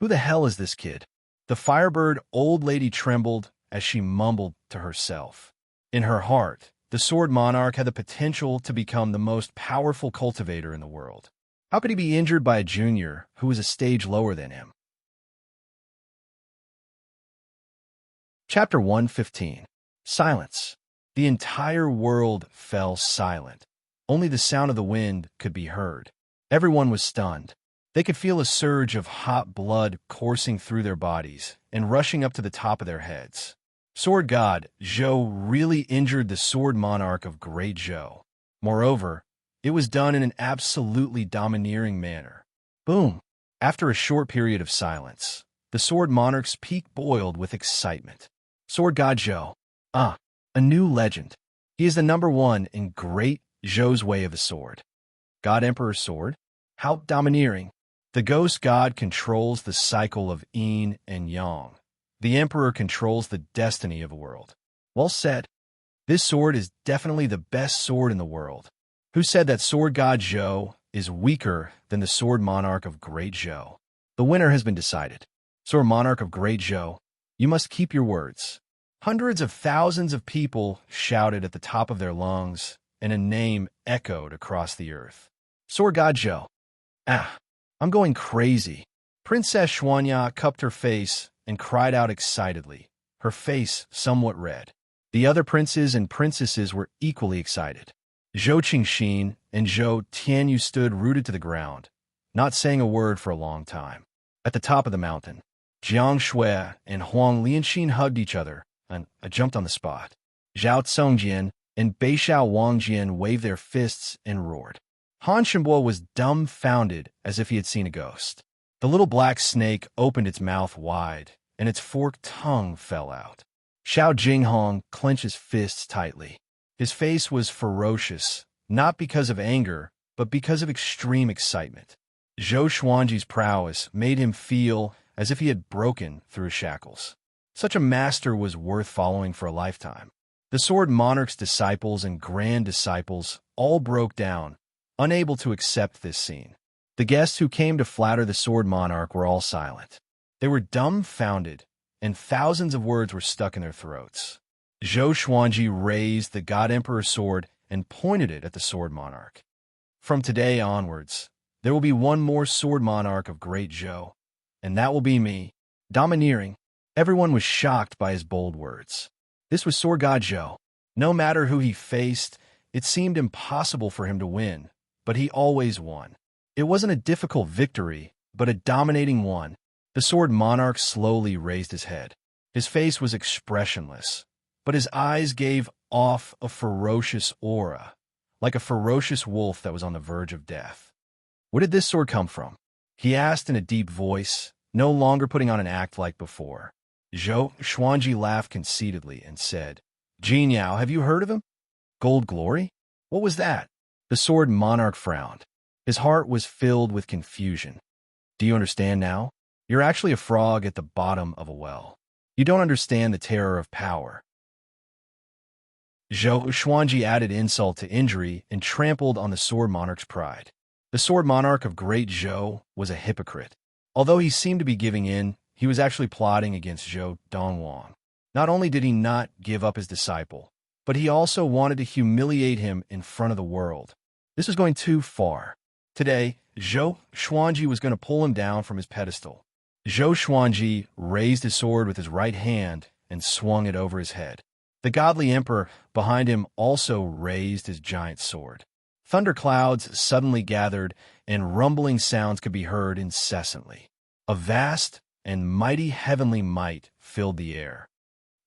Who the hell is this kid? The Firebird old lady trembled as she mumbled to herself. In her heart, the Sword Monarch had the potential to become the most powerful cultivator in the world. How could he be injured by a junior who was a stage lower than him? Chapter 115. Silence. The entire world fell silent. Only the sound of the wind could be heard. Everyone was stunned. They could feel a surge of hot blood coursing through their bodies and rushing up to the top of their heads. Sword God Zhou really injured the Sword Monarch of Great Zhou. Moreover, it was done in an absolutely domineering manner. Boom! After a short period of silence, the Sword Monarch's peak boiled with excitement. Sword God Zhou. A new legend. He is the #1 in Great Zhou's way of a sword. God Emperor's sword? How domineering. The ghost god controls the cycle of yin and yang. The Emperor controls the destiny of a world. Well said. This sword is definitely the best sword in the world. Who said that Sword God Zhou is weaker than the Sword Monarch of Great Zhou? The winner has been decided. Sword Monarch of Great Zhou, you must keep your words. Hundreds of thousands of people shouted at the top of their lungs, and a name echoed across the earth. Sword God Zhou. I'm going crazy. Princess Xuanya cupped her face and cried out excitedly, her face somewhat red. The other princes and princesses were equally excited. Zhou Qingxin and Zhou Tianyu stood rooted to the ground, not saying a word for a long time. At the top of the mountain, Jiang Shui and Huang Lianxin hugged each other, and I jumped on the spot. Zhao Congjian and Beixiao Wangjian waved their fists and roared. Han Shenbo was dumbfounded as if he had seen a ghost. The little black snake opened its mouth wide, and its forked tongue fell out. Xiao Jinghong clenched his fists tightly. His face was ferocious, not because of anger, but because of extreme excitement. Zhou Xuanji's prowess made him feel as if he had broken through his shackles. Such a master was worth following for a lifetime. The Sword Monarch's disciples and grand disciples all broke down, unable to accept this scene. The guests who came to flatter the Sword Monarch were all silent. They were dumbfounded, and thousands of words were stuck in their throats. Zhou Xuanji raised the God Emperor's sword and pointed it at the Sword Monarch. From today onwards, there will be one more Sword Monarch of Great Zhou, and that will be me. Domineering, everyone was shocked by his bold words. This was Sword God Zhou. No matter who he faced, it seemed impossible for him to win, but he always won. It wasn't a difficult victory, but a dominating one. The Sword Monarch slowly raised his head. His face was expressionless, but his eyes gave off a ferocious aura, like a ferocious wolf that was on the verge of death. Where did this sword come from? He asked in a deep voice, no longer putting on an act like before. Zhou Xuanji laughed conceitedly and said, Jin Yao, have you heard of him? Gold Glory? What was that? The Sword Monarch frowned. His heart was filled with confusion. Do you understand now? You're actually a frog at the bottom of a well. You don't understand the terror of power. Zhou Xuanji added insult to injury and trampled on the Sword Monarch's pride. The Sword Monarch of Great Zhou was a hypocrite. Although he seemed to be giving in, he was actually plotting against Zhou Dongwang. Not only did he not give up his disciple, but he also wanted to humiliate him in front of the world. This was going too far. Today, Zhou Xuanji was going to pull him down from his pedestal. Zhou Xuanji raised his sword with his right hand and swung it over his head. The godly emperor behind him also raised his giant sword. Thunderclouds suddenly gathered, and rumbling sounds could be heard incessantly. A vast and mighty heavenly might filled the air.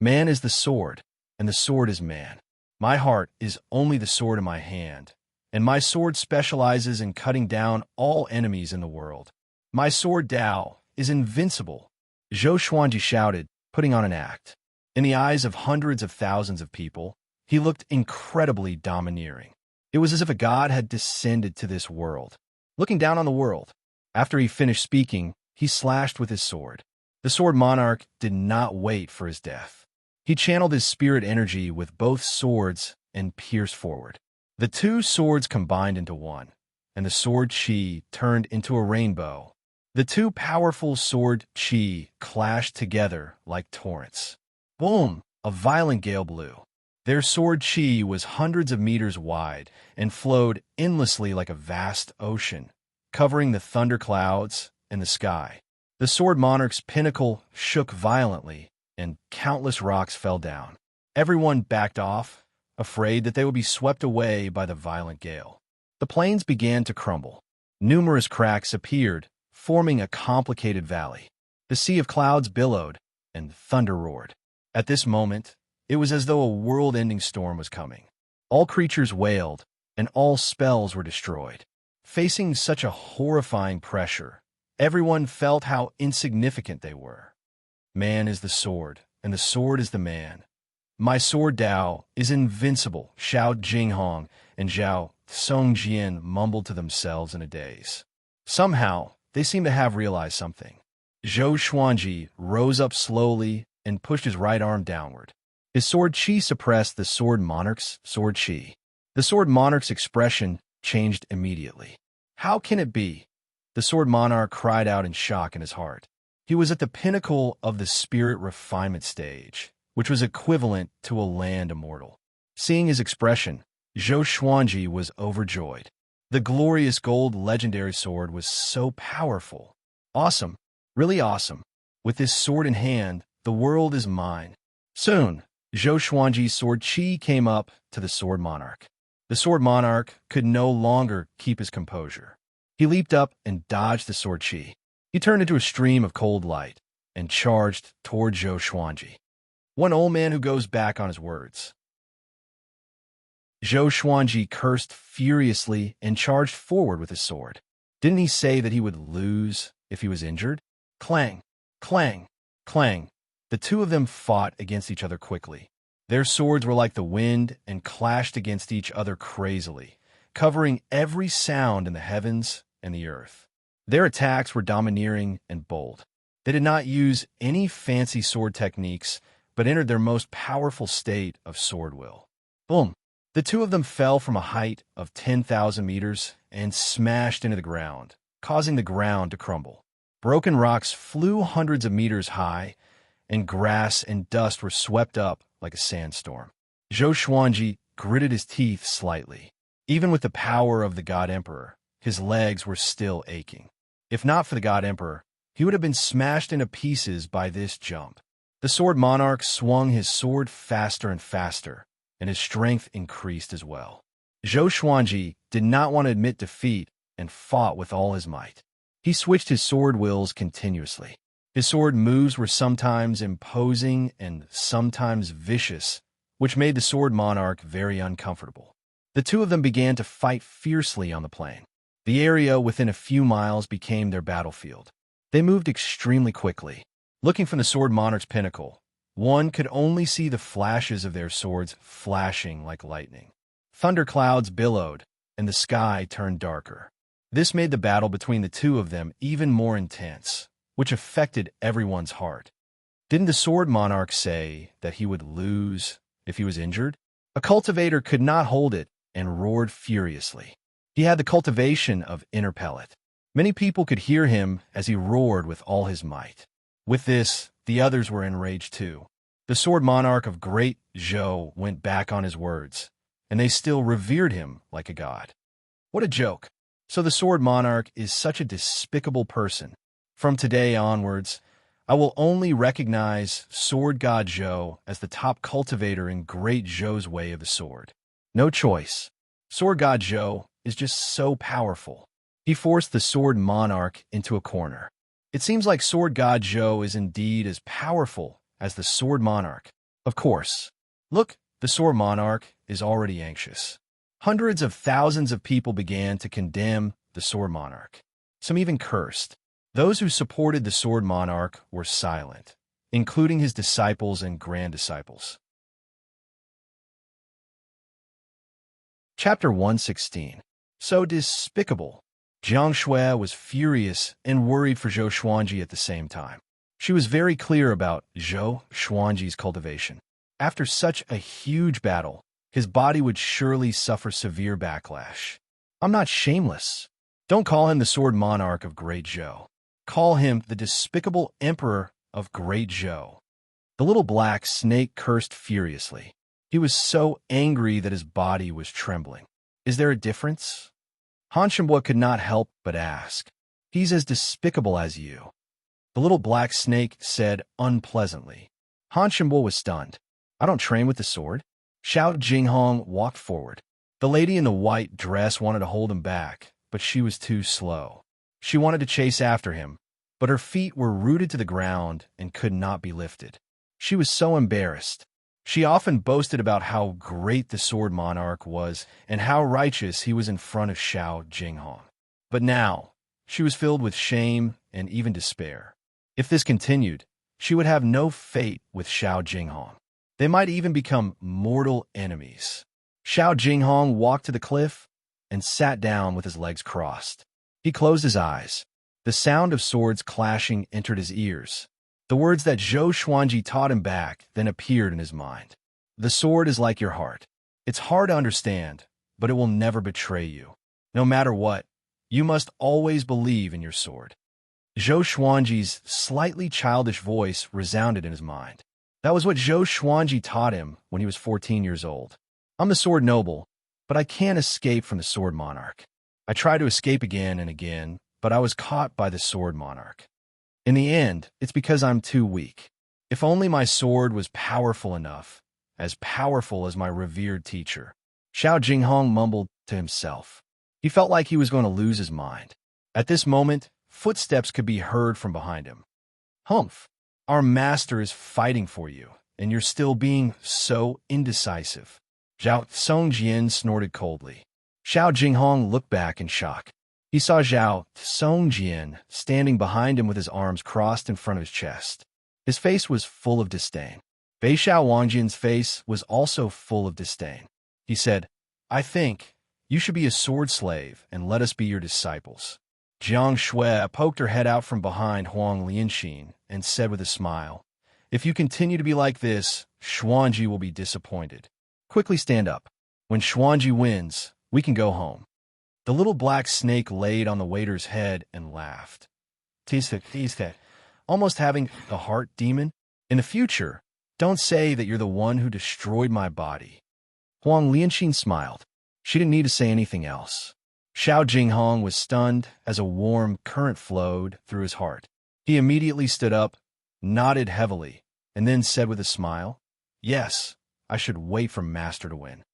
Man is the sword, and the sword is man. My heart is only the sword in my hand, and my sword specializes in cutting down all enemies in the world. My sword Dao is invincible. Zhou Xuanji shouted, putting on an act. In the eyes of hundreds of thousands of people, he looked incredibly domineering. It was as if a god had descended to this world, looking down on the world. After he finished speaking, he slashed with his sword. The Sword Monarch did not wait for his death. He channeled his spirit energy with both swords and pierced forward. The two swords combined into one, and the sword chi turned into a rainbow. The two powerful sword chi clashed together like torrents. Boom! A violent gale blew. Their sword chi was hundreds of meters wide and flowed endlessly like a vast ocean, covering the thunderclouds and the sky. The Sword Monarch's pinnacle shook violently, and countless rocks fell down. Everyone backed off, afraid that they would be swept away by the violent gale. The plains began to crumble. Numerous cracks appeared, forming a complicated valley. The sea of clouds billowed, and thunder roared. At this moment, it was as though a world-ending storm was coming. All creatures wailed, and all spells were destroyed. Facing such a horrifying pressure, everyone felt how insignificant they were. Man is the sword, and the sword is the man. My sword Dao is invincible, Xiao Jinghong and Zhao Songjian mumbled to themselves in a daze. Somehow, they seemed to have realized something. Zhou Xuanji rose up slowly and pushed his right arm downward. His sword chi suppressed the Sword Monarch's sword chi. The Sword Monarch's expression changed immediately. How can it be? The Sword Monarch cried out in shock in his heart. He was at the pinnacle of the spirit refinement stage, which was equivalent to a land immortal. Seeing his expression, Zhou Xuanji was overjoyed. The glorious gold legendary sword was so powerful. Awesome, really awesome. With this sword in hand, the world is mine. Soon, Zhou Xuanji's sword chi came up to the Sword Monarch. The Sword Monarch could no longer keep his composure. He leaped up and dodged the sword chi. He turned into a stream of cold light and charged toward Zhou Xuanji. One old man who goes back on his words. Zhou Xuanji cursed furiously and charged forward with his sword. Didn't he say that he would lose if he was injured? Clang, clang, clang. The two of them fought against each other quickly. Their swords were like the wind and clashed against each other crazily, covering every sound in the heavens and the earth. Their attacks were domineering and bold. They did not use any fancy sword techniques, but entered their most powerful state of sword will. Boom! The two of them fell from a height of 10,000 meters and smashed into the ground, causing the ground to crumble. Broken rocks flew hundreds of meters high, and grass and dust were swept up like a sandstorm. Zhou Xuanji gritted his teeth slightly. Even with the power of the God Emperor, his legs were still aching. If not for the God Emperor, he would have been smashed into pieces by this jump. The Sword Monarch swung his sword faster and faster, and his strength increased as well. Zhou Xuanji did not want to admit defeat and fought with all his might. He switched his sword wills continuously. His sword moves were sometimes imposing and sometimes vicious, which made the Sword Monarch very uncomfortable. The two of them began to fight fiercely on the plain. The area within a few miles became their battlefield. They moved extremely quickly. Looking from the Sword Monarch's pinnacle, one could only see the flashes of their swords flashing like lightning. Thunderclouds billowed, and the sky turned darker. This made the battle between the two of them even more intense, which affected everyone's heart. Didn't the Sword Monarch say that he would lose if he was injured? A cultivator could not hold it and roared furiously. He had the cultivation of inner pellet. Many people could hear him as he roared with all his might. With this, the others were enraged too. The Sword Monarch of Great Zhou went back on his words, and they still revered him like a god. What a joke! So the Sword Monarch is such a despicable person. From today onwards, I will only recognize Sword God Zhou as the top cultivator in Great Zhou's way of the sword. No choice. Sword God Zhou is just so powerful. He forced the Sword Monarch into a corner. It seems like Sword God Zhou is indeed as powerful as the Sword Monarch. Of course. Look, the Sword Monarch is already anxious. Hundreds of thousands of people began to condemn the Sword Monarch. Some even cursed. Those who supported the Sword Monarch were silent, including his disciples and grand-disciples. Chapter 116. So despicable. Jiang Shui was furious and worried for Zhou Xuanji at the same time. She was very clear about Zhou Xuanji's cultivation. After such a huge battle, his body would surely suffer severe backlash. I'm not shameless. Don't call him the Sword Monarch of Great Zhou. Call him the despicable Emperor of Great Zhou. The little black snake cursed furiously. He was so angry that his body was trembling. Is there a difference? Han Shenbo could not help but ask. He's as despicable as you. The little black snake said unpleasantly. Han Shenbo was stunned. I don't train with the sword. Xiao Jinghong walked forward. The lady in the white dress wanted to hold him back, but she was too slow. She wanted to chase after him, but her feet were rooted to the ground and could not be lifted. She was so embarrassed. She often boasted about how great the Sword Monarch was and how righteous he was in front of Xiao Jinghong. But now, she was filled with shame and even despair. If this continued, she would have no fate with Xiao Jinghong. They might even become mortal enemies. Xiao Jinghong walked to the cliff and sat down with his legs crossed. He closed his eyes. The sound of swords clashing entered his ears. The words that Zhou Xuanji taught him back then appeared in his mind. The sword is like your heart. It's hard to understand, but it will never betray you. No matter what, you must always believe in your sword. Zhou Xuanji's slightly childish voice resounded in his mind. That was what Zhou Xuanji taught him when he was 14 years old. I'm the sword noble, but I can't escape from the Sword Monarch. I tried to escape again and again, but I was caught by the Sword Monarch. In the end, it's because I'm too weak. If only my sword was powerful enough, as powerful as my revered teacher. Xiao Jinghong mumbled to himself. He felt like he was going to lose his mind. At this moment, footsteps could be heard from behind him. Humph! Our master is fighting for you, and you're still being so indecisive. Zhao Songjian snorted coldly. Xiao Jinghong looked back in shock. He saw Zhao Songjian standing behind him with his arms crossed in front of his chest. His face was full of disdain. Bei Xiao Wangjian's face was also full of disdain. He said, I think you should be a sword slave and let us be your disciples. Jiang Shui poked her head out from behind Huang Lianxin and said with a smile, "If you continue to be like this, Xuanji will be disappointed. Quickly stand up. When Xuanji wins, we can go home." The little black snake laid on the waiter's head and laughed. Tease that, almost having a heart demon. In the future, don't say that you're the one who destroyed my body. Huang Lianxin smiled. She didn't need to say anything else. Xiao Jinghong was stunned as a warm current flowed through his heart. He immediately stood up, nodded heavily, and then said with a smile, "Yes, I should wait for Master to win."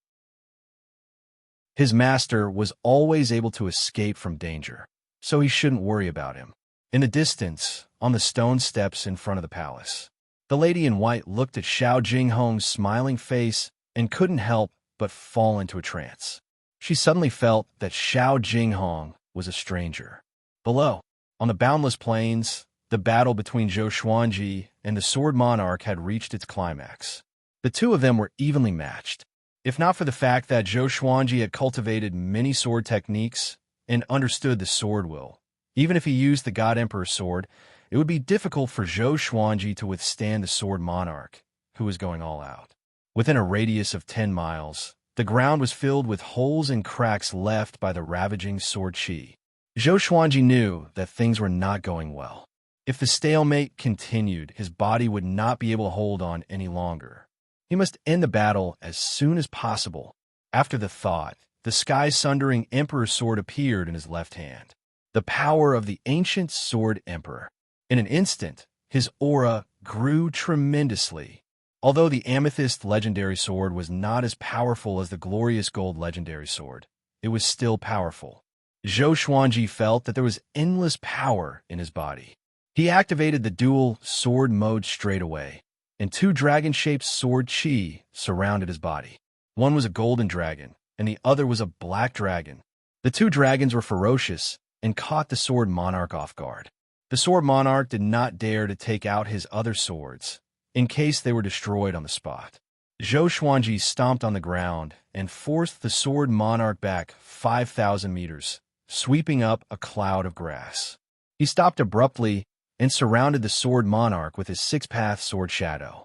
His master was always able to escape from danger, so he shouldn't worry about him. In the distance, on the stone steps in front of the palace, the lady in white looked at Xiao Jinghong's smiling face and couldn't help but fall into a trance. She suddenly felt that Xiao Jinghong was a stranger. Below, on the boundless plains, the battle between Zhou Xuanji and the Sword Monarch had reached its climax. The two of them were evenly matched. If not for the fact that Zhou Xuanji had cultivated many sword techniques and understood the sword will, even if he used the God Emperor's sword, it would be difficult for Zhou Xuanji to withstand the Sword Monarch, who was going all out. Within a radius of 10 miles, the ground was filled with holes and cracks left by the ravaging sword qi. Zhou Xuanji knew that things were not going well. If the stalemate continued, his body would not be able to hold on any longer. He must end the battle as soon as possible. After the thought, the sky-sundering Emperor's sword appeared in his left hand. The power of the ancient Sword Emperor. In an instant, his aura grew tremendously. Although the amethyst legendary sword was not as powerful as the glorious gold legendary sword, it was still powerful. Zhou Xuanji felt that there was endless power in his body. He activated the dual sword mode straight away, and 2 dragon-shaped sword qi surrounded his body. One was a golden dragon, and the other was a black dragon. The 2 dragons were ferocious and caught the Sword Monarch off guard. The Sword Monarch did not dare to take out his other swords, in case they were destroyed on the spot. Zhou Xuanji stomped on the ground and forced the Sword Monarch back 5,000 meters, sweeping up a cloud of grass. He stopped abruptly and surrounded the Sword Monarch with his 6-path sword shadow.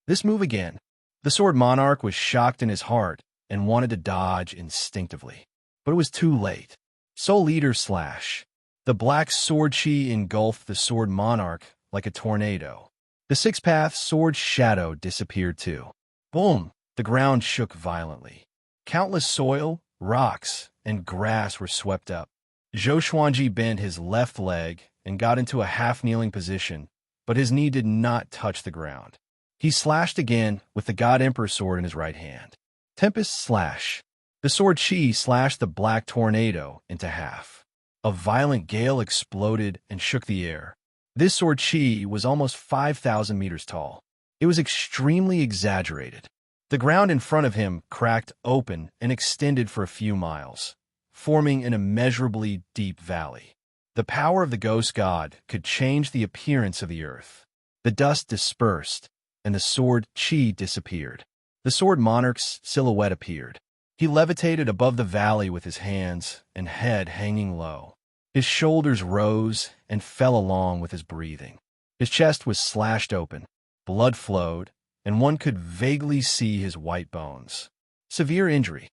This move again. The Sword Monarch was shocked in his heart and wanted to dodge instinctively. But it was too late. Soul Eater Slash. The black sword qi engulfed the Sword Monarch like a tornado. The 6-path sword shadow disappeared too. Boom! The ground shook violently. Countless soil, rocks, and grass were swept up. Zhou Xuanji bent his left leg and got into a half-kneeling position, but his knee did not touch the ground. He slashed again with the God Emperor sword in his right hand. Tempest Slash. The sword qi slashed the black tornado into half. A violent gale exploded and shook the air. This sword qi was almost 5,000 meters tall. It was extremely exaggerated. The ground in front of him cracked open and extended for a few miles, forming an immeasurably deep valley. The power of the ghost god could change the appearance of the earth. The dust dispersed, and the sword qi disappeared. The Sword Monarch's silhouette appeared. He levitated above the valley with his hands and head hanging low. His shoulders rose and fell along with his breathing. His chest was slashed open, blood flowed, and one could vaguely see his white bones. Severe injury.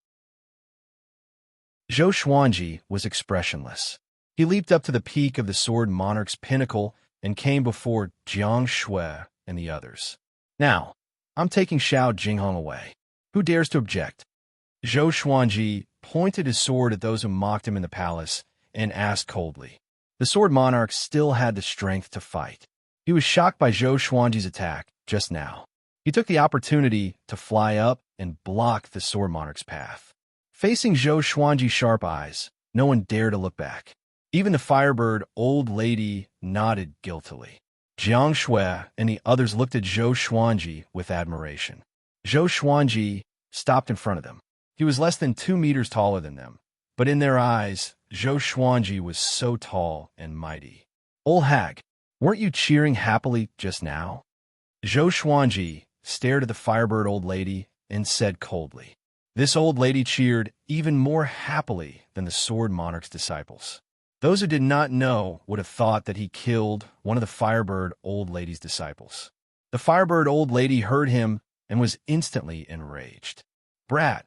Zhou Xuanji was expressionless. He leaped up to the peak of the Sword Monarch's pinnacle and came before Jiang Shui and the others. "Now, I'm taking Xiao Jinghong away. Who dares to object?" Zhou Xuanji pointed his sword at those who mocked him in the palace and asked coldly. The Sword Monarch still had the strength to fight. He was shocked by Zhou Xuanji's attack just now. He took the opportunity to fly up and block the Sword Monarch's path. Facing Zhou Xuanji's sharp eyes, no one dared to look back. Even the Firebird old lady nodded guiltily. Jiang Shui and the others looked at Zhou Xuanji with admiration. Zhou Xuanji stopped in front of them. He was less than 2 meters taller than them, but in their eyes, Zhou Xuanji was so tall and mighty. "Old hag, weren't you cheering happily just now?" Zhou Xuanji stared at the Firebird old lady and said coldly. This old lady cheered even more happily than the Sword Monarch's disciples. Those who did not know would have thought that he killed one of the Firebird old lady's disciples. The Firebird old lady heard him and was instantly enraged. "Brat,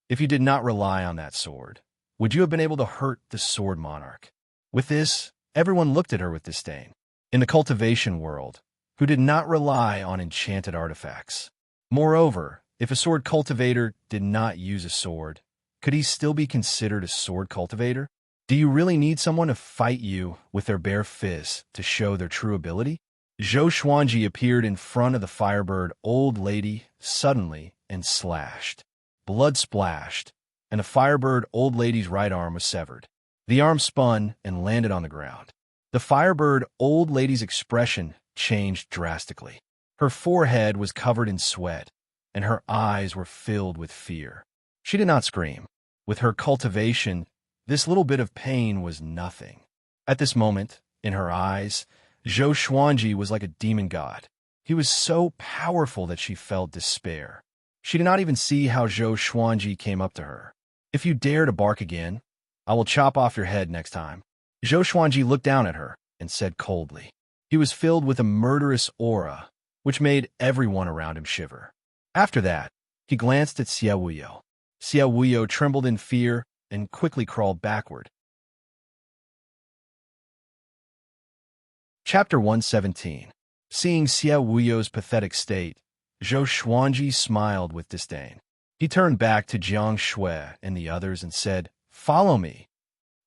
if you did not rely on that sword, would you have been able to hurt the sword monarch?" With this, everyone looked at her with disdain. In the cultivation world, who did not rely on enchanted artifacts. Moreover, if a sword cultivator did not use a sword, could he still be considered a sword cultivator? Do you really need someone to fight you with their bare fists to show their true ability? Zhou Xuanji appeared in front of the Firebird old lady suddenly and slashed. Blood splashed, and the Firebird old lady's right arm was severed. The arm spun and landed on the ground. The Firebird old lady's expression changed drastically. Her forehead was covered in sweat, and her eyes were filled with fear. She did not scream. With her cultivation, this little bit of pain was nothing. At this moment, in her eyes, Zhou Xuanji was like a demon god. He was so powerful that she felt despair. She did not even see how Zhou Xuanji came up to her. "If you dare to bark again, I will chop off your head next time." Zhou Xuanji looked down at her and said coldly. He was filled with a murderous aura, which made everyone around him shiver. After that, he glanced at Xie Wuyo. Xie Wuyo trembled in fear and quickly crawled backward. Chapter 117. Seeing Xie Wuyo's pathetic state, Zhou Xuanji smiled with disdain. He turned back to Jiang Shui and the others and said, "Follow me."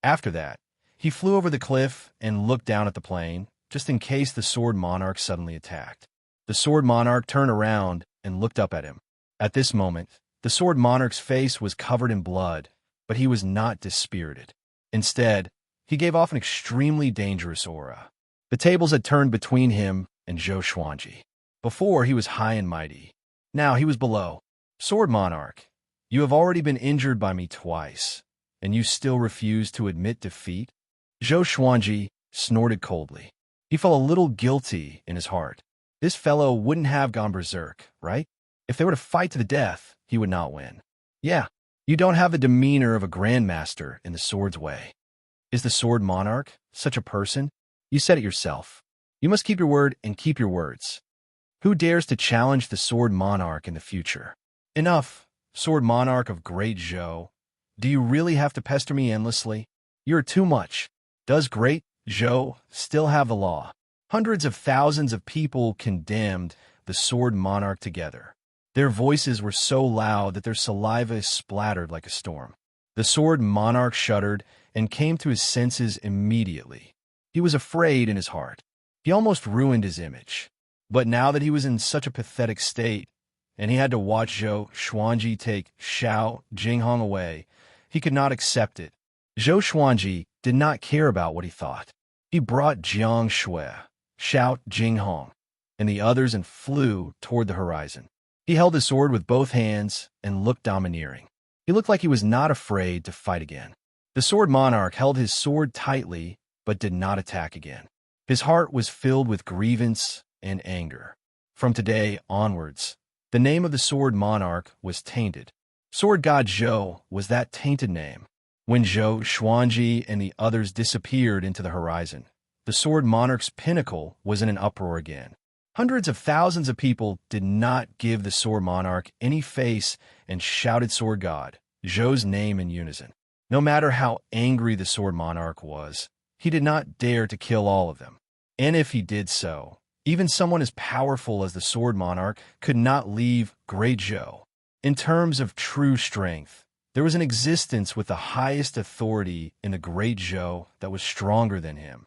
After that, he flew over the cliff and looked down at the plain, just in case the Sword Monarch suddenly attacked. The Sword Monarch turned around and looked up at him. At this moment, the Sword Monarch's face was covered in blood, but he was not dispirited. Instead, he gave off an extremely dangerous aura. The tables had turned between him and Zhou Xuanji. Before, he was high and mighty. Now he was below. "Sword Monarch, you have already been injured by me twice, and you still refuse to admit defeat?" Zhou Xuanji snorted coldly. He felt a little guilty in his heart. This fellow wouldn't have gone berserk, right? If they were to fight to the death, he would not win. "Yeah, you don't have the demeanor of a grandmaster in the sword's way. Is the Sword Monarch such a person? You said it yourself. You must keep your word and keep your words. Who dares to challenge the Sword Monarch in the future?" "Enough, Sword Monarch of Great Zhou. Do you really have to pester me endlessly? You're too much. Does Great Zhou still have the law?" Hundreds of thousands of people condemned the Sword Monarch together. Their voices were so loud that their saliva splattered like a storm. The Sword Monarch shuddered and came to his senses immediately. He was afraid in his heart. He almost ruined his image. But now that he was in such a pathetic state, and he had to watch Zhou Xuanji take Xiao Jinghong away, he could not accept it. Zhou Xuanji did not care about what he thought. He brought Jiang Shui, Xiao Jinghong, and the others and flew toward the horizon. He held his sword with both hands and looked domineering. He looked like he was not afraid to fight again. The Sword Monarch held his sword tightly but did not attack again. His heart was filled with grievance and anger. From today onwards, the name of the Sword Monarch was tainted. Sword God Zhou was that tainted name. When Zhou Xuanji and the others disappeared into the horizon, the Sword Monarch's pinnacle was in an uproar again. Hundreds of thousands of people did not give the Sword Monarch any face and shouted Sword God Zhou's name in unison. No matter how angry the Sword Monarch was, he did not dare to kill all of them. And if he did so, even someone as powerful as the Sword Monarch could not leave Great Zhou. In terms of true strength, there was an existence with the highest authority in the Great Zhou that was stronger than him.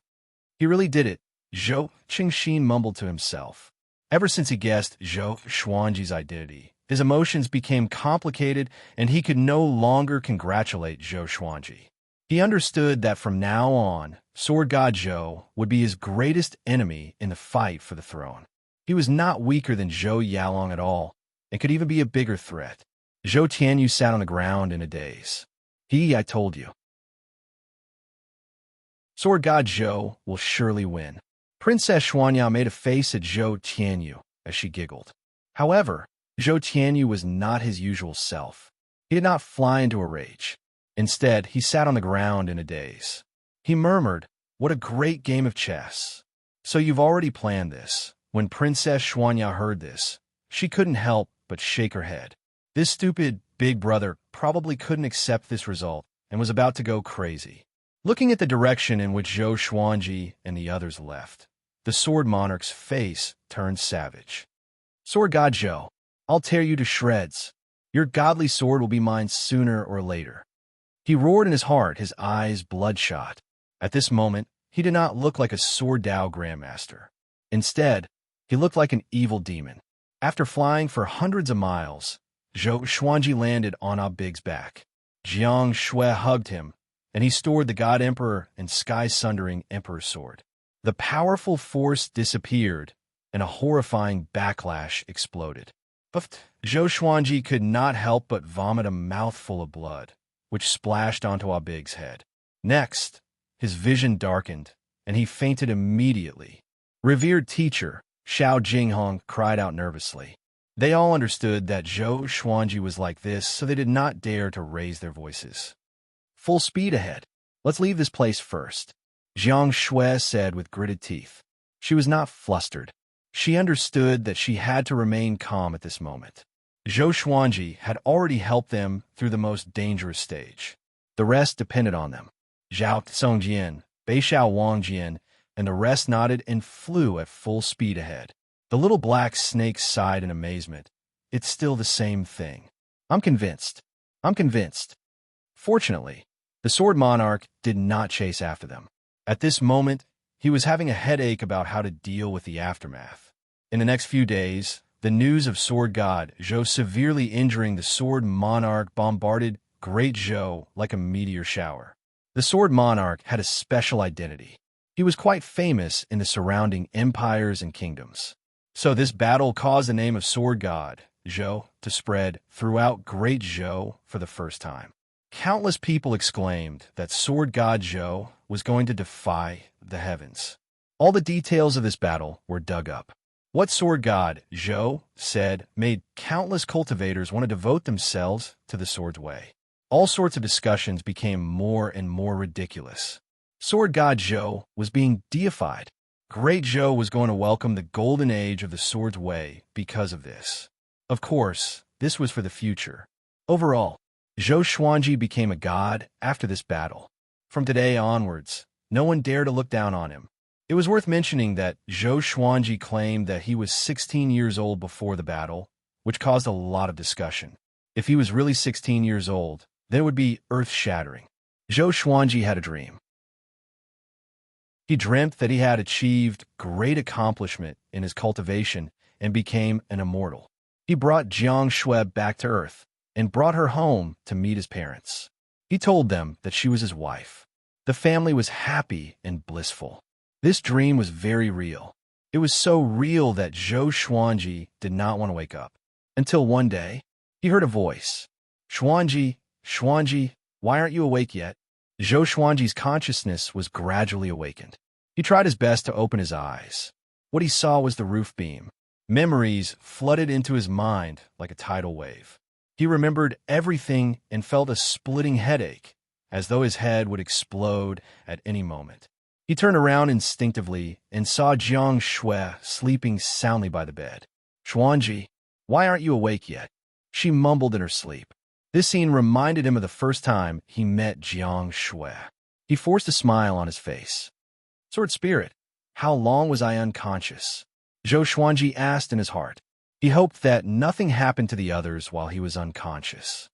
He really did it, Zhou Qingxin mumbled to himself. Ever since he guessed Zhou Xuanji's identity, his emotions became complicated and he could no longer congratulate Zhou Xuanji. He understood that from now on, Sword God Zhou would be his greatest enemy in the fight for the throne. He was not weaker than Zhou Yalong at all, and could even be a bigger threat. Zhou Tianyu sat on the ground in a daze. I told you. Sword God Zhou will surely win. Princess Xuanya made a face at Zhou Tianyu as she giggled. However, Zhou Tianyu was not his usual self. He did not fly into a rage. Instead, he sat on the ground in a daze. He murmured, "What a great game of chess. So you've already planned this." When Princess Xuanya heard this, she couldn't help but shake her head. This stupid big brother probably couldn't accept this result and was about to go crazy. Looking at the direction in which Zhou Xuanji and the others left, the Sword Monarch's face turned savage. "Sword God Zhou, I'll tear you to shreds. Your godly sword will be mine sooner or later." He roared in his heart, his eyes bloodshot. At this moment, he did not look like a Sword Dao Grandmaster. Instead, he looked like an evil demon. After flying for hundreds of miles, Zhou Xuanji landed on Ah Big's back. Jiang Shui hugged him, and he stored the God Emperor and sky-sundering Emperor's sword. The powerful force disappeared, and a horrifying backlash exploded. But Zhou Xuanji could not help but vomit a mouthful of blood, which splashed onto Ah Big's head. Next, his vision darkened, and he fainted immediately. Revered teacher, Xiao Jinghong cried out nervously. They all understood that Zhou Xuanji was like this, so they did not dare to raise their voices. "Full speed ahead. Let's leave this place first," Jiang Shui said with gritted teeth. She was not flustered. She understood that she had to remain calm at this moment. Zhou Xuanji had already helped them through the most dangerous stage. The rest depended on them. Zhao Songjian, Beishao Wangjian, and the rest nodded and flew at full speed ahead. The little black snake sighed in amazement. "It's still the same thing. I'm convinced. I'm convinced." Fortunately, the Sword Monarch did not chase after them. At this moment, he was having a headache about how to deal with the aftermath. In the next few days, the news of Sword God Zhou severely injuring the Sword Monarch bombarded Great Zhou like a meteor shower. The Sword Monarch had a special identity. He was quite famous in the surrounding empires and kingdoms. So this battle caused the name of Sword God Zhou to spread throughout Great Zhou for the first time. Countless people exclaimed that Sword God Zhou was going to defy the heavens. All the details of this battle were dug up. What Sword God Zhou said made countless cultivators want to devote themselves to the sword's way. All sorts of discussions became more and more ridiculous. Sword God Zhou was being deified. Great Zhou was going to welcome the golden age of the sword's way because of this. Of course, this was for the future. Overall, Zhou Xuanji became a god after this battle. From today onwards, no one dared to look down on him. It was worth mentioning that Zhou Xuanji claimed that he was 16 years old before the battle, which caused a lot of discussion. If he was really 16 years old, then it would be earth-shattering. Zhou Xuanji had a dream. He dreamt that he had achieved great accomplishment in his cultivation and became an immortal. He brought Jiang Shui back to Earth and brought her home to meet his parents. He told them that she was his wife. The family was happy and blissful. This dream was very real. It was so real that Zhou Xuanji did not want to wake up. Until one day, he heard a voice. "Xuanji, Xuanji, why aren't you awake yet?" Zhou Xuanji's consciousness was gradually awakened. He tried his best to open his eyes. What he saw was the roof beam. Memories flooded into his mind like a tidal wave. He remembered everything and felt a splitting headache, as though his head would explode at any moment. He turned around instinctively and saw Jiang Shui sleeping soundly by the bed. "Xuanji, why aren't you awake yet?" She mumbled in her sleep. This scene reminded him of the first time he met Jiang Shui. He forced a smile on his face. "Sword Spirit, how long was I unconscious?" Zhou Xuanji asked in his heart. He hoped that nothing happened to the others while he was unconscious.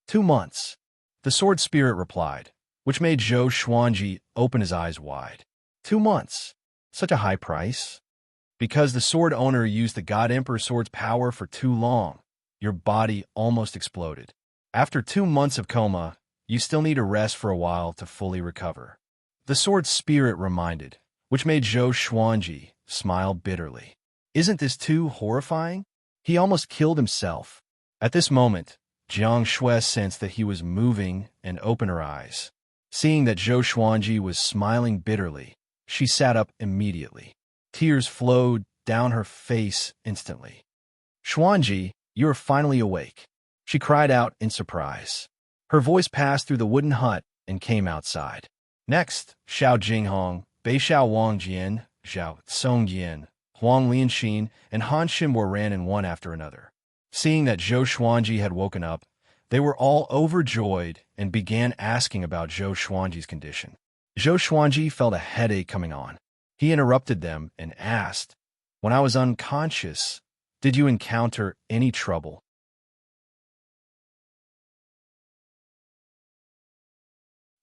2 months, the Sword Spirit replied, which made Zhou Xuanji open his eyes wide. 2 months? Such a high price? Because the sword owner used the God Emperor sword's power for too long, your body almost exploded. After 2 months of coma, you still need to rest for a while to fully recover. The Sword Spirit reminded, which made Zhou Xuanji smile bitterly. Isn't this too horrifying? He almost killed himself. At this moment, Jiang Shui sensed that he was moving and opened her eyes. Seeing that Zhou Xuanji was smiling bitterly, she sat up immediately. Tears flowed down her face instantly. "Xuanji, you are finally awake," she cried out in surprise. Her voice passed through the wooden hut and came outside. Next, Xiao Jinghong, Bei Xiao Wang Jian, Zhao Song Jian, Huang Lianxin, and Han Xinbo ran in one after another. Seeing that Zhou Xuanji had woken up, they were all overjoyed and began asking about Zhou Xuanji's condition. Zhou Xuanji felt a headache coming on. He interrupted them and asked, "When I was unconscious, did you encounter any trouble?"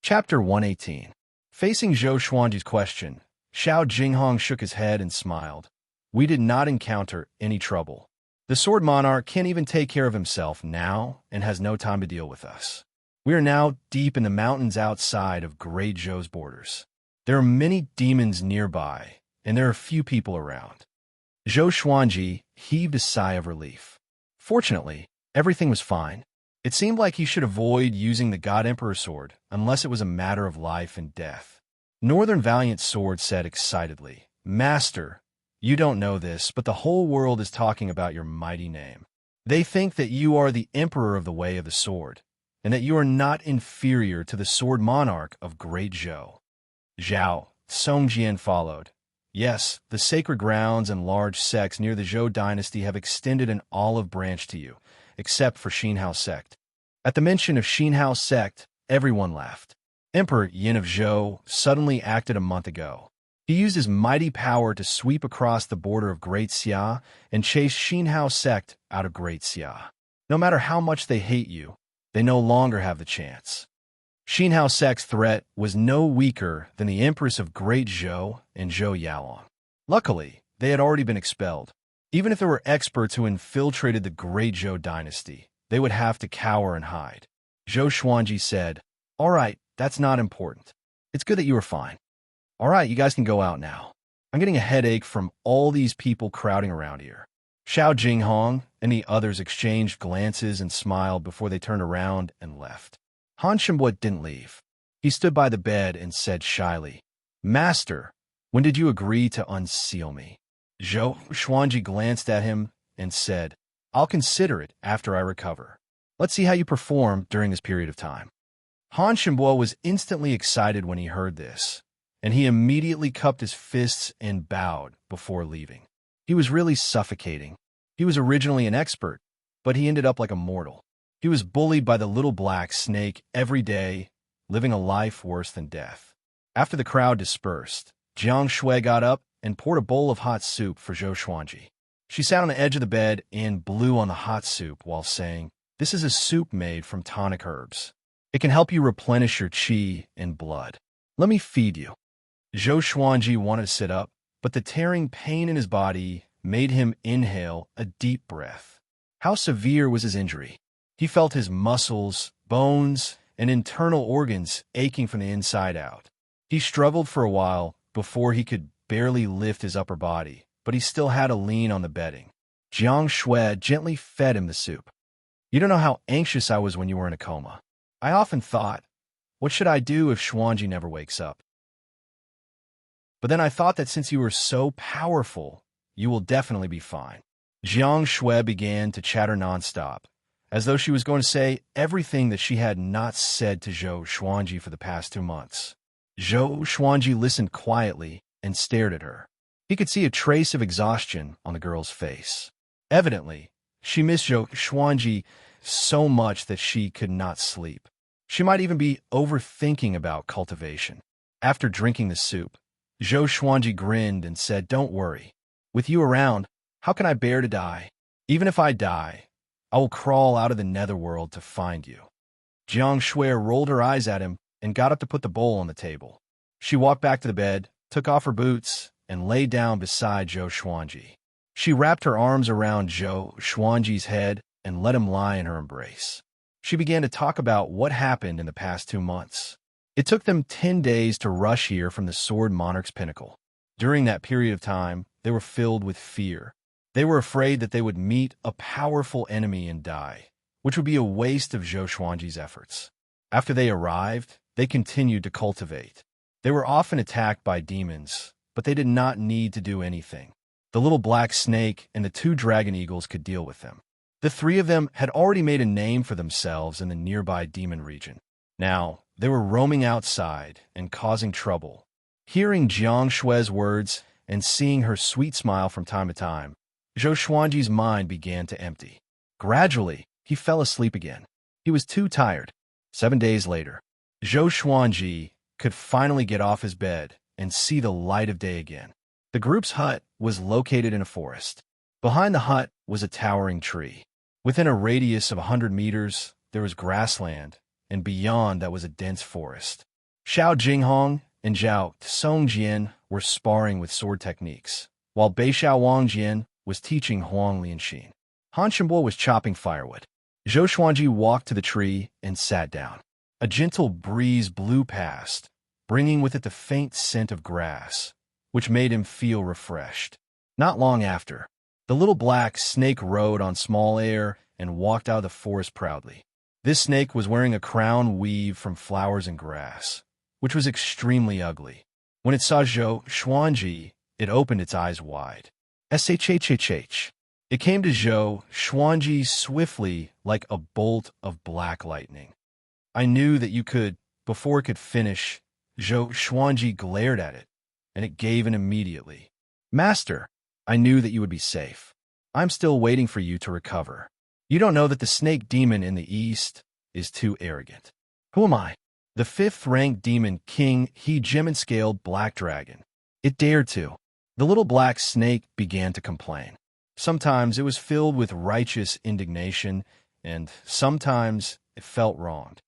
Chapter 118. Facing Zhou Xuanji's question, Xiao Jinghong shook his head and smiled. "We did not encounter any trouble. The Sword Monarch can't even take care of himself now and has no time to deal with us. We are now deep in the mountains outside of Great Zhou's borders. There are many demons nearby, and there are few people around." Zhou Xuanji heaved a sigh of relief. Fortunately, everything was fine. It seemed like he should avoid using the God Emperor sword unless it was a matter of life and death. Northern Valiant Sword said excitedly, "Master, you don't know this, but the whole world is talking about your mighty name. They think that you are the Emperor of the Way of the Sword, and that you are not inferior to the Sword Monarch of Great Zhou." Zhao Songjian followed. "Yes, the sacred grounds and large sects near the Zhou dynasty have extended an olive branch to you, except for Xinhao sect." At the mention of Xinhao sect, everyone laughed. Emperor Yin of Zhou suddenly acted a month ago. He used his mighty power to sweep across the border of Great Xia and chase Xinhao sect out of Great Xia. No matter how much they hate you, they no longer have the chance. Xinhao sect's threat was no weaker than the Empress of Great Zhou and Zhou Yaolong. Luckily, they had already been expelled. Even if there were experts who infiltrated the Great Zhou dynasty, they would have to cower and hide. Zhou Xuanji said, "All right, that's not important. It's good that you are fine. All right, you guys can go out now. I'm getting a headache from all these people crowding around here." Xiao Jinghong and the others exchanged glances and smiled before they turned around and left. Han Shimbo didn't leave. He stood by the bed and said shyly, "Master, when did you agree to unseal me?" Zhou Xuanji glanced at him and said, "I'll consider it after I recover. Let's see how you perform during this period of time." Han Shimbo was instantly excited when he heard this, and he immediately cupped his fists and bowed before leaving. He was really suffocating. He was originally an expert, but he ended up like a mortal. He was bullied by the little black snake every day, living a life worse than death. After the crowd dispersed, Jiang Shui got up and poured a bowl of hot soup for Zhou Xuanji. She sat on the edge of the bed and blew on the hot soup while saying, "This is a soup made from tonic herbs. It can help you replenish your qi and blood. Let me feed you." Zhou Xuanji wanted to sit up, but the tearing pain in his body made him inhale a deep breath. How severe was his injury? He felt his muscles, bones, and internal organs aching from the inside out. He struggled for a while before he could barely lift his upper body, but he still had to lean on the bedding. Jiang Shui gently fed him the soup. "You don't know how anxious I was when you were in a coma. I often thought, what should I do if Xuanji never wakes up? But then I thought that since you were so powerful, you will definitely be fine." Jiang Shui began to chatter nonstop, as though she was going to say everything that she had not said to Zhou Xuanji for the past 2 months. Zhou Xuanji listened quietly and stared at her. He could see a trace of exhaustion on the girl's face. Evidently, she missed Zhou Xuanji so much that she could not sleep. She might even be overthinking about cultivation. After drinking the soup, Zhou Xuanji grinned and said, "Don't worry. With you around, how can I bear to die? Even if I die, I will crawl out of the netherworld to find you." Jiang Shui rolled her eyes at him and got up to put the bowl on the table. She walked back to the bed, took off her boots, and lay down beside Zhou Xuanji. She wrapped her arms around Zhou Xuanji's head and let him lie in her embrace. She began to talk about what happened in the past 2 months. It took them 10 days to rush here from the Sword Monarch's pinnacle. During that period of time, they were filled with fear. They were afraid that they would meet a powerful enemy and die, which would be a waste of Zhou Xuanji's efforts. After they arrived, they continued to cultivate. They were often attacked by demons, but they did not need to do anything. The little black snake and the 2 dragon eagles could deal with them. The 3 of them had already made a name for themselves in the nearby demon region. Now, They were roaming outside and causing trouble. Hearing Jiang Shui's words and seeing her sweet smile from time to time, Zhou Xuanji's mind began to empty. Gradually, he fell asleep again. He was too tired. 7 days later, Zhou Xuanji could finally get off his bed and see the light of day again. The group's hut was located in a forest. Behind the hut was a towering tree. Within a radius of 100 meters, there was grassland, and beyond that was a dense forest. Xiao Jinghong and Zhao Songjian were sparring with sword techniques, while Beixiao Wangjian was teaching Huang Lianxin. Han Shenbo was chopping firewood. Zhou Xuanji walked to the tree and sat down. A gentle breeze blew past, bringing with it the faint scent of grass, which made him feel refreshed. Not long after, the little black snake rode on small air and walked out of the forest proudly. This snake was wearing a crown weave from flowers and grass, which was extremely ugly. When it saw Zhou Xuanji, it opened its eyes wide. Shhhh. It came to Zhou Xuanji swiftly like a bolt of black lightning. I knew that you could, before it could finish. Zhou Xuanji glared at it, and it gave in immediately. Master, I knew that you would be safe. I'm still waiting for you to recover. You don't know that the snake demon in the east is too arrogant. Who am I? The 5th-ranked demon king, he gem-and-scaled black dragon. It dared to. The little black snake began to complain. Sometimes it was filled with righteous indignation, and sometimes it felt wronged.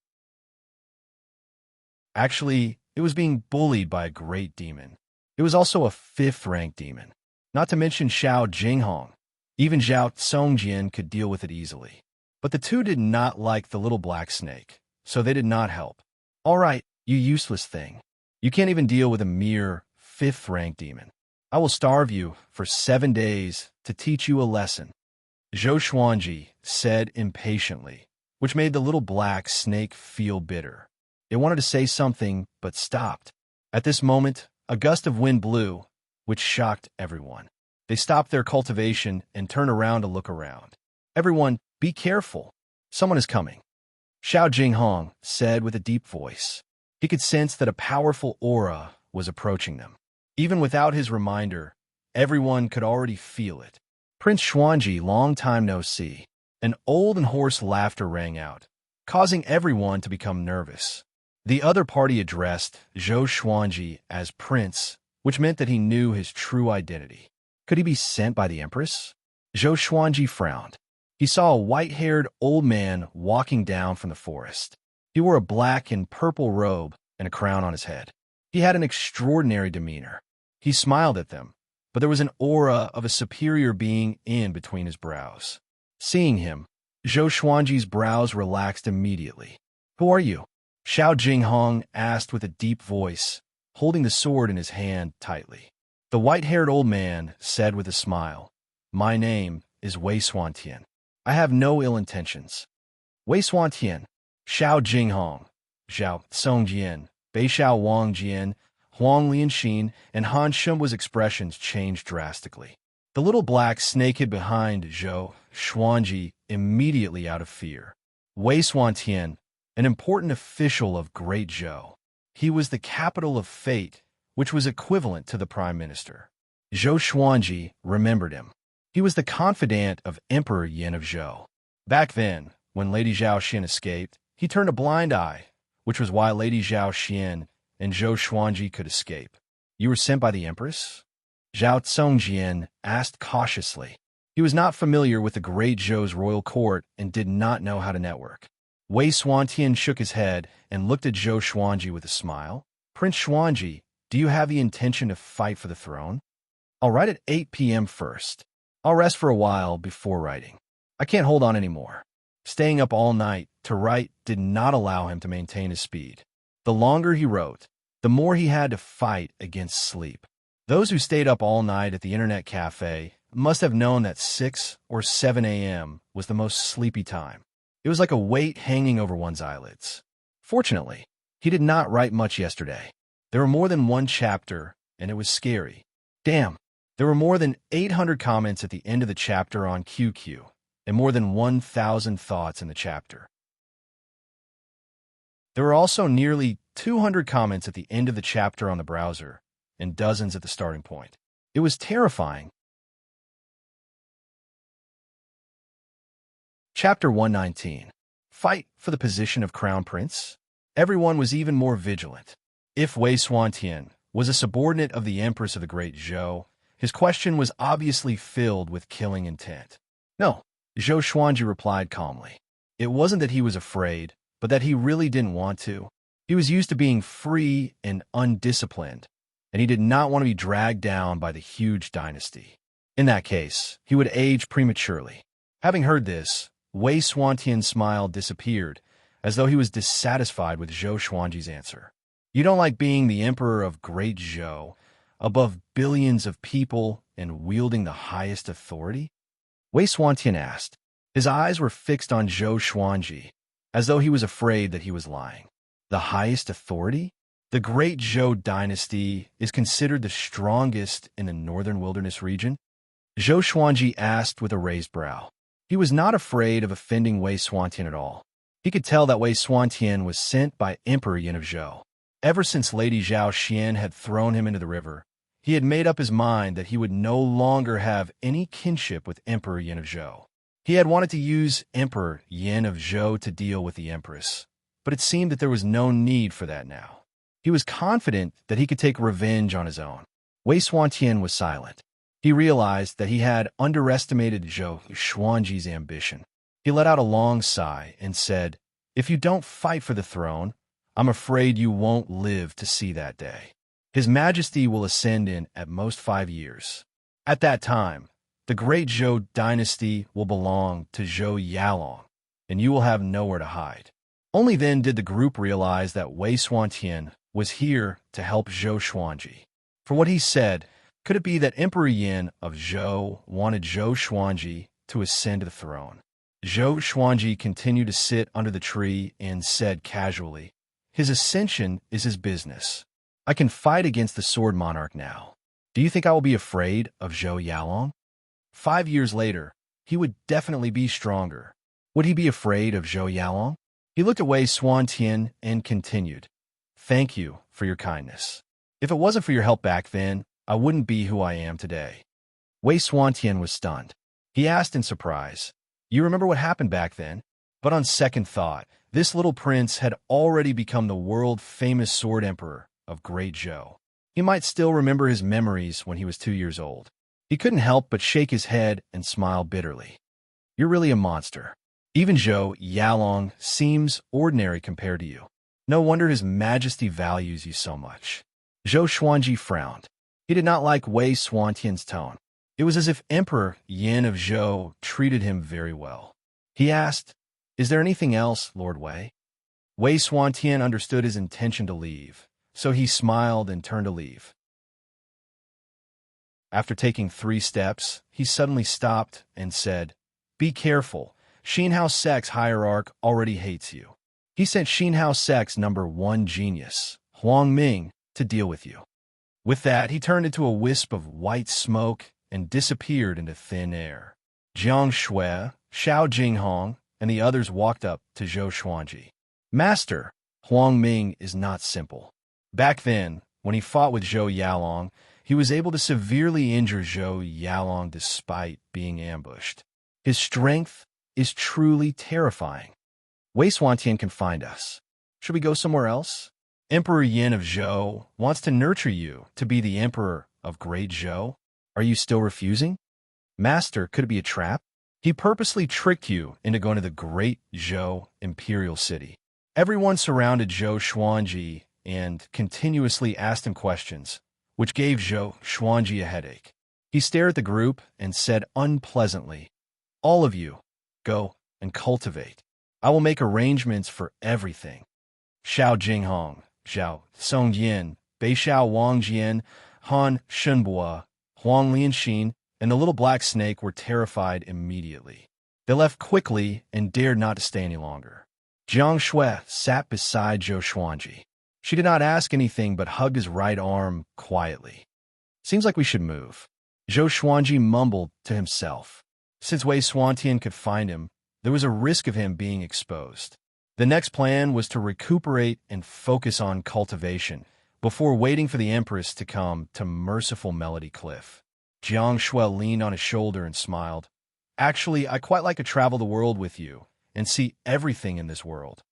Actually, it was being bullied by a great demon. It was also a 5th-ranked demon, not to mention Xiao Jinghong. Even Zhao Songjian could deal with it easily. But the two did not like the little black snake, so they did not help. All right, you useless thing. You can't even deal with a mere 5th-ranked demon. I will starve you for 7 days to teach you a lesson. Zhou Xuanji said impatiently, which made the little black snake feel bitter. It wanted to say something, but stopped. At this moment, a gust of wind blew, which shocked everyone. They stopped their cultivation and turned around to look around. Everyone, be careful. Someone is coming. Xiao Jinghong said with a deep voice. He could sense that a powerful aura was approaching them. Even without his reminder, everyone could already feel it. Prince Xuanji, long time no see. An old and hoarse laughter rang out, causing everyone to become nervous. The other party addressed Zhou Xuanji as Prince, which meant that he knew his true identity. Could he be sent by the Empress? Zhou Xuanji frowned. He saw a white-haired old man walking down from the forest. He wore a black and purple robe and a crown on his head. He had an extraordinary demeanor. He smiled at them, but there was an aura of a superior being in between his brows. Seeing him, Zhou Xuanji's brows relaxed immediately. Who are you? Xiao Jinghong asked with a deep voice, holding the sword in his hand tightly. The white-haired old man said with a smile, My name is Wei Suantian. I have no ill intentions. Wei Suantian, Xiao Jinghong, Zhao Songjian, Beixiao Wangjian, Huang Lianxin, and Han Shenbo's expressions changed drastically. The little black snake hid behind Zhou Xuanji immediately out of fear. Wei Suantian, an important official of Great Zhou. He was the capital of fate, which was equivalent to the prime minister. Zhou Xuanji remembered him. He was the confidant of Emperor Yin of Zhou. Back then, when Lady Zhao Xin escaped, he turned a blind eye, which was why Lady Zhao Xin and Zhou Xuanji could escape. You were sent by the Empress? Zhao Songjian asked cautiously. He was not familiar with the Great Zhou's royal court and did not know how to network. Wei Suantian shook his head and looked at Zhou Xuanji with a smile. Prince Xuanji, do you have the intention to fight for the throne? I'll write at 8 p.m. first. I'll rest for a while before writing. I can't hold on anymore. Staying up all night to write did not allow him to maintain his speed. The longer he wrote, the more he had to fight against sleep. Those who stayed up all night at the internet cafe must have known that 6 or 7 a.m. was the most sleepy time. It was like a weight hanging over one's eyelids. Fortunately, he did not write much yesterday. There were more than one chapter, and it was scary. Damn, there were more than 800 comments at the end of the chapter on QQ, and more than 1,000 thoughts in the chapter. There were also nearly 200 comments at the end of the chapter on the browser, and dozens at the starting point. It was terrifying. Chapter 119. Fight for the position of Crown Prince? Everyone was even more vigilant. If Wei Xuantian was a subordinate of the Empress of the Great Zhou, his question was obviously filled with killing intent. No, Zhou Xuanji replied calmly. It wasn't that he was afraid, but that he really didn't want to. He was used to being free and undisciplined, and he did not want to be dragged down by the huge dynasty. In that case, he would age prematurely. Having heard this, Wei Xuantian's smile disappeared, as though he was dissatisfied with Zhou Xuanji's answer. You don't like being the emperor of Great Zhou, above billions of people and wielding the highest authority? Wei Xuantian asked. His eyes were fixed on Zhou Xuanji, as though he was afraid that he was lying. The highest authority? The Great Zhou dynasty is considered the strongest in the northern wilderness region? Zhou Xuanji asked with a raised brow. He was not afraid of offending Wei Xuantian at all. He could tell that Wei Xuantian was sent by Emperor Yin of Zhou. Ever since Lady Zhao Xian had thrown him into the river, he had made up his mind that he would no longer have any kinship with Emperor Yin of Zhou. He had wanted to use Emperor Yin of Zhou to deal with the Empress, but it seemed that there was no need for that now. He was confident that he could take revenge on his own. Wei Xuantian was silent. He realized that he had underestimated Zhou Xuanji's ambition. He let out a long sigh and said, "If you don't fight for the throne, I'm afraid you won't live to see that day. His Majesty will ascend in, at most, 5 years. At that time, the Great Zhou dynasty will belong to Zhou Yalong, and you will have nowhere to hide." Only then did the group realize that Wei Xuantian was here to help Zhou Xuanji. For what he said, could it be that Emperor Yin of Zhou wanted Zhou Xuanji to ascend to the throne? Zhou Xuanji continued to sit under the tree and said casually, "His ascension is his business. I can fight against the Sword Monarch now. Do you think I will be afraid of Zhou Yalong? 5 years later, he would definitely be stronger. Would he be afraid of Zhou Yalong?" He looked at Wei Xuantian and continued, "Thank you for your kindness. If it wasn't for your help back then, I wouldn't be who I am today." Wei Xuantian was stunned. He asked in surprise, "You remember what happened back then?" But on second thought, this little prince had already become the world-famous sword emperor of Great Zhou. He might still remember his memories when he was 2 years old. He couldn't help but shake his head and smile bitterly. "You're really a monster. Even Zhou Yalong seems ordinary compared to you. No wonder His Majesty values you so much." Zhou Xuanji frowned. He did not like Wei Xuantian's tone. It was as if Emperor Yin of Zhou treated him very well. He asked, "Is there anything else, Lord Wei?" Wei Xuantian understood his intention to leave, so he smiled and turned to leave. After taking 3 steps, he suddenly stopped and said, "Be careful. Xinhao Sec's hierarch already hates you. He sent Xinhao Sec's #1 genius, Huang Ming, to deal with you." With that, he turned into a wisp of white smoke and disappeared into thin air. Jiang Shui, Xiao Jinghong, and the others walked up to Zhou Xuanji. "Master, Huang Ming is not simple. Back then, when he fought with Zhou Yalong, he was able to severely injure Zhou Yalong despite being ambushed. His strength is truly terrifying. Wei Xuantian can find us. Should we go somewhere else? Emperor Yin of Zhou wants to nurture you to be the emperor of Great Zhou. Are you still refusing? Master, could it be a trap? He purposely tricked you into going to the Great Zhou imperial city." Everyone surrounded Zhou Xuanji and continuously asked him questions, which gave Zhou Xuanji a headache. He stared at the group and said unpleasantly, "All of you, go and cultivate. I will make arrangements for everything." Xiao Jinghong, Zhao Songyin, Beixiao Wangjian, Han Shenbua, Huang Lianxin, and the little black snake were terrified immediately. They left quickly and dared not to stay any longer. Jiang Shui sat beside Zhou Xuanji. She did not ask anything but hugged his right arm quietly. "Seems like we should move." Zhou Xuanji mumbled to himself. Since Wei Xuantian could find him, there was a risk of him being exposed. The next plan was to recuperate and focus on cultivation before waiting for the Empress to come to merciful Melody Cliff. Jiang Shui leaned on his shoulder and smiled. Actually, I quite like to travel the world with you and see everything in this world.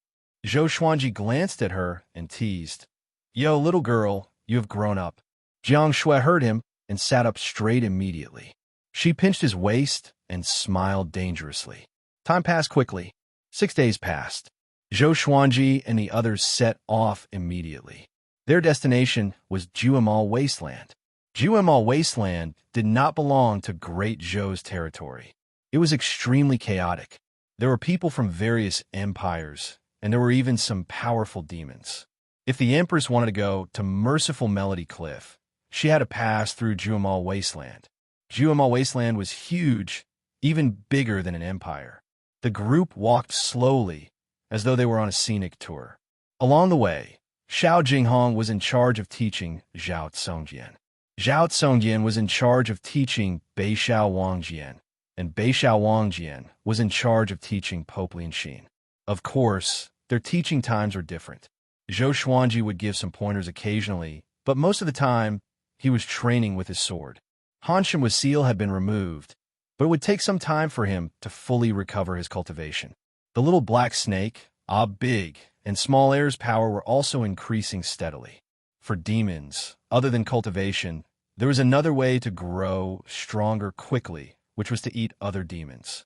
Zhou Xuanji glanced at her and teased. Yo, little girl, you have grown up. Jiang Shui heard him and sat up straight immediately. She pinched his waist and smiled dangerously. Time passed quickly. 6 days passed. Zhou Xuanji and the others set off immediately. Their destination was Juemal Wasteland. Juemal Wasteland did not belong to Great Zhou's territory. It was extremely chaotic. There were people from various empires, and there were even some powerful demons. If the Empress wanted to go to merciful Melody Cliff, she had to pass through Juemal Wasteland. Juemal Wasteland was huge, even bigger than an empire. The group walked slowly, as though they were on a scenic tour. Along the way, Xiao Jinghong was in charge of teaching Zhao Tsongjian. Zhao Tsongjian was in charge of teaching Beixiao Wangjian, and Beixiao Wangjian was in charge of teaching Pope Lianxin. Of course, their teaching times were different. Zhou Xuanji would give some pointers occasionally, but most of the time, he was training with his sword. Han Shen's seal had been removed, but it would take some time for him to fully recover his cultivation. The little black snake, big, and small air's power were also increasing steadily. For demons, other than cultivation, there was another way to grow stronger quickly, which was to eat other demons.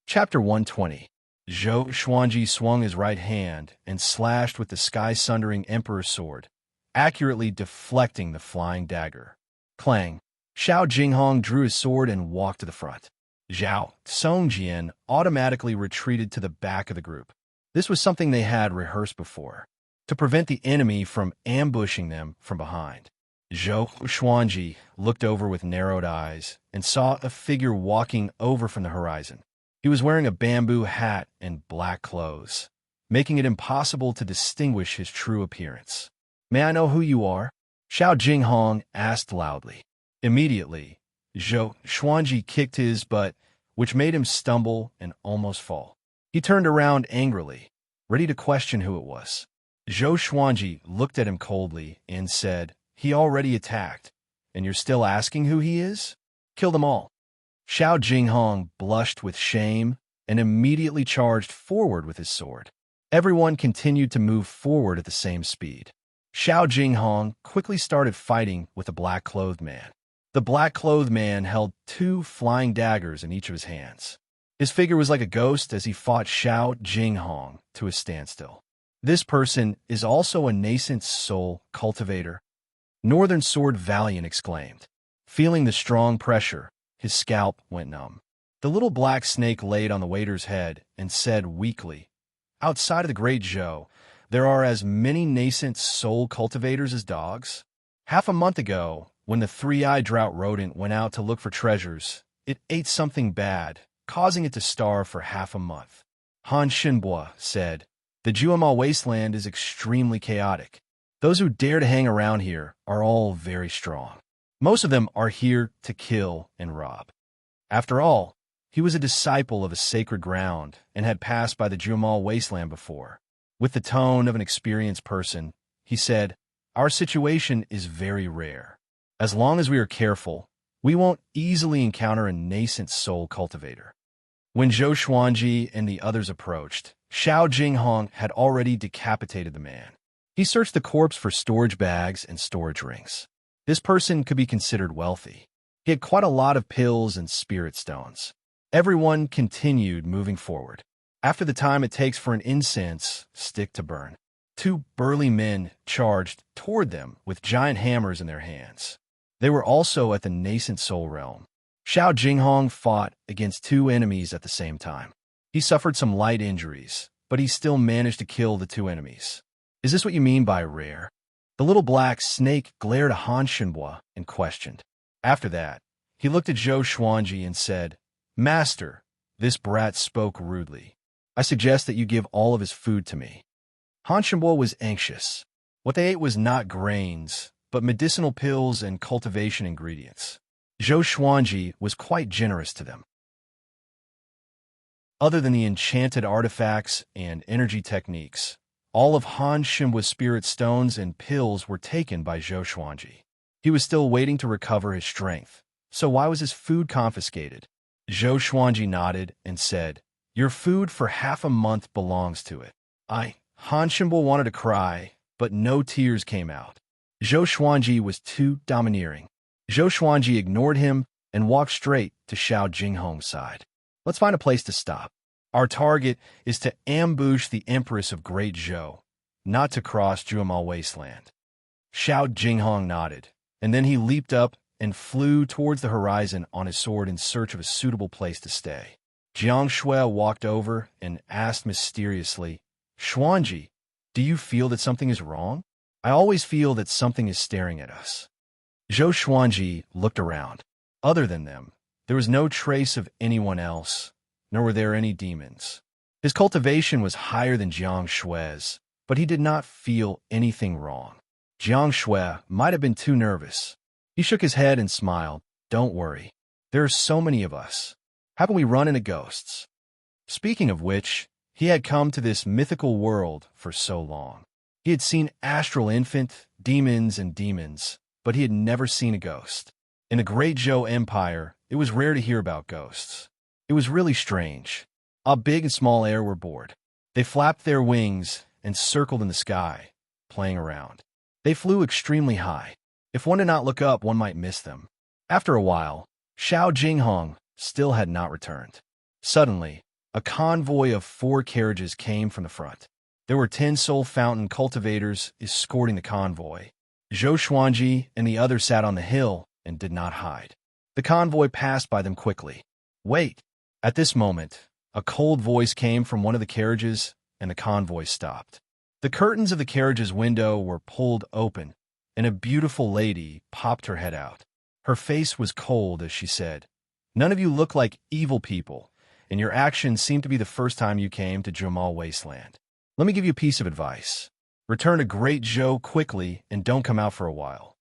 Chapter 120. Zhou Xuanji swung his right hand and slashed with the sky-sundering Emperor's sword, accurately deflecting the flying dagger. Clang! Xiao Jinghong drew his sword and walked to the front. Zhao Tsongjian automatically retreated to the back of the group. This was something they had rehearsed before, to prevent the enemy from ambushing them from behind. Zhou Xuanji looked over with narrowed eyes and saw a figure walking over from the horizon. He was wearing a bamboo hat and black clothes, making it impossible to distinguish his true appearance. May I know who you are? Xiao Jinghong asked loudly. Immediately, Zhou Xuanji kicked his butt, which made him stumble and almost fall. He turned around angrily, ready to question who it was. Zhou Xuanji looked at him coldly and said, He already attacked, and you're still asking who he is? Kill them all. Xiao Jinghong blushed with shame and immediately charged forward with his sword. Everyone continued to move forward at the same speed. Xiao Jinghong quickly started fighting with the black-clothed man. The black-clothed man held 2 flying daggers in each of his hands. His figure was like a ghost as he fought Xiao Jinghong to a standstill. This person is also a nascent soul cultivator. Northern Sword Valiant exclaimed. Feeling the strong pressure, his scalp went numb. The little black snake laid on the waiter's head and said weakly, Outside of the Great Zhou, there are as many nascent soul cultivators as dogs. Half a month ago, when the 3-eyed drought rodent went out to look for treasures, it ate something bad, causing it to starve for half a month. Han Shenbo said, The Juemal Wasteland is extremely chaotic. Those who dare to hang around here are all very strong. Most of them are here to kill and rob. After all, he was a disciple of a sacred ground and had passed by the Juemal Wasteland before. With the tone of an experienced person, he said, Our situation is very rare. As long as we are careful, we won't easily encounter a nascent soul cultivator. When Zhou Xuanji and the others approached, Xiao Jinghong had already decapitated the man. He searched the corpse for storage bags and storage rings. This person could be considered wealthy. He had quite a lot of pills and spirit stones. Everyone continued moving forward. After the time it takes for an incense stick to burn, 2 burly men charged toward them with giant hammers in their hands. They were also at the nascent soul realm. Xiao Jinghong fought against 2 enemies at the same time. He suffered some light injuries, but he still managed to kill the 2 enemies. Is this what you mean by rare? The little black snake glared at Han Shenbo and questioned. After that, he looked at Zhou Xuanji and said, Master, this brat spoke rudely. I suggest that you give all of his food to me. Han Shenbo was anxious. What they ate was not grains, but medicinal pills and cultivation ingredients. Zhou Xuanji was quite generous to them. Other than the enchanted artifacts and energy techniques, all of Han Xinhua's spirit stones and pills were taken by Zhou Xuanji. He was still waiting to recover his strength, so why was his food confiscated? Zhou Xuanji nodded and said, "Your food for half a month belongs to it." Han Xinhua wanted to cry, but no tears came out. Zhou Xuanji was too domineering. Zhou Xuanji ignored him and walked straight to Xiao Jinghong's side. "Let's find a place to stop. Our target is to ambush the Empress of Great Zhou, not to cross Juemal Wasteland." Xiao Jinghong nodded, and then he leaped up and flew towards the horizon on his sword in search of a suitable place to stay. Jiang Shui walked over and asked mysteriously, "Xuanji, do you feel that something is wrong? I always feel that something is staring at us." Zhou Xuanji looked around. Other than them, there was no trace of anyone else, nor were there any demons. His cultivation was higher than Jiang Shui's, but he did not feel anything wrong. Jiang Shui might have been too nervous. He shook his head and smiled. "Don't worry. There are so many of us. Haven't we run into ghosts?" Speaking of which, he had come to this mythical world for so long. He had seen astral infant, demons, but he had never seen a ghost. In the Great Zhou Empire, it was rare to hear about ghosts. It was really strange. A big and small air were bored. They flapped their wings and circled in the sky, playing around. They flew extremely high. If one did not look up, one might miss them. After a while, Xiao Jinghong still had not returned. Suddenly, a convoy of 4 carriages came from the front. There were 10 soul fountain cultivators escorting the convoy. Zhou Xuanji and the others sat on the hill and did not hide. The convoy passed by them quickly. "Wait!" At this moment, a cold voice came from one of the carriages, and the convoy stopped. The curtains of the carriage's window were pulled open, and a beautiful lady popped her head out. Her face was cold as she said, "None of you look like evil people, and your actions seem to be the first time you came to Juemal Wasteland. Let me give you a piece of advice. Return to Great Zhou quickly and don't come out for a while."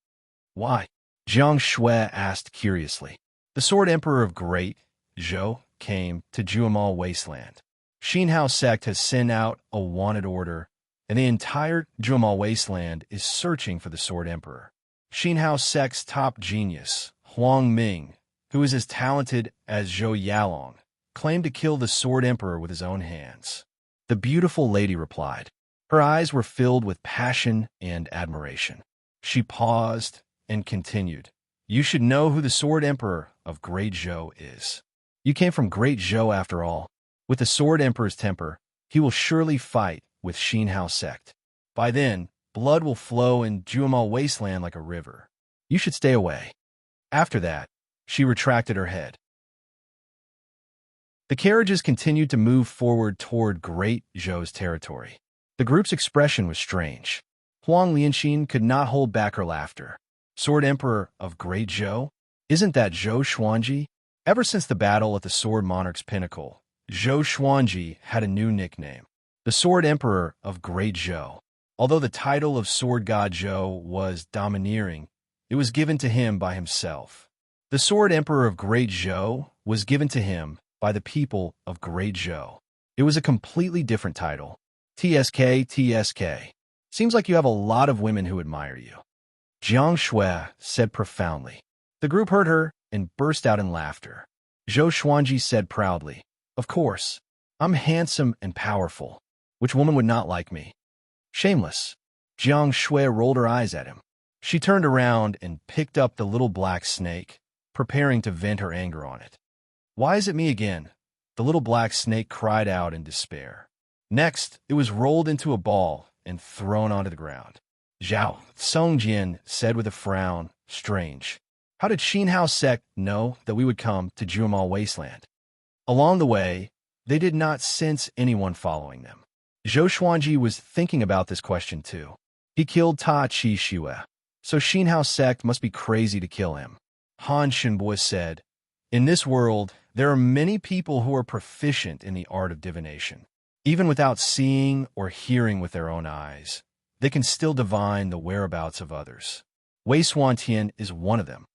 "Why?" Jiang Shui asked curiously. "The Sword Emperor of Great Zhou came to Juemal Wasteland. Xinhao sect has sent out a wanted order, and the entire Juemal Wasteland is searching for the Sword Emperor. Xinhao sect's top genius, Huang Ming, who is as talented as Zhou Yalong, claimed to kill the Sword Emperor with his own hands." The beautiful lady replied. Her eyes were filled with passion and admiration. She paused and continued, "You should know who the Sword Emperor of Great Zhou is. You came from Great Zhou after all. With the Sword Emperor's temper, he will surely fight with Xinhao sect. By then, blood will flow in Juemal Wasteland like a river. You should stay away." After that, she retracted her head. The carriages continued to move forward toward Great Zhou's territory. The group's expression was strange. Huang Lianxin could not hold back her laughter. "Sword Emperor of Great Zhou? Isn't that Zhou Xuanji?" Ever since the battle at the Sword Monarch's pinnacle, Zhou Xuanji had a new nickname, the Sword Emperor of Great Zhou. Although the title of Sword God Zhou was domineering, it was given to him by himself. The Sword Emperor of Great Zhou was given to him by the people of Great Zhou. It was a completely different title. TSK, TSK. Seems like you have a lot of women who admire you. Jiang Shui said profoundly. The group heard her and burst out in laughter. Zhou Xuanji said proudly, "Of course, I'm handsome and powerful. Which woman would not like me?" "Shameless." Jiang Shui rolled her eyes at him. She turned around and picked up the little black snake, preparing to vent her anger on it. "Why is it me again?" The little black snake cried out in despair. Next, it was rolled into a ball and thrown onto the ground. Zhao Songjian said with a frown, "Strange. How did Xinhao sect know that we would come to Juemal Wasteland?" Along the way, they did not sense anyone following them. Zhou Xuanji was thinking about this question too. He killed Ta Chi Xue, so Xinhao sect must be crazy to kill him. Han Xinbo said, "In this world, there are many people who are proficient in the art of divination. Even without seeing or hearing with their own eyes, they can still divine the whereabouts of others. Wei Suantian is one of them."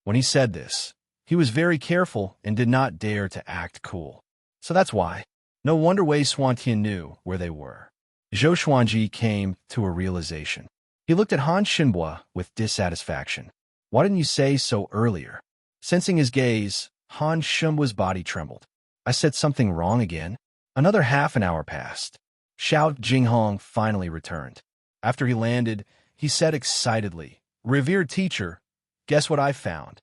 When he said this, he was very careful and did not dare to act cool. So that's why. No wonder Wei Xuantian knew where they were. Zhou Xuanji came to a realization. He looked at Han Shinbua with dissatisfaction. Why didn't you say so earlier? Sensing his gaze, Han Shinbua's body trembled. I said something wrong again. Another half an hour passed. Xiao Jinghong finally returned. After he landed, he said excitedly, "Revered teacher, guess what I found?"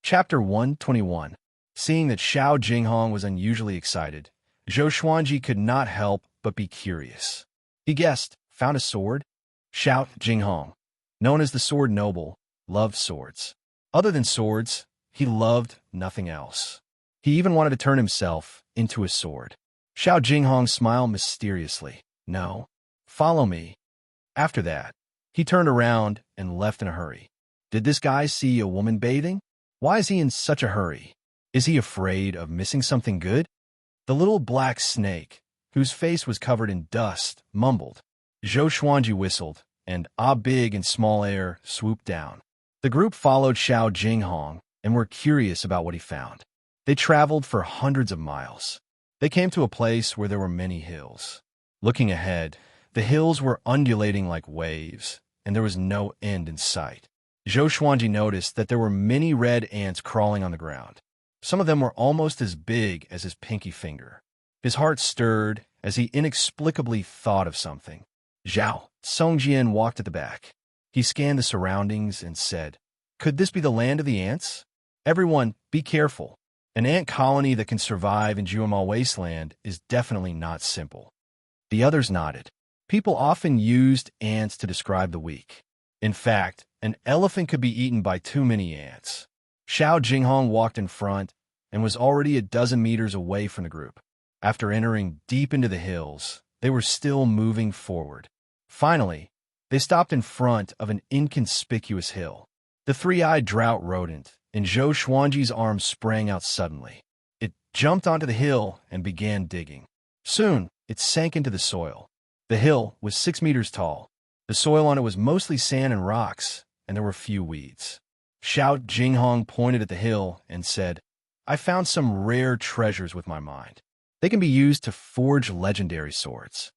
Chapter 121. Seeing that Xiao Jinghong was unusually excited, Zhou Xuanji could not help but be curious. He guessed, found a sword? Xiao Jinghong, known as the Sword Noble, loved swords. Other than swords, he loved nothing else. He even wanted to turn himself into a sword. Xiao Jinghong smiled mysteriously. No, follow me. After that, he turned around and left in a hurry. Did this guy see a woman bathing? Why is he in such a hurry? Is he afraid of missing something good? The little black snake, whose face was covered in dust, mumbled. Zhou Xuanji whistled, and big and small air swooped down. The group followed Xiao Jinghong and were curious about what he found. They traveled for hundreds of miles. They came to a place where there were many hills. Looking ahead, the hills were undulating like waves, and there was no end in sight. Zhou Xuanji noticed that there were many red ants crawling on the ground. Some of them were almost as big as his pinky finger. His heart stirred as he inexplicably thought of something. Zhao Songjian walked at the back. He scanned the surroundings and said, "Could this be the land of the ants? Everyone, be careful. An ant colony that can survive in Juemal Wasteland is definitely not simple." The others nodded. People often used ants to describe the weak. In fact, an elephant could be eaten by too many ants. Xiao Jinghong walked in front and was already a dozen meters away from the group. After entering deep into the hills, they were still moving forward. Finally, they stopped in front of an inconspicuous hill. The three-eyed drought rodent in Zhou Xuanji's arm sprang out suddenly. It jumped onto the hill and began digging. Soon, it sank into the soil. The hill was 6 meters tall. The soil on it was mostly sand and rocks, and there were few weeds. Xiao Jinghong pointed at the hill and said, "I found some rare treasures with my mind. They can be used to forge legendary swords."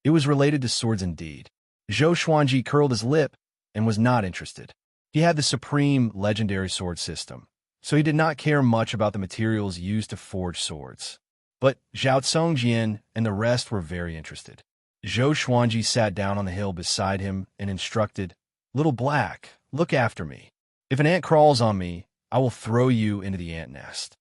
It was related to swords indeed. Zhou Xuanji curled his lip and was not interested. He had the supreme legendary sword system, so he did not care much about the materials used to forge swords. But Zhao Songjian and the rest were very interested. Zhou Xuanji sat down on the hill beside him and instructed, "Little Black, look after me. If an ant crawls on me, I will throw you into the ant nest."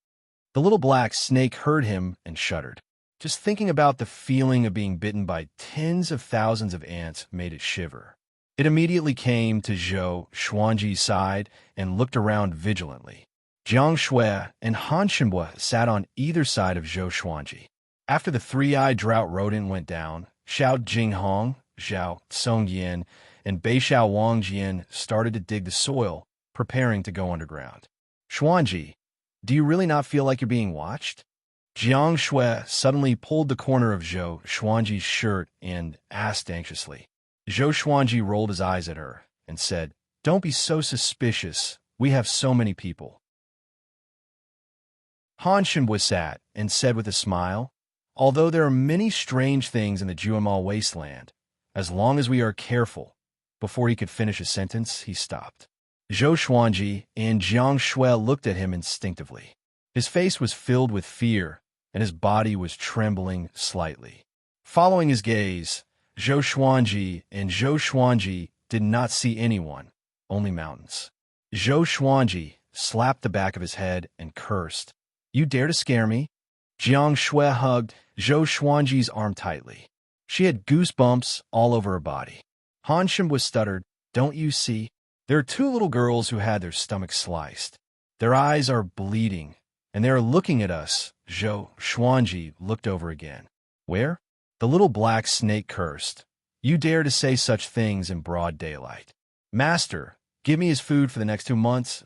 The little black snake heard him and shuddered. Just thinking about the feeling of being bitten by tens of thousands of ants made it shiver. It immediately came to Zhou Xuanji's side and looked around vigilantly. Jiang Shui and Han Shinbua sat on either side of Zhou Xuanji. After the three-eyed drought rodent went down, Xiao Jinghong, Zhao Songyan, and Beixiao Wangjian started to dig the soil, preparing to go underground. "Xuanji, do you really not feel like you're being watched?" Jiang Shui suddenly pulled the corner of Zhou Xuanji's shirt and asked anxiously. Zhou Xuanji rolled his eyes at her and said, "Don't be so suspicious. We have so many people." Han Shinbua sat and said with a smile, "Although there are many strange things in the Juemal Wasteland, as long as we are careful." Before he could finish his sentence, he stopped. Zhou Xuanji and Jiang Shui looked at him instinctively. His face was filled with fear, and his body was trembling slightly. Following his gaze, Zhou Xuanji did not see anyone, only mountains. Zhou Xuanji slapped the back of his head and cursed, "You dare to scare me?" Jiang Shui hugged Zhou Xuanji's arm tightly. She had goosebumps all over her body. Han Shinbua stuttered, "Don't you see? There are 2 little girls who had their stomachs sliced. Their eyes are bleeding, and they are looking at us." Zhou Xuanji looked over again. "Where?" The little black snake cursed, "You dare to say such things in broad daylight. Master, give me his food for the next 2 months."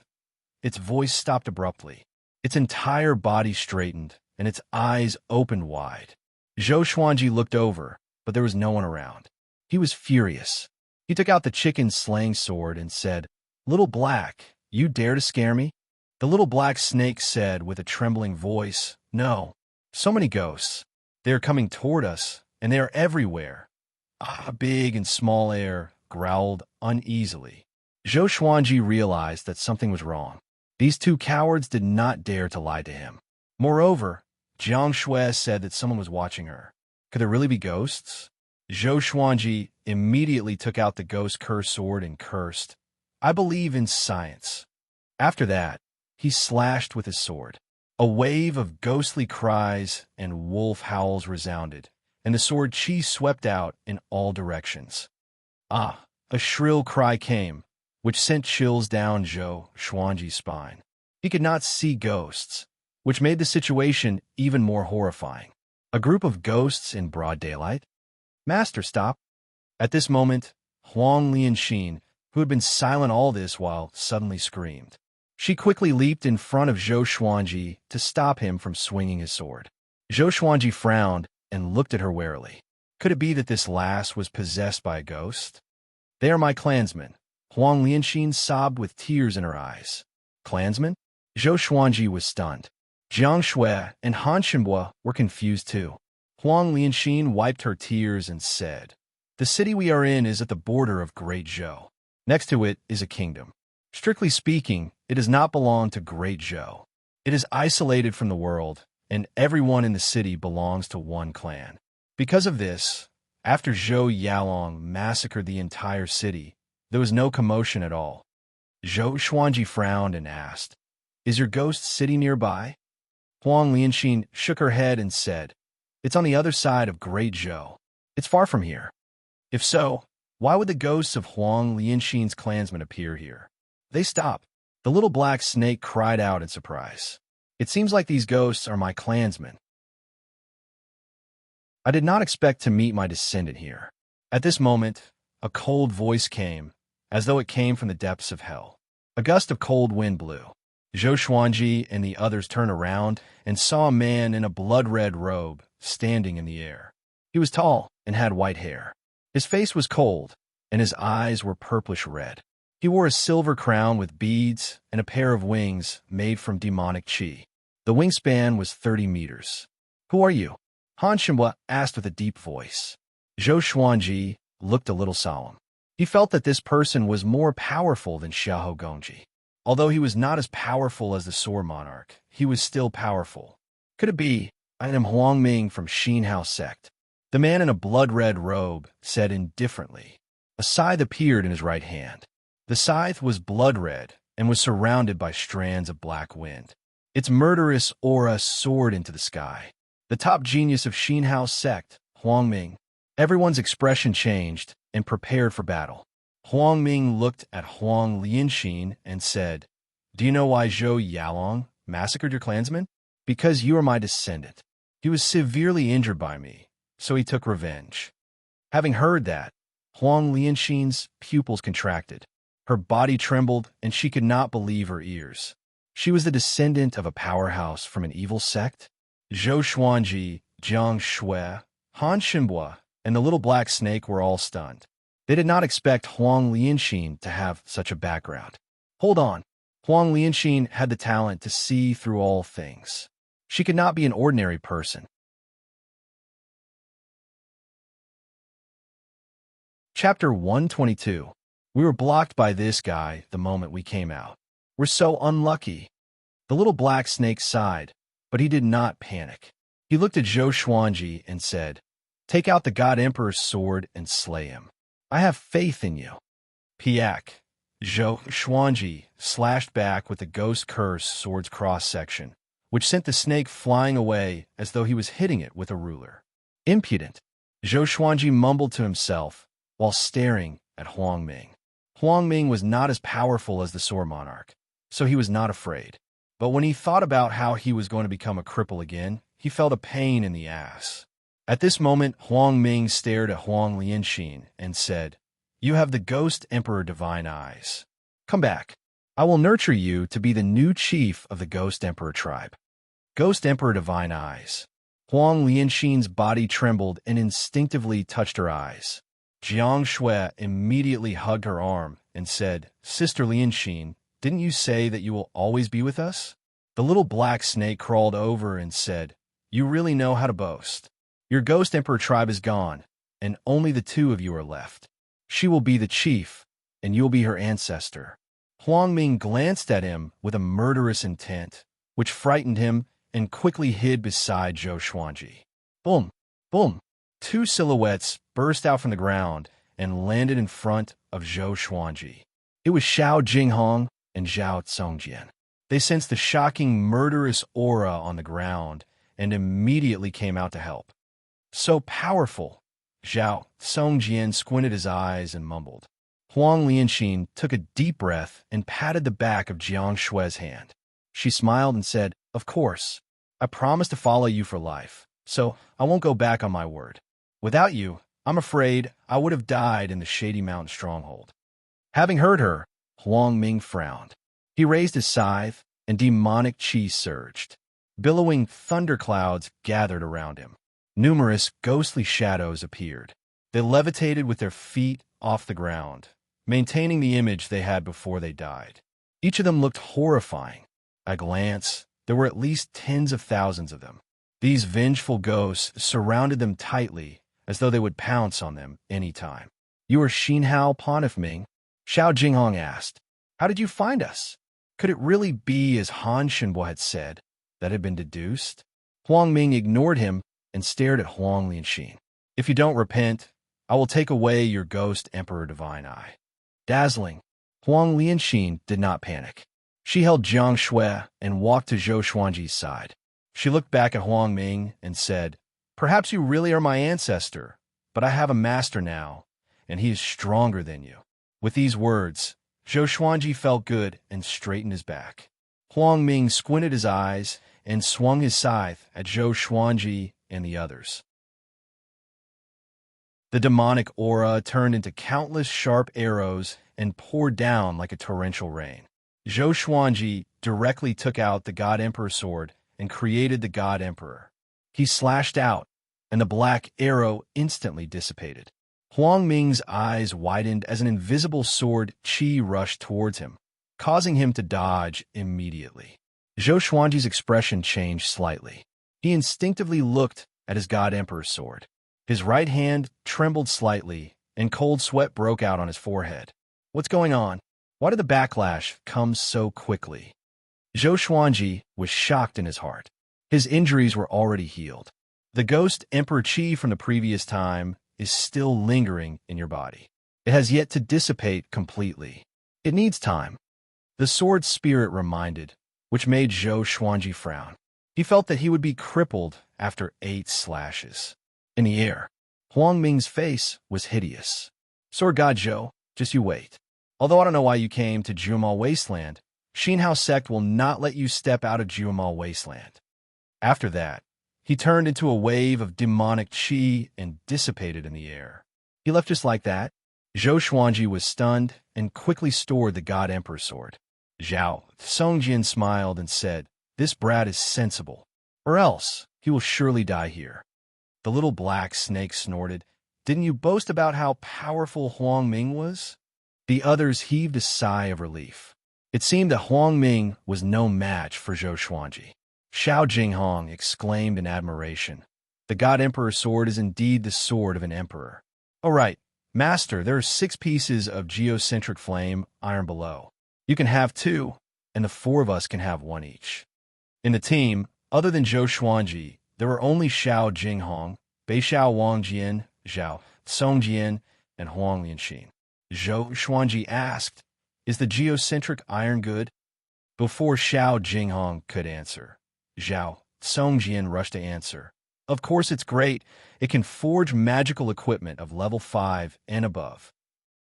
Its voice stopped abruptly. Its entire body straightened, and its eyes opened wide. Zhou Xuanji looked over, but there was no one around. He was furious. He took out the chicken slaying sword and said, "Little Black, you dare to scare me?" The little black snake said with a trembling voice, "No. So many ghosts. They are coming toward us, and they are everywhere." Big and small air growled uneasily. Zhou Xuanji realized that something was wrong. These two cowards did not dare to lie to him. Moreover, Jiang Shui said that someone was watching her. Could there really be ghosts? Zhou Xuanji immediately took out the ghost curse sword and cursed, "I believe in science." After that, he slashed with his sword. A wave of ghostly cries and wolf howls resounded, and the sword chi swept out in all directions. A shrill cry came, which sent chills down Zhou Xuanji's spine. He could not see ghosts, which made the situation even more horrifying. A group of ghosts in broad daylight? Master, stop. At this moment, Huang Lianxin, who had been silent all this while, suddenly screamed. She quickly leaped in front of Zhou Xuanji to stop him from swinging his sword. Zhou Xuanji frowned and looked at her warily. Could it be that this lass was possessed by a ghost? "They are my clansmen," Huang Lianxin sobbed with tears in her eyes. Clansmen? Zhou Xuanji was stunned. Jiang Shui and Han Shenhua were confused too. Huang Lianxin wiped her tears and said, "The city we are in is at the border of Great Zhou. Next to it is a kingdom. Strictly speaking, it does not belong to Great Zhou. It is isolated from the world, and everyone in the city belongs to one clan. Because of this, after Zhou Yalong massacred the entire city, there was no commotion at all." Zhou Xuanji frowned and asked, "Is your ghost city nearby?" Huang Lianxin shook her head and said, "It's on the other side of Great Zhou. It's far from here." If so, why would the ghosts of Huang Lianxin's clansmen appear here? They stopped. The little black snake cried out in surprise. "It seems like these ghosts are my clansmen. I did not expect to meet my descendant here." At this moment, a cold voice came, as though it came from the depths of hell. A gust of cold wind blew. Zhou Xuanji and the others turned around and saw a man in a blood-red robe standing in the air. He was tall and had white hair. His face was cold, and his eyes were purplish-red. He wore a silver crown with beads and a pair of wings made from demonic chi. The wingspan was 30 meters. "Who are you?" Han Shenhua asked with a deep voice. Zhou Xuanji looked a little solemn. He felt that this person was more powerful than Xiahou Gongji. Although he was not as powerful as the Sword Monarch, he was still powerful. Could it be, "I am Huangming from Xinhao sect"? The man in a blood-red robe said indifferently. A scythe appeared in his right hand. The scythe was blood-red and was surrounded by strands of black wind. Its murderous aura soared into the sky. The top genius of Xinhao sect, Huangming. Everyone's expression changed and prepared for battle. Huangming looked at Huang Lianxin and said, "Do you know why Zhou Yalong massacred your clansmen? Because you are my descendant. He was severely injured by me, so he took revenge." Having heard that, Huang Lianxin's pupils contracted. Her body trembled, and she could not believe her ears. She was the descendant of a powerhouse from an evil sect? Zhou Xuanji, Jiang Shui, Han Shenhua, and the little black snake were all stunned. They did not expect Huang Lianxin to have such a background. Hold on. Huang Lianxin had the talent to see through all things. She could not be an ordinary person. Chapter 122. We were blocked by this guy the moment we came out. We're so unlucky. The little black snake sighed, but he did not panic. He looked at Zhou Xuanji and said, "Take out the God Emperor's sword and slay him. I have faith in you." Piak. Zhou Xuanji slashed back with the ghost curse sword's cross-section, which sent the snake flying away as though he was hitting it with a ruler. Impudent. Zhou Xuanji mumbled to himself while staring at Huangming. Huangming was not as powerful as the Sword Monarch, so he was not afraid. But when he thought about how he was going to become a cripple again, he felt a pain in the ass. At this moment, Huangming stared at Huang Lianxin and said, "You have the Ghost Emperor Divine Eyes. Come back. I will nurture you to be the new chief of the Ghost Emperor tribe." Ghost Emperor Divine Eyes. Huang Lianxin's body trembled and instinctively touched her eyes. Jiang Shui immediately hugged her arm and said, Sister Lianxin, didn't you say that you will always be with us? The little black snake crawled over and said, You really know how to boast. Your ghost emperor tribe is gone, and only the two of you are left. She will be the chief, and you'll be her ancestor. Huang Ming glanced at him with a murderous intent, which frightened him and quickly hid beside Zhou Xuanji. Boom! Boom! Two silhouettes burst out from the ground and landed in front of Zhou Xuanji. It was Xiao Jinghong and Zhao Congjian. They sensed the shocking, murderous aura on the ground and immediately came out to help. So powerful! Zhao Congjian squinted his eyes and mumbled. Huang Lianxin took a deep breath and patted the back of Jiang Shui's hand. She smiled and said, Of course. I promise to follow you for life, so I won't go back on my word. Without you, I'm afraid I would have died in the Shady Mountain stronghold. Having heard her, Huang Ming frowned. He raised his scythe, and demonic chi surged. Billowing thunderclouds gathered around him. Numerous ghostly shadows appeared. They levitated with their feet off the ground, maintaining the image they had before they died. Each of them looked horrifying. At a glance, there were at least tens of thousands of them. These vengeful ghosts surrounded them tightly, as though they would pounce on them any time. You are Xinhao Ponifming? Xiao Jinghong asked. How did you find us? Could it really be, as Han Shenbo had said, that had been deduced? Huang Ming ignored him and stared at Huang Lianxin. If you don't repent, I will take away your ghost Emperor Divine Eye. Dazzling. Huang Lianxin did not panic. She held Jiang Shui and walked to Zhou Xuanji's side. She looked back at Huang Ming and said, Perhaps you really are my ancestor, but I have a master now, and he is stronger than you. With these words, Zhou Xuanji felt good and straightened his back. Huang Ming squinted his eyes and swung his scythe at Zhou Xuanji and the others. The demonic aura turned into countless sharp arrows and poured down like a torrential rain. Zhou Xuanji directly took out the God Emperor sword and created the God Emperor. He slashed out, and the black arrow instantly dissipated. Huang Ming's eyes widened as an invisible sword chi rushed towards him, causing him to dodge immediately. Zhou Xuanji's expression changed slightly. He instinctively looked at his God Emperor's sword. His right hand trembled slightly, and cold sweat broke out on his forehead. What's going on? Why did the backlash come so quickly? Zhou Xuanji was shocked in his heart. His injuries were already healed. The ghost Emperor Qi from the previous time is still lingering in your body. It has yet to dissipate completely. It needs time. The sword spirit reminded, which made Zhou Xuanji frown. He felt that he would be crippled after 8 slashes. In the air, Huang Ming's face was hideous. Sword God Zhou, just you wait. Although I don't know why you came to Jumal Wasteland, Xinhao sect will not let you step out of Jumal Wasteland. After that, he turned into a wave of demonic chi and dissipated in the air. He left just like that. Zhou Xuanji was stunned and quickly stored the God Emperor sword. Zhao Congjian smiled and said, This brat is sensible, or else he will surely die here. The little black snake snorted. Didn't you boast about how powerful Huang Ming was? The others heaved a sigh of relief. It seemed that Huang Ming was no match for Zhou Xuanji. Xiao Jinghong exclaimed in admiration. The God Emperor sword is indeed the sword of an emperor. All right, Master, there are 6 pieces of geocentric flame iron below. You can have 2, and the 4 of us can have 1 each. In the team, other than Zhou Xuanji, there were only Xiao Jinghong, Beixiao Wangjian, Zhao Congjian, and Huang Lianxin. Zhou Xuanji asked, Is the geocentric iron good? Before Xiao Jinghong could answer, Zhao Congjian rushed to answer. Of course it's great. It can forge magical equipment of level 5 and above.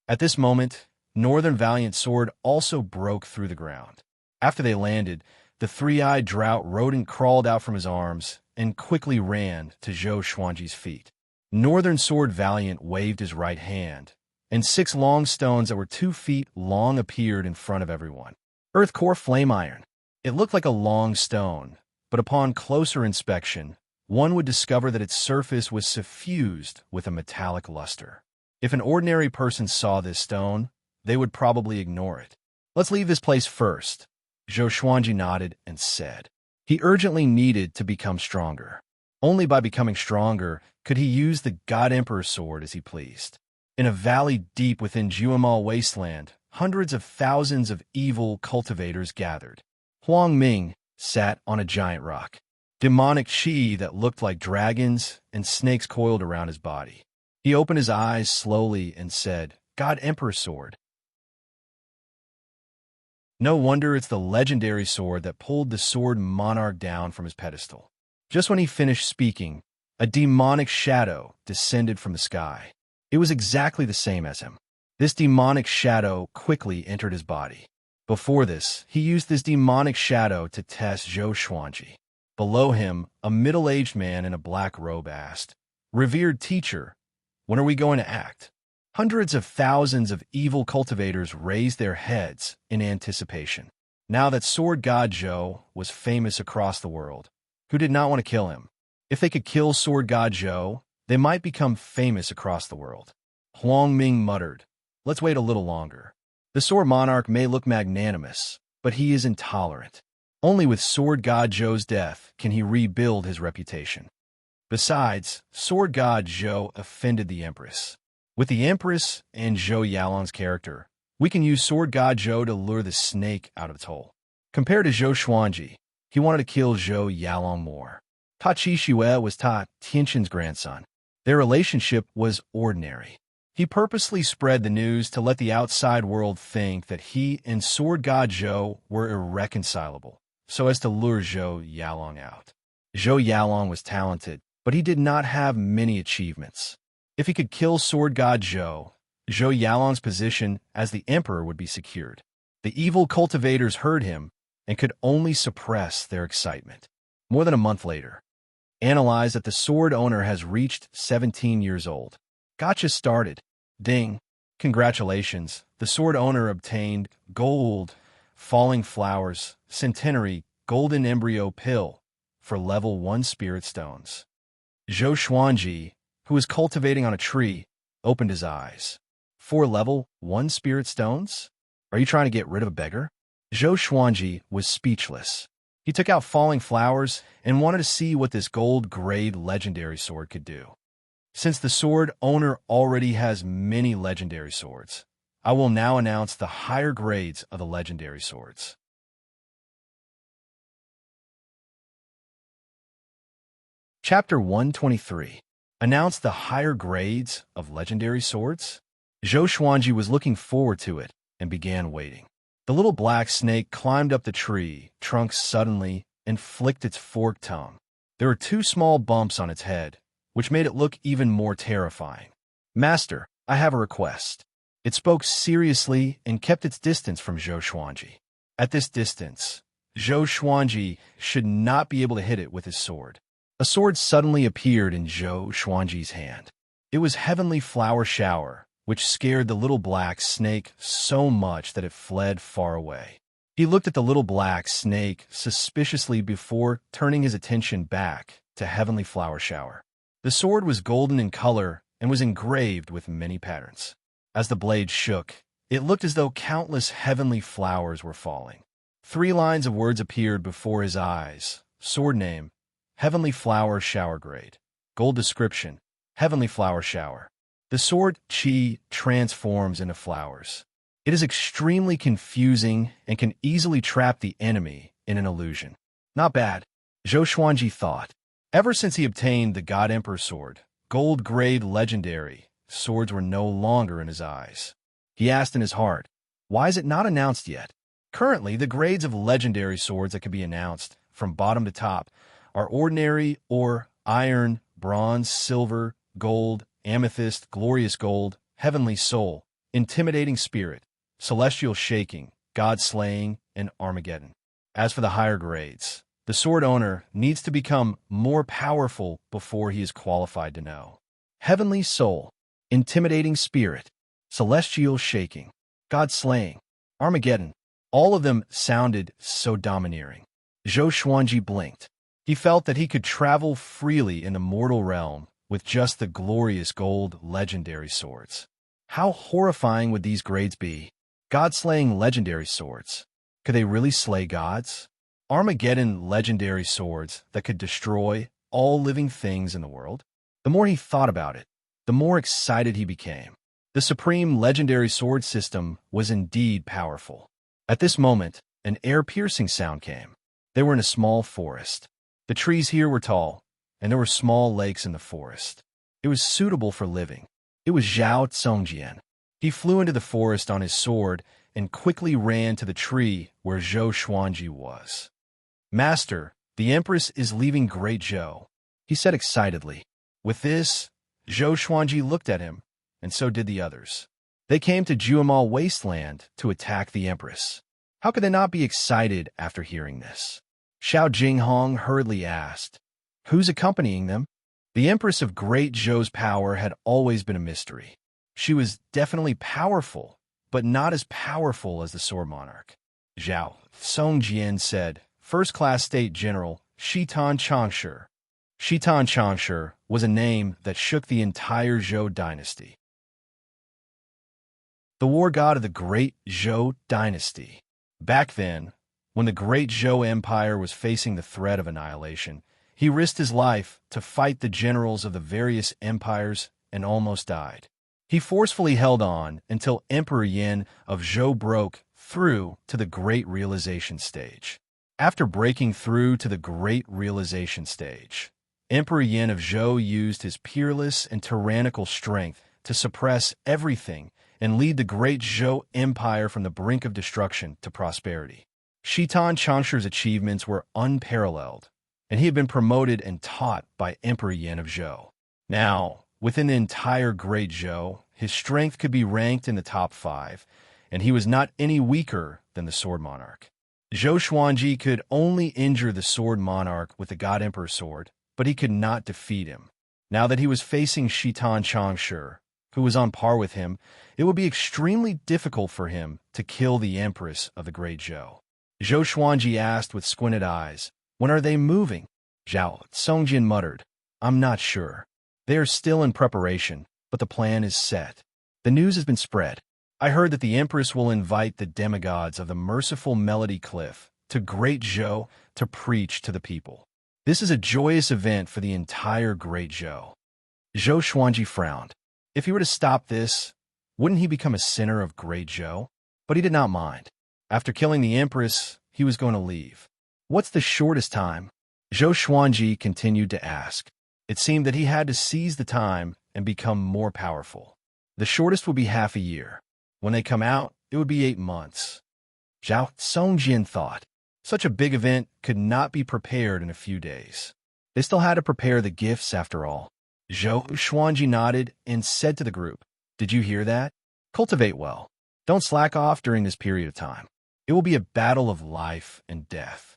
At this moment, Northern Valiant Sword also broke through the ground. After they landed, the 3-eyed drought rodent crawled out from his arms and quickly ran to Zhou Xuanji's feet. Northern Sword Valiant waved his right hand, and 6 long stones that were 2 feet long appeared in front of everyone. Earth Core Flame Iron. It looked like a long stone, but upon closer inspection, one would discover that its surface was suffused with a metallic luster. If an ordinary person saw this stone, they would probably ignore it. Let's leave this place first. Zhou Xuanji nodded and said. He urgently needed to become stronger. Only by becoming stronger could he use the God Emperor's sword as he pleased. In a valley deep within Juemal wasteland, hundreds of thousands of evil cultivators gathered. Huang Ming sat on a giant rock. Demonic chi that looked like dragons and snakes coiled around his body. He opened his eyes slowly and said, God Emperor's sword. No wonder it's the legendary sword that pulled the sword monarch down from his pedestal. Just when he finished speaking, a demonic shadow descended from the sky. It was exactly the same as him. This demonic shadow quickly entered his body. Before this, he used this demonic shadow to test Zhou Xuanji. Below him, a middle-aged man in a black robe asked, Revered teacher, when are we going to act? Hundreds of thousands of evil cultivators raised their heads in anticipation. Now that Sword God Zhou was famous across the world, who did not want to kill him? If they could kill Sword God Zhou, they might become famous across the world. Huang Ming muttered, Let's wait a little longer. The Sword Monarch may look magnanimous, but he is intolerant. Only with Sword God Zhou's death can he rebuild his reputation. Besides, Sword God Zhou offended the Empress. With the Empress and Zhou Yalong's character, we can use Sword God Zhou to lure the snake out of its hole. Compared to Zhou Xuanji, he wanted to kill Zhou Yalong more. Ta Qixue was Ta Tianxin's grandson. Their relationship was ordinary. He purposely spread the news to let the outside world think that he and Sword God Zhou were irreconcilable, so as to lure Zhou Yalong out. Zhou Yalong was talented, but he did not have many achievements. If he could kill Sword God Zhou, Zhou Yalong's position as the emperor would be secured. The evil cultivators heard him and could only suppress their excitement. More than a month later, analyze that the sword owner has reached 17 years old. Gotcha started. Ding. Congratulations. The sword owner obtained gold, falling flowers, centenary, golden embryo pill for level 1 spirit stones. Zhou Xuanji, who was cultivating on a tree, opened his eyes. 4 level 1 spirit stones? Are you trying to get rid of a beggar? Zhou Xuanji was speechless. He took out falling flowers and wanted to see what this gold-grade legendary sword could do. Since the sword owner already has many legendary swords, I will now announce the higher grades of the legendary swords. Chapter 123. Announce the higher grades of legendary swords? Zhou Xuanji was looking forward to it and began waiting. The little black snake climbed up the tree trunk suddenly and flicked its forked tongue. There were 2 small bumps on its head, which made it look even more terrifying. Master, I have a request. It spoke seriously and kept its distance from Zhou Xuanji. At this distance, Zhou Xuanji should not be able to hit it with his sword. A sword suddenly appeared in Zhou Xuanji's hand. It was Heavenly Flower Shower, which scared the little black snake so much that it fled far away. He looked at the little black snake suspiciously before turning his attention back to Heavenly Flower Shower. The sword was golden in color and was engraved with many patterns. As the blade shook, it looked as though countless heavenly flowers were falling. 3 lines of words appeared before his eyes. Sword name, Heavenly Flower Shower grade. Gold description, Heavenly Flower Shower. The sword chi transforms into flowers. It is extremely confusing and can easily trap the enemy in an illusion. Not bad, Zhou Xuanji thought. Ever since he obtained the God Emperor sword, gold grade legendary, swords were no longer in his eyes. He asked in his heart, why is it not announced yet? Currently, the grades of legendary swords that can be announced from bottom to top are ordinary or iron, bronze, silver, gold, amethyst, glorious gold, heavenly soul, intimidating spirit, celestial shaking, God slaying, and Armageddon. As for the higher grades, the sword owner needs to become more powerful before he is qualified to know. Heavenly soul, intimidating spirit, celestial shaking, God slaying, Armageddon. All of them sounded so domineering. Zhou Xuanji blinked. He felt that he could travel freely in the mortal realm with just the glorious gold legendary swords. How horrifying would these grades be? God-slaying legendary swords. Could they really slay gods? Armageddon legendary swords that could destroy all living things in the world? The more he thought about it, the more excited he became. The supreme legendary sword system was indeed powerful. At this moment, an air-piercing sound came. They were in a small forest. The trees here were tall, and there were small lakes in the forest. It was suitable for living. It was Zhao Zongjian. He flew into the forest on his sword and quickly ran to the tree where Zhou Xuanji was. "Master, the Empress is leaving Great Zhou," he said excitedly. With this, Zhou Xuanji looked at him, and so did the others. They came to Juemal Wasteland to attack the Empress. How could they not be excited after hearing this? Xiao Jinghong hurriedly asked, "Who's accompanying them?" The Empress of Great Zhou's power had always been a mystery. She was definitely powerful, but not as powerful as the Sword Monarch. Zhao Zongjian said, "First-class State General Shitan Changshu." Shitan Changshu was a name that shook the entire Zhou dynasty. The war god of the Great Zhou dynasty. Back then, when the Great Zhou Empire was facing the threat of annihilation, he risked his life to fight the generals of the various empires and almost died. He forcefully held on until Emperor Yin of Zhou broke through to the Great Realization stage. After breaking through to the Great Realization stage, Emperor Yin of Zhou used his peerless and tyrannical strength to suppress everything and lead the Great Zhou Empire from the brink of destruction to prosperity. Shitan Changshu's achievements were unparalleled, and he had been promoted and taught by Emperor Yin of Zhou. Now, within the entire Great Zhou, his strength could be ranked in the top 5, and he was not any weaker than the Sword Monarch. Zhou Xuanji could only injure the Sword Monarch with the God Emperor sword, but he could not defeat him. Now that he was facing Shitan Changshu, who was on par with him, it would be extremely difficult for him to kill the Empress of the Great Zhou. Zhou Xuanji asked with squinted eyes, "When are they moving?" Zhao Zongjian muttered, "I'm not sure. They are still in preparation, but the plan is set. The news has been spread. I heard that the Empress will invite the demigods of the merciful Melody Cliff to Great Zhou to preach to the people. This is a joyous event for the entire Great Zhou." Zhou Xuanji frowned. If he were to stop this, wouldn't he become a sinner of Great Zhou? But he did not mind. After killing the Empress, he was going to leave. What's the shortest time? Zhou Xuanji continued to ask. It seemed that he had to seize the time and become more powerful. The shortest would be half a year. When they come out, it would be 8 months. Zhao Zongjian thought. Such a big event could not be prepared in a few days. They still had to prepare the gifts after all. Zhou Xuanji nodded and said to the group, "Did you hear that? Cultivate well. Don't slack off during this period of time. It will be a battle of life and death."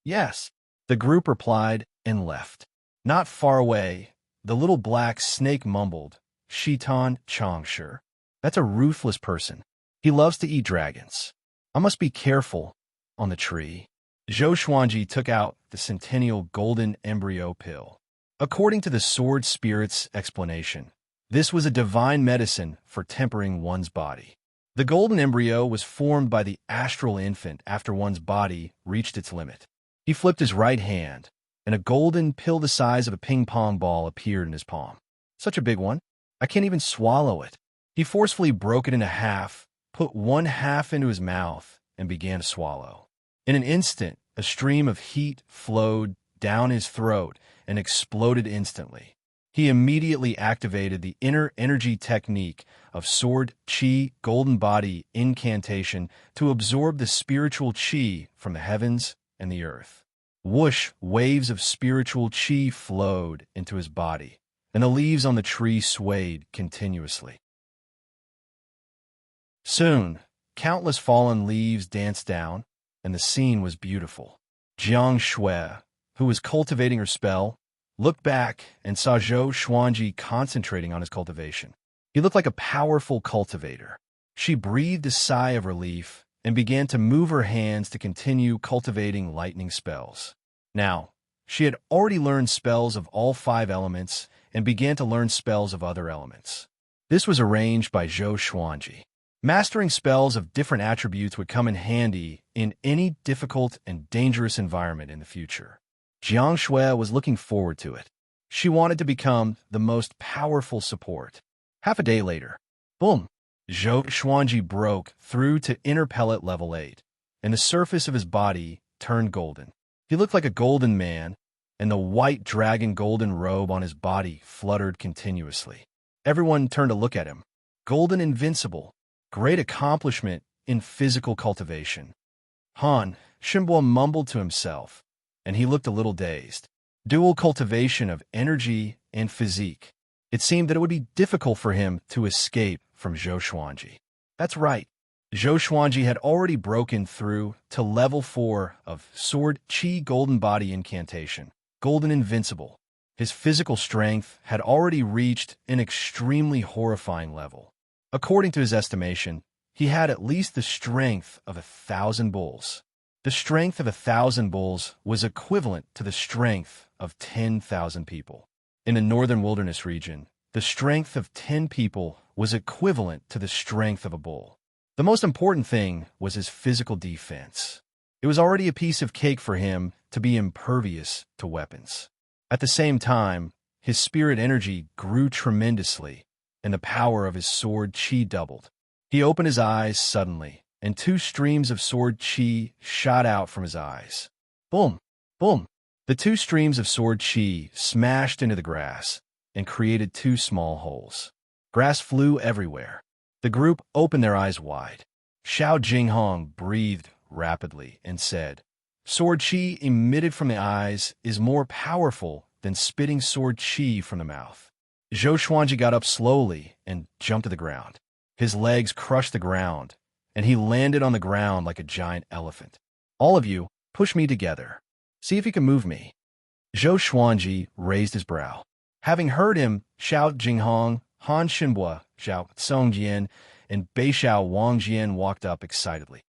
"Yes," the group replied and left. Not far away, the little black snake mumbled, "Shitan Changshu. That's a ruthless person. He loves to eat dragons. I must be careful on the tree." Zhou Xuanji took out the centennial golden embryo pill. According to the sword spirit's explanation, this was a divine medicine for tempering one's body. The golden embryo was formed by the astral infant after one's body reached its limit. He flipped his right hand, and a golden pill the size of a ping-pong ball appeared in his palm. "Such a big one, I can't even swallow it." He forcefully broke it into half, put one half into his mouth, and began to swallow. In an instant, a stream of heat flowed down his throat and exploded instantly. He immediately activated the inner energy technique of Sword Qi Golden Body Incantation to absorb the spiritual qi from the heavens and the earth. Whoosh, waves of spiritual qi flowed into his body, and the leaves on the tree swayed continuously. Soon, countless fallen leaves danced down, and the scene was beautiful. Jiang Shui, who was cultivating her spell, looked back and saw Zhou Xuanji concentrating on his cultivation. He looked like a powerful cultivator. She breathed a sigh of relief and began to move her hands to continue cultivating lightning spells. Now, she had already learned spells of all 5 elements and began to learn spells of other elements. This was arranged by Zhou Xuanji. Mastering spells of different attributes would come in handy in any difficult and dangerous environment in the future. Jiang Shui was looking forward to it. She wanted to become the most powerful support. Half a day later, boom! Zhou Xuanji broke through to inner pellet level 8, and the surface of his body turned golden. He looked like a golden man, and the white dragon golden robe on his body fluttered continuously. Everyone turned to look at him. Golden invincible. Great accomplishment in physical cultivation. Han Shinbo mumbled to himself, and he looked a little dazed. Dual cultivation of energy and physique. It seemed that it would be difficult for him to escape from Zhou Xuanji. That's right. Zhou Xuanji had already broken through to level 4 of Sword Qi Golden Body Incantation. Golden Invincible. His physical strength had already reached an extremely horrifying level. According to his estimation, he had at least the strength of 1,000 bulls. The strength of 1,000 bulls was equivalent to the strength of 10,000 people. In the northern wilderness region, the strength of 10 people was equivalent to the strength of a bull. The most important thing was his physical defense. It was already a piece of cake for him to be impervious to weapons. At the same time, his spirit energy grew tremendously, and the power of his sword qi doubled. He opened his eyes suddenly, and 2 streams of sword qi shot out from his eyes. Boom! Boom! The 2 streams of sword qi smashed into the grass and created 2 small holes. Grass flew everywhere. The group opened their eyes wide. Xiao Jinghong breathed rapidly and said, "Sword qi emitted from the eyes is more powerful than spitting sword qi from the mouth." Zhou Xuanji got up slowly and jumped to the ground. His legs crushed the ground, and he landed on the ground like a giant elephant. "All of you, push me together. See if you can move me." Zhou Xuanji raised his brow. Having heard him, Xiao Jinghong, Han Shinbo, Zhao Songjian, and Beixiao Wangjian walked up excitedly.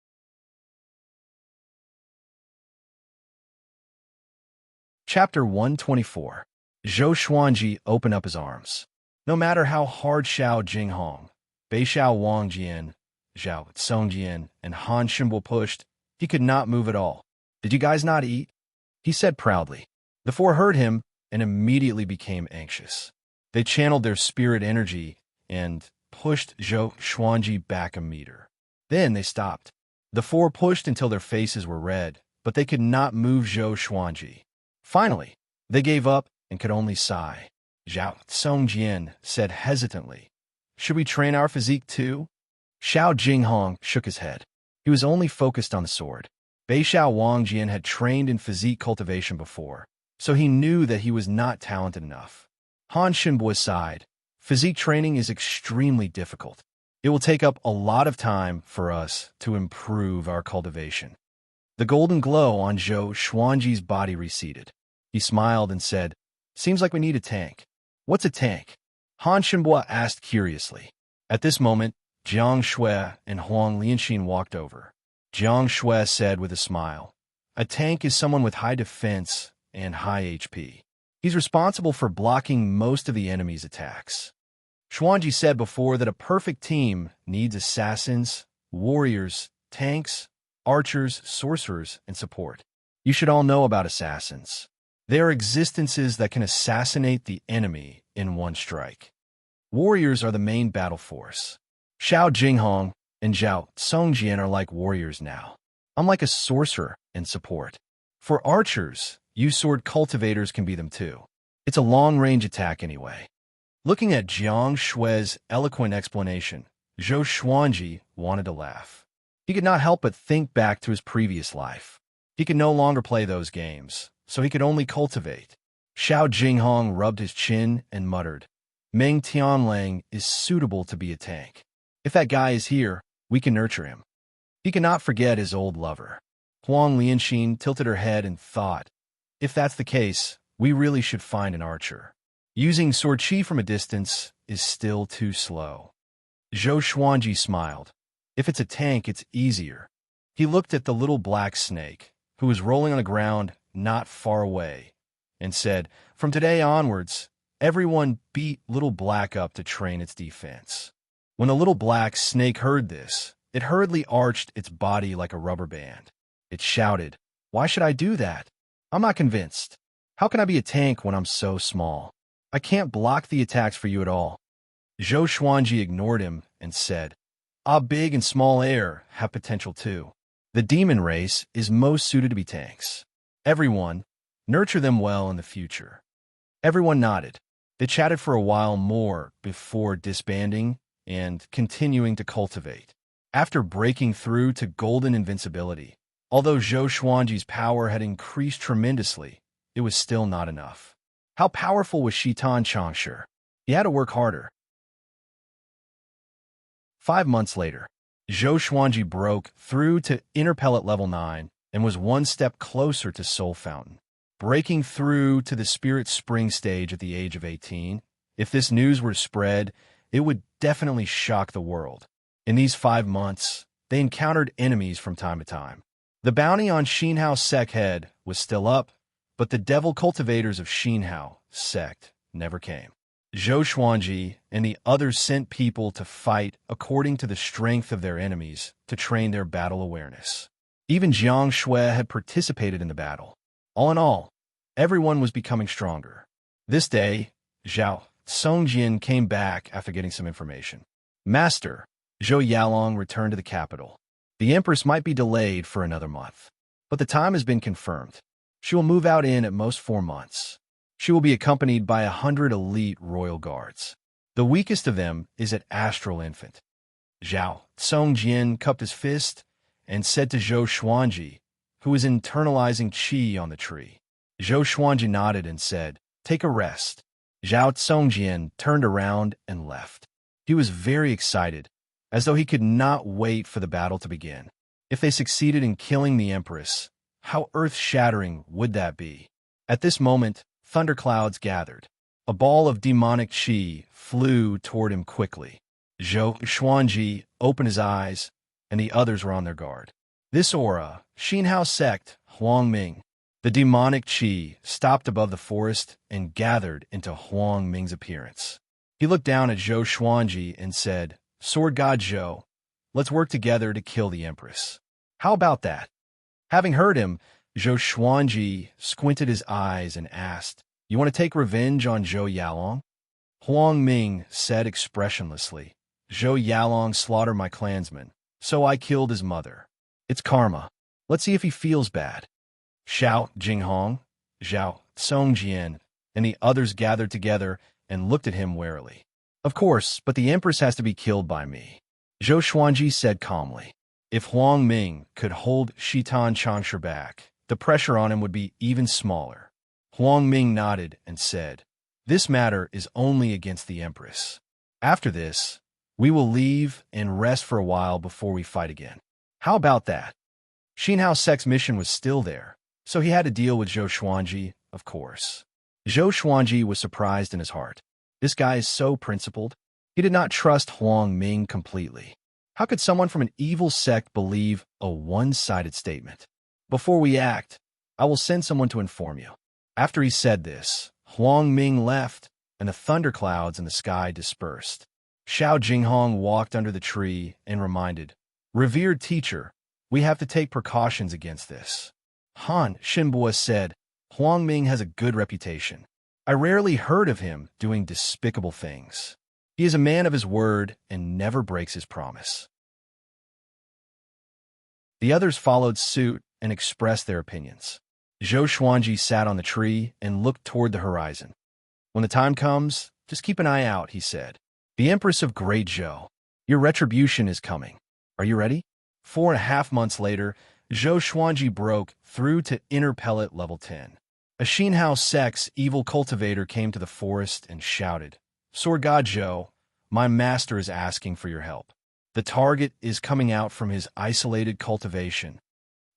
Chapter 124. Zhou Xuanji opened up his arms. No matter how hard Xiao Jinghong, Beixiao Wangjian, Zhao Songjian, and Han Shinbo pushed, he could not move at all. "Did you guys not eat?" he said proudly. The 4 heard him and immediately became anxious. They channeled their spirit energy and pushed Zhou Xuanji back a meter. Then they stopped. The 4 pushed until their faces were red, but they could not move Zhou Xuanji. Finally, they gave up and could only sigh. Zhao Songjian said hesitantly, "Should we train our physique too?" Xiao Jinghong shook his head. He was only focused on the sword. Beixiao Wangjian had trained in physique cultivation before, so he knew that he was not talented enough. Han Shinbo sighed. "Physique training is extremely difficult. It will take up a lot of time for us to improve our cultivation." The golden glow on Zhou Xuanji's body receded. He smiled and said, "Seems like we need a tank." "What's a tank?" Han Shinbo asked curiously. At this moment, Jiang Shui and Huang Lianxin walked over. Jiang Shui said with a smile, "A tank is someone with high defense and high HP. He's responsible for blocking most of the enemy's attacks." Xuanji said before that a perfect team needs assassins, warriors, tanks, archers, sorcerers, and support. You should all know about assassins. They are existences that can assassinate the enemy in one strike. Warriors are the main battle force. Xiao Jinghong and Zhao Songjian are like warriors now. I'm like a sorcerer and support. For archers, you sword cultivators can be them too. It's a long-range attack anyway. Looking at Jiang Shui's eloquent explanation, Zhou Xuanji wanted to laugh. He could not help but think back to his previous life. He could no longer play those games, so he could only cultivate. Xiao Jinghong rubbed his chin and muttered, "Meng Tianlang is suitable to be a tank. If that guy is here, we can nurture him." He cannot forget his old lover. Huang Lianxin tilted her head and thought, "If that's the case, we really should find an archer. Using sword qi from a distance is still too slow." Zhou Xuanji smiled. "If it's a tank, it's easier." He looked at the little black snake, who was rolling on the ground not far away, and said, "From today onwards, Everyone beat Little Black up to train its defense. When the little black snake heard this, it hurriedly arched its body like a rubber band. It shouted, "Why should I do that? I'm not convinced. How can I be a tank when I'm so small? I can't block the attacks for you at all." Zhou Xuanji ignored him and said, "Ah, big and small air have potential too. The demon race is most suited to be tanks. Everyone, nurture them well in the future." Everyone nodded. They chatted for a while more before disbanding and continuing to cultivate. After breaking through to golden invincibility, although Zhou Xuanji's power had increased tremendously, it was still not enough. How powerful was Shitan Changshu? He had to work harder. 5 months later, Zhou Xuanji broke through to inner pellet level 9 and was one step closer to Soul Fountain. Breaking through to the Spirit Spring stage at the age of 18, if this news were to spread, it would definitely shock the world. In these 5 months, they encountered enemies from time to time. The bounty on Xinhao Sect head was still up, but the devil cultivators of Xinhao Sect never came. Zhou Xuanji and the others sent people to fight according to the strength of their enemies to train their battle awareness. Even Jiang Shui had participated in the battle. All in all, everyone was becoming stronger. This day, Zhao Songjin came back after getting some information. "Master," Zhou Yalong returned to the capital. "The Empress might be delayed for another month, but the time has been confirmed. She will move out in at most 4 months. She will be accompanied by 100 elite royal guards. The weakest of them is an astral infant." Zhao Songjin cupped his fist and said to Zhou Xuanji, who was internalizing qi on the tree. Zhou Xuanji nodded and said, "Take a rest." Zhao Songjin turned around and left. He was very excited, as though he could not wait for the battle to begin. If they succeeded in killing the Empress, how earth-shattering would that be? At this moment, thunderclouds gathered. A ball of demonic qi flew toward him quickly. Zhou Xuanji opened his eyes, and the others were on their guard. This aura, Xinhao Sect, Huang Ming. The demonic qi stopped above the forest and gathered into Huang Ming's appearance. He looked down at Zhou Xuanji and said, "Sword God Zhou, let's work together to kill the Empress. How about that?" Having heard him, Zhou Xuanji squinted his eyes and asked, "You want to take revenge on Zhou Yalong?" Huang Ming said expressionlessly, "Zhou Yalong slaughtered my clansman, so I killed his mother. It's karma. Let's see if he feels bad." Xiao Jinghong, Zhao Songjian, and the others gathered together and looked at him warily. "Of course, but the Empress has to be killed by me," Zhou Xuanji said calmly. If Huang Ming could hold Shitan Changshu back, the pressure on him would be even smaller. Huang Ming nodded and said, "This matter is only against the Empress. After this, we will leave and rest for a while before we fight again." How about that? Xinhao Sect's mission was still there, so he had to deal with Zhou Xuanji, of course. Zhou Xuanji was surprised in his heart. This guy is so principled. He did not trust Huang Ming completely. How could someone from an evil sect believe a one-sided statement? "Before we act, I will send someone to inform you." After he said this, Huang Ming left, and the thunderclouds in the sky dispersed. Xiao Jinghong walked under the tree and reminded, "Revered teacher, we have to take precautions against this." Han Shinbua said, "Huang Ming has a good reputation. I rarely heard of him doing despicable things. He is a man of his word and never breaks his promise." The others followed suit and expressed their opinions. Zhou Xuanji sat on the tree and looked toward the horizon. "When the time comes, just keep an eye out," he said. "The Empress of Great Zhou, your retribution is coming. Are you ready?" 4.5 months later, Zhou Xuanji broke through to inner pellet level 10. A Xinhao Sect's evil cultivator came to the forest and shouted, "Sword God Zhou, my master is asking for your help. The target is coming out from his isolated cultivation."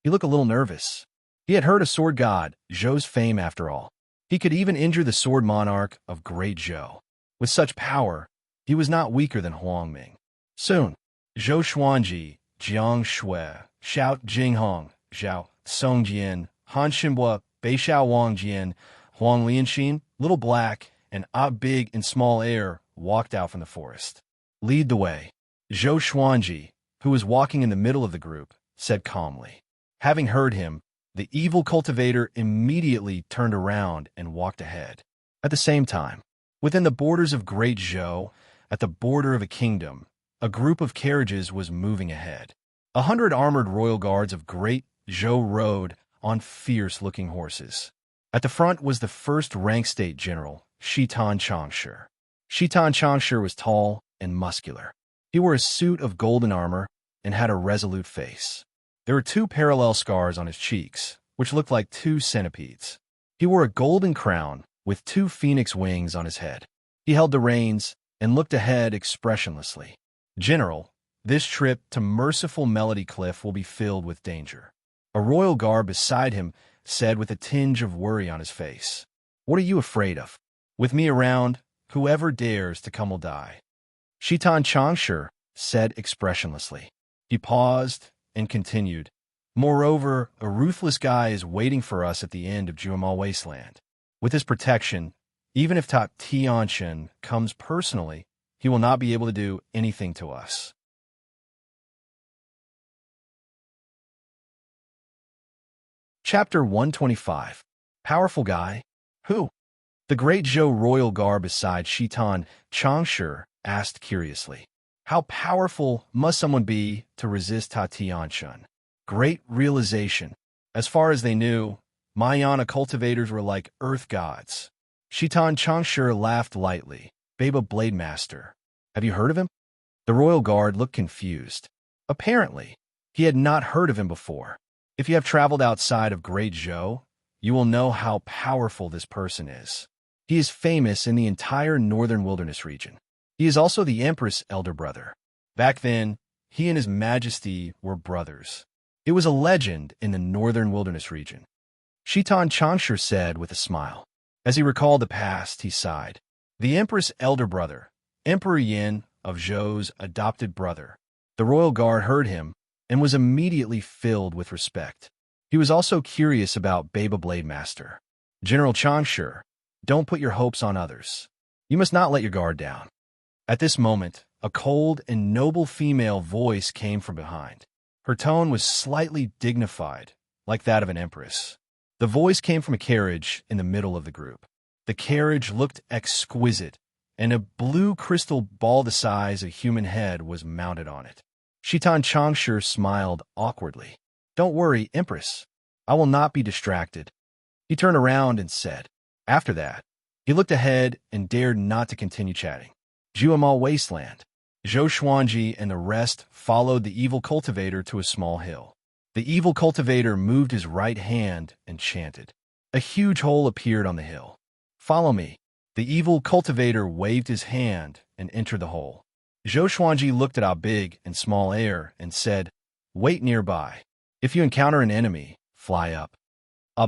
He looked a little nervous. He had heard of Sword God Zhou's fame after all. He could even injure the Sword Monarch of Great Zhou. With such power, he was not weaker than Huang Ming. Soon, Zhou Xuanji, Jiang Shui, Xiao Jinghong, Zhao Songjian, Han Shinbua, Bei Xiao Wangjian, Huang Lianxin, Little Black, and Big and Small Air walked out from the forest. "Lead the way," Zhou Xuanji, who was walking in the middle of the group, said calmly. Having heard him, the evil cultivator immediately turned around and walked ahead. At the same time, within the borders of Great Zhou, at the border of a kingdom, a group of carriages was moving ahead. 100 armored royal guards of Great Zhou rode on fierce-looking horses. At the front was the first-rank state general, Shitan Changshi. Shitan Changshi was tall and muscular. He wore a suit of golden armor and had a resolute face. There were 2 parallel scars on his cheeks, which looked like 2 centipedes. He wore a golden crown with 2 phoenix wings on his head. He held the reins and looked ahead expressionlessly. "General, this trip to Merciful Melody Cliff will be filled with danger," a royal guard beside him said with a tinge of worry on his face. "What are you afraid of? With me around, whoever dares to come will die," Shitan Changshi said expressionlessly. He paused and continued, "Moreover, a ruthless guy is waiting for us at the end of Juemal Wasteland. With his protection, even if Ta Tianshan comes personally, he will not be able to do anything to us." Chapter 125. Powerful Guy? Who? The Great Zhou royal guard beside Shitan Changshi asked curiously. How powerful must someone be to resist Ta Tianshan? Great realization. As far as they knew, Mayana cultivators were like earth gods. Shitan Changshi laughed lightly. "Baba Blade Master. Have you heard of him?" The royal guard looked confused. Apparently, he had not heard of him before. If you have traveled outside of Great Zhou, you will know how powerful this person is. He is famous in the entire northern wilderness region. He is also the Empress' elder brother. Back then, he and His Majesty were brothers. It was a legend in the northern wilderness region. Shitan Changshi said with a smile. As he recalled the past, he sighed. The Empress' elder brother, Emperor Yin of Zhou's adopted brother. The royal guard heard him and was immediately filled with respect. He was also curious about Baba Blade Master. "General Changshi, don't put your hopes on others. You must not let your guard down." At this moment, a cold and noble female voice came from behind. Her tone was slightly dignified, like that of an empress. The voice came from a carriage in the middle of the group. The carriage looked exquisite, and a blue crystal ball the size of a human head was mounted on it. Shitan Changshi smiled awkwardly. "Don't worry, Empress. I will not be distracted." He turned around and said. After that, he looked ahead and dared not to continue chatting. Juemal Wasteland. Zhou Xuanji and the rest followed the evil cultivator to a small hill. The evil cultivator moved his right hand and chanted. A huge hole appeared on the hill. "Follow me." The evil cultivator waved his hand and entered the hole. Zhou Xuanji looked at Big and Small Air and said, "Wait nearby. If you encounter an enemy, fly up."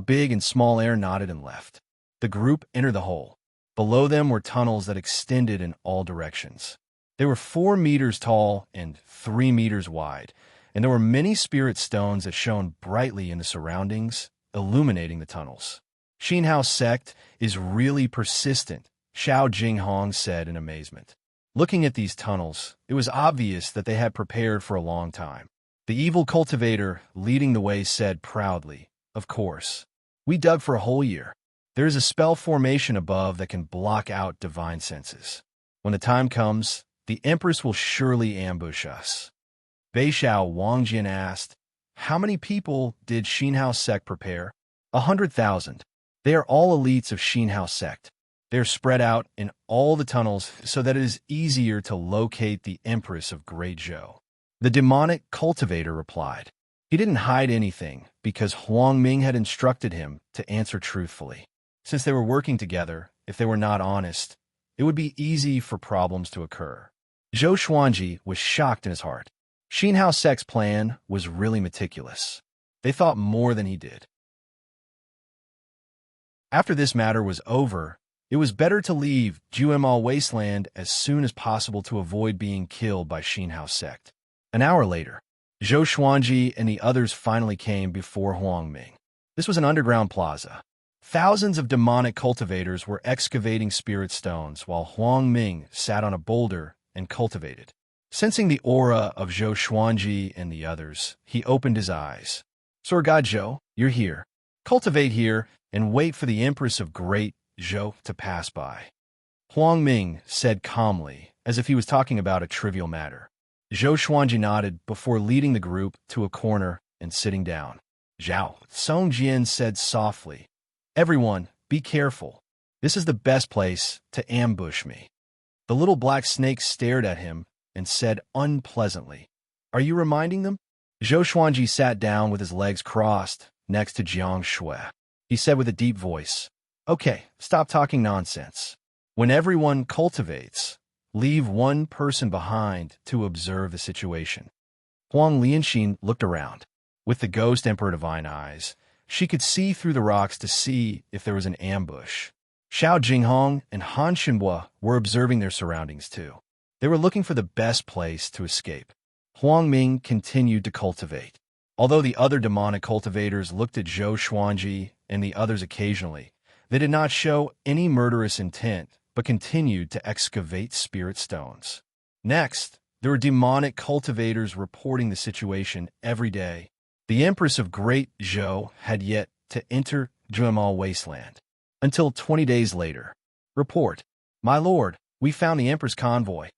Big and Small Air nodded and left. The group entered the hole. Below them were tunnels that extended in all directions. They were 4 meters tall and 3 meters wide, and there were many spirit stones that shone brightly in the surroundings, illuminating the tunnels. "Xinhao sect is really persistent," Xiao Jinghong said in amazement. Looking at these tunnels, it was obvious that they had prepared for a long time. The evil cultivator, leading the way, said proudly, "Of course. We dug for a whole year. There is a spell formation above that can block out divine senses. When the time comes, the Empress will surely ambush us." Beixiao Wangjian asked, "How many people did Xinhao sect prepare?" 100,000. They are all elites of Xinhao sect. They are spread out in all the tunnels so that it is easier to locate the Empress of Great Zhou. The demonic cultivator replied. He didn't hide anything because Huang Ming had instructed him to answer truthfully. Since they were working together, if they were not honest, it would be easy for problems to occur. Zhou Xuanji was shocked in his heart. Xinhao sect's plan was really meticulous. They thought more than he did. After this matter was over, it was better to leave Juemal Wasteland as soon as possible to avoid being killed by Xinhao sect. An hour later, Zhou Xuanji and the others finally came before Huang Ming. This was an underground plaza. Thousands of demonic cultivators were excavating spirit stones while Huang Ming sat on a boulder and cultivated. Sensing the aura of Zhou Xuanji and the others, he opened his eyes. Sword God Zhou, you're here. Cultivate here and wait for the Empress of Great Zhou to pass by. Huang Ming said calmly, as if he was talking about a trivial matter. Zhou Xuanji nodded before leading the group to a corner and sitting down. Zhao, Song Jian said softly, "Everyone, be careful. This is the best place to ambush me." The little black snake stared at him and said unpleasantly, "Are you reminding them?" Zhou Xuanji sat down with his legs crossed next to Jiang Shui. He said with a deep voice, "Okay, stop talking nonsense. When everyone cultivates, leave one person behind to observe the situation." Huang Lianxin looked around. With the ghost Emperor Divine eyes, she could see through the rocks to see if there was an ambush. Xiao Jinghong and Han Xinhua were observing their surroundings too. They were looking for the best place to escape. Huang Ming continued to cultivate. Although the other demonic cultivators looked at Zhou Xuanji and the others occasionally, they did not show any murderous intent, but continued to excavate spirit stones. Next, there were demonic cultivators reporting the situation every day. The Empress of Great Zhou had yet to enter Juemal Wasteland. Until 20 days later. Report, "My lord, we found the Emperor's convoy."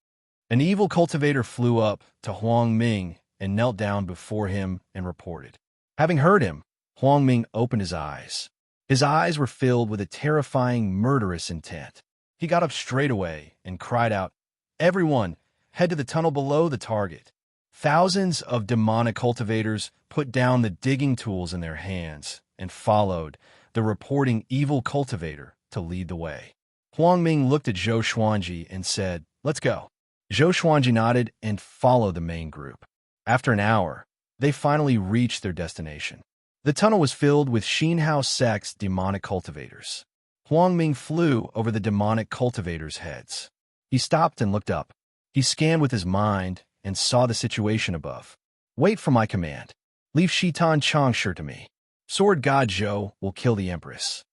An evil cultivator flew up to Huang Ming and knelt down before him and reported. Having heard him, Huang Ming opened his eyes. His eyes were filled with a terrifying murderous intent. He got up straight away and cried out, "Everyone, head to the tunnel below the target." Thousands of demonic cultivators put down the digging tools in their hands and followed the reporting evil cultivator to lead the way. Huang Ming looked at Zhou Xuanji and said, "Let's go." Zhou Xuanji nodded and followed the main group. After an hour, they finally reached their destination. The tunnel was filled with Xinhao sect's demonic cultivators. Huang Ming flew over the demonic cultivators' heads. He stopped and looked up. He scanned with his mind and saw the situation above. "Wait for my command. Leave Shitan Changshu to me. Sword God Zhou will kill the Empress."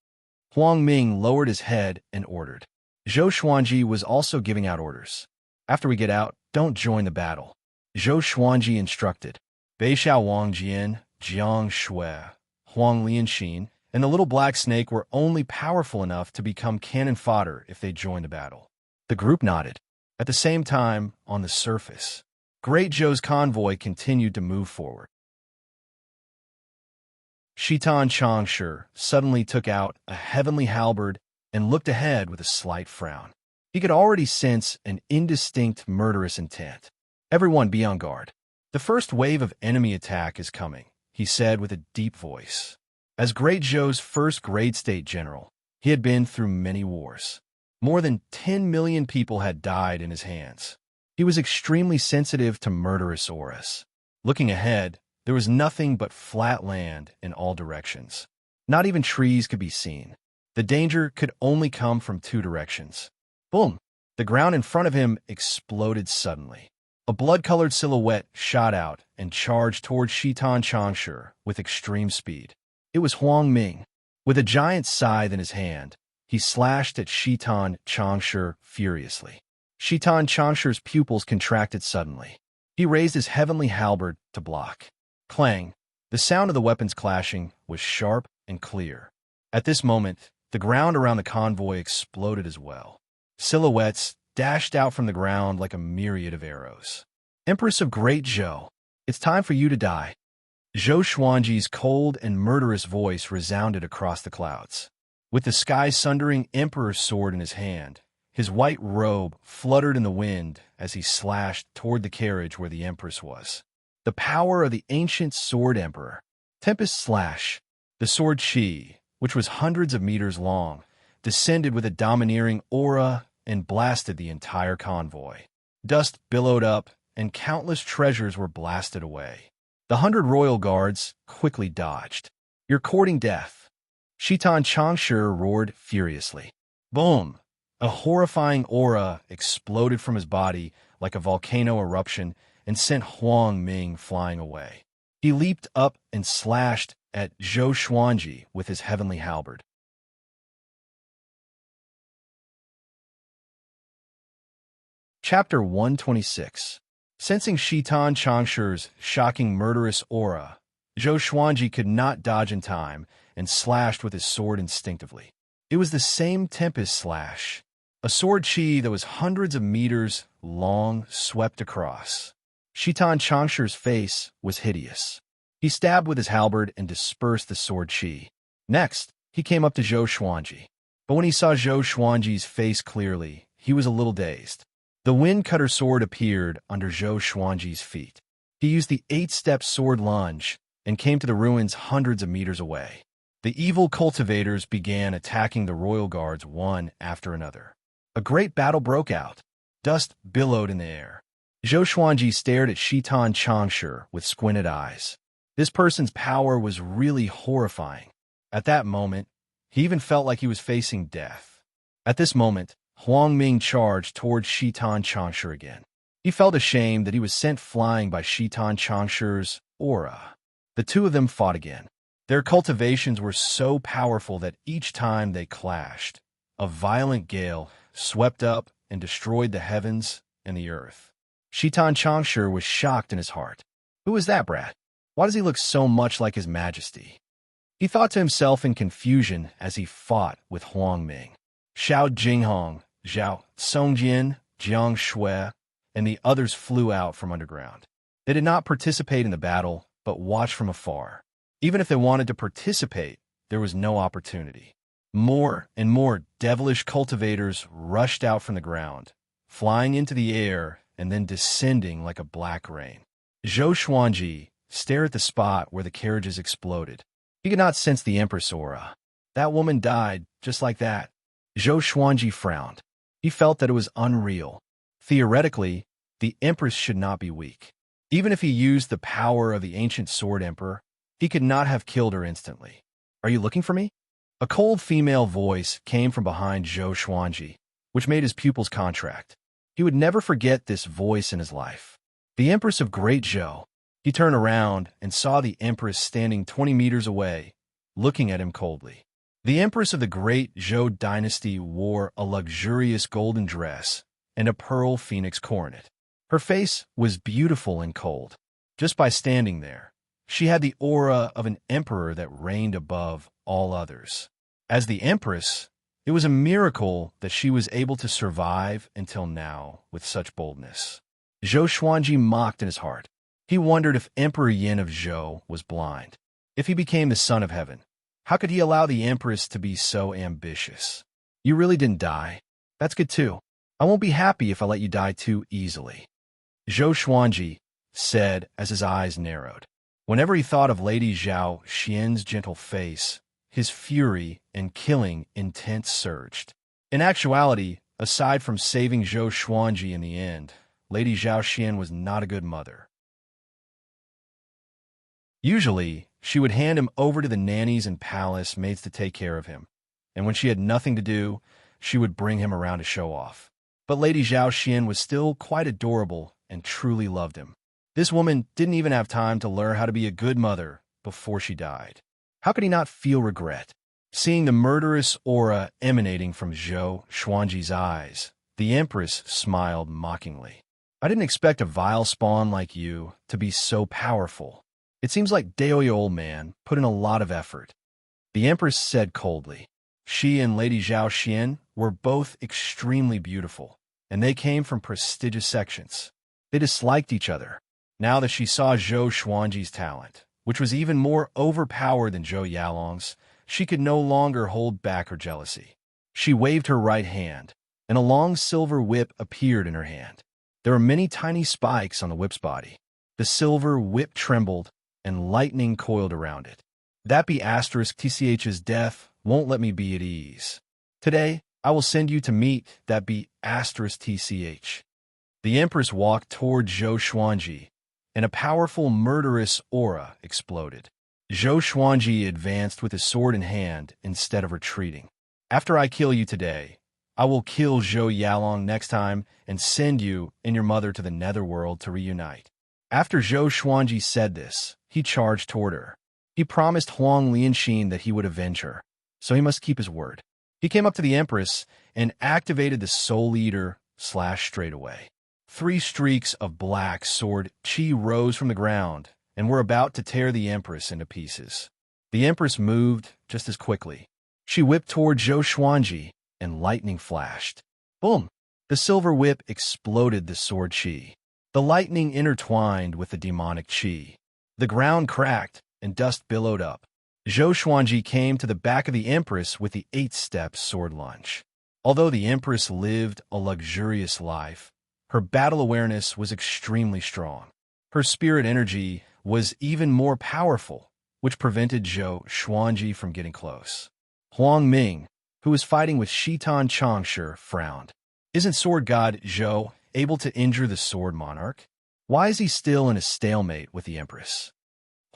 Huang Ming lowered his head and ordered. Zhou Xuanji was also giving out orders. "After we get out, don't join the battle." Zhou Xuanji instructed. Beixiao Wangjian, Jiang Shui, Huang Lianxin, and the little black snake were only powerful enough to become cannon fodder if they joined the battle. The group nodded. At the same time, on the surface, Great Zhou's convoy continued to move forward. Shitan Changshu suddenly took out a heavenly halberd and looked ahead with a slight frown. He could already sense an indistinct murderous intent. "Everyone be on guard. The first wave of enemy attack is coming," he said with a deep voice. As Great Zhou's first grade state general, he had been through many wars. More than 10 million people had died in his hands. He was extremely sensitive to murderous auras. Looking ahead, there was nothing but flat land in all directions. Not even trees could be seen. The danger could only come from two directions. Boom! The ground in front of him exploded suddenly. A blood-colored silhouette shot out and charged toward Shitan Changshu with extreme speed. It was Huang Ming. With a giant scythe in his hand, he slashed at Shitan Changshu furiously. Shitan Changshu's pupils contracted suddenly. He raised his heavenly halberd to block. Clang! The sound of the weapons clashing was sharp and clear. At this moment, the ground around the convoy exploded as well. Silhouettes dashed out from the ground like a myriad of arrows. "Empress of Great Zhou, it's time for you to die." Zhou Xuanji's cold and murderous voice resounded across the clouds. With the sky-sundering emperor's sword in his hand, his white robe fluttered in the wind as he slashed toward the carriage where the Empress was. The power of the ancient sword emperor. Tempest slash. The sword Qi, which was hundreds of meters long, descended with a domineering aura and blasted the entire convoy. Dust billowed up, and countless treasures were blasted away. The 100 royal guards quickly dodged. "You're courting death." Shitan Changshu roared furiously. Boom! A horrifying aura exploded from his body like a volcano eruption and sent Huang Ming flying away. He leaped up and slashed at Zhou Xuanji with his heavenly halberd. Chapter 126. Sensing Shitan Changshi's shocking murderous aura, Zhou Xuanji could not dodge in time and slashed with his sword instinctively. It was the same Tempest slash. A sword chi that was hundreds of meters long swept across. Shitan Changshi's face was hideous. He stabbed with his halberd and dispersed the sword chi. Next, he came up to Zhou Xuanji. But when he saw Zhou Xuanji's face clearly, he was a little dazed. The wind-cutter sword appeared under Zhou Xuanji's feet. He used the 8-step sword lunge and came to the ruins hundreds of meters away. The evil cultivators began attacking the royal guards one after another. A great battle broke out. Dust billowed in the air. Zhou Xuanji stared at Shitan Changshi with squinted eyes. This person's power was really horrifying. At that moment, he even felt like he was facing death. At this moment, Huang Ming charged towards Shitan Changshi again. He felt ashamed that he was sent flying by Shitan Changshi's aura. The two of them fought again. Their cultivations were so powerful that each time they clashed, a violent gale swept up and destroyed the heavens and the earth. Shitan Changshi was shocked in his heart. Who is that brat? Why does he look so much like His Majesty? He thought to himself in confusion as he fought with Huang Ming. Xiao Jinghong, Zhao Songjian, Jiang Shui, and the others flew out from underground. They did not participate in the battle, but watched from afar. Even if they wanted to participate, there was no opportunity. More and more devilish cultivators rushed out from the ground, flying into the air and then descending like a black rain. Zhou Xuanji stared at the spot where the carriages exploded. He could not sense the Empress aura. That woman died just like that. Zhou Xuanji frowned. He felt that it was unreal. Theoretically, the Empress should not be weak. Even if he used the power of the ancient Sword Emperor, he could not have killed her instantly. Are you looking for me? A cold female voice came from behind Zhou Xuanji, which made his pupils contract. He would never forget this voice in his life. The Empress of Great Zhou. He turned around and saw the Empress standing 20 meters away, looking at him coldly. The Empress of the Great Zhou dynasty wore a luxurious golden dress and a pearl phoenix coronet. Her face was beautiful and cold. Just by standing there, she had the aura of an emperor that reigned above all others. As the Empress, it was a miracle that she was able to survive until now with such boldness. Zhou Xuanji mocked in his heart. He wondered if Emperor Yin of Zhou was blind. If he became the son of heaven, how could he allow the Empress to be so ambitious? You really didn't die. That's good too. I won't be happy if I let you die too easily. Zhou Xuanji said as his eyes narrowed. Whenever he thought of Lady Zhao Xian's gentle face, his fury and killing intent surged. In actuality, aside from saving Zhou Xuanji in the end, Lady Zhao Xian was not a good mother. Usually, she would hand him over to the nannies and palace maids to take care of him, and when she had nothing to do, she would bring him around to show off. But Lady Zhao Xian was still quite adorable and truly loved him. This woman didn't even have time to learn how to be a good mother before she died. How could he not feel regret? Seeing the murderous aura emanating from Zhou Xuanji's eyes, the Empress smiled mockingly. I didn't expect a vile spawn like you to be so powerful. It seems like Daoyi old man put in a lot of effort. The Empress said coldly. She and Lady Zhao Xian were both extremely beautiful, and they came from prestigious sections. They disliked each other. Now that she saw Zhou Xuanji's talent, which was even more overpowered than Zhou Yalong's, she could no longer hold back her jealousy. She waved her right hand, and a long silver whip appeared in her hand. There were many tiny spikes on the whip's body. The silver whip trembled, and lightning coiled around it. That be asterisk TCH's death won't let me be at ease. Today, I will send you to meet that be asterisk TCH. The Empress walked toward Zhou Xuanji, and a powerful murderous aura exploded. Zhou Xuanji advanced with his sword in hand instead of retreating. After I kill you today, I will kill Zhou Yalong next time and send you and your mother to the netherworld to reunite. After Zhou Xuanji said this, he charged toward her. He promised Huang Lianxin that he would avenge her, so he must keep his word. He came up to the Empress and activated the Soul Eater / straightaway. 3 streaks of black sword chi rose from the ground and were about to tear the Empress into pieces. The Empress moved just as quickly. She whipped toward Zhou Xuanji, and lightning flashed. Boom! The silver whip exploded the sword chi. The lightning intertwined with the demonic chi. The ground cracked, and dust billowed up. Zhou Xuanji came to the back of the Empress with the 8-step sword lunge. Although the Empress lived a luxurious life, her battle awareness was extremely strong. Her spirit energy was even more powerful, which prevented Zhou Xuanji from getting close. Huang Ming, who was fighting with Shitan Changshi, frowned. Isn't sword god Zhou able to injure the sword monarch? Why is he still in a stalemate with the Empress?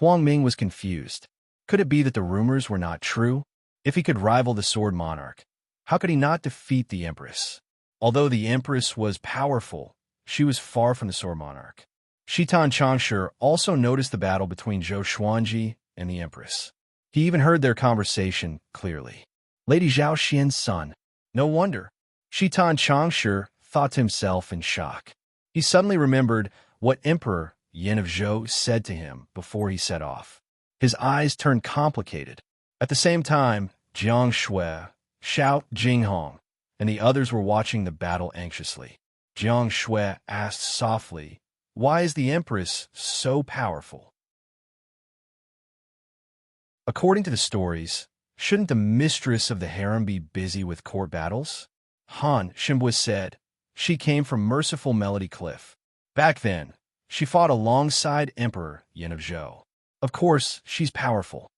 Huang Ming was confused. Could it be that the rumors were not true? If he could rival the sword monarch, how could he not defeat the Empress? Although the Empress was powerful, she was far from the sword monarch. Shitan Changshi also noticed the battle between Zhou Xuanji and the Empress. He even heard their conversation clearly. Lady Zhao Xian's son. No wonder. Shitan Changshi thought to himself in shock. He suddenly remembered what Emperor Yin of Zhou said to him before he set off. His eyes turned complicated. At the same time, Jiang Shui, Xiao Jinghong, and the others were watching the battle anxiously. Jiang Shui asked softly, "Why is the Empress so powerful?" According to the stories, shouldn't the mistress of the harem be busy with court battles? Han Shimbui said. She came from merciful Melody Cliff. Back then, she fought alongside Emperor Yin of Zhou. Of course, she's powerful.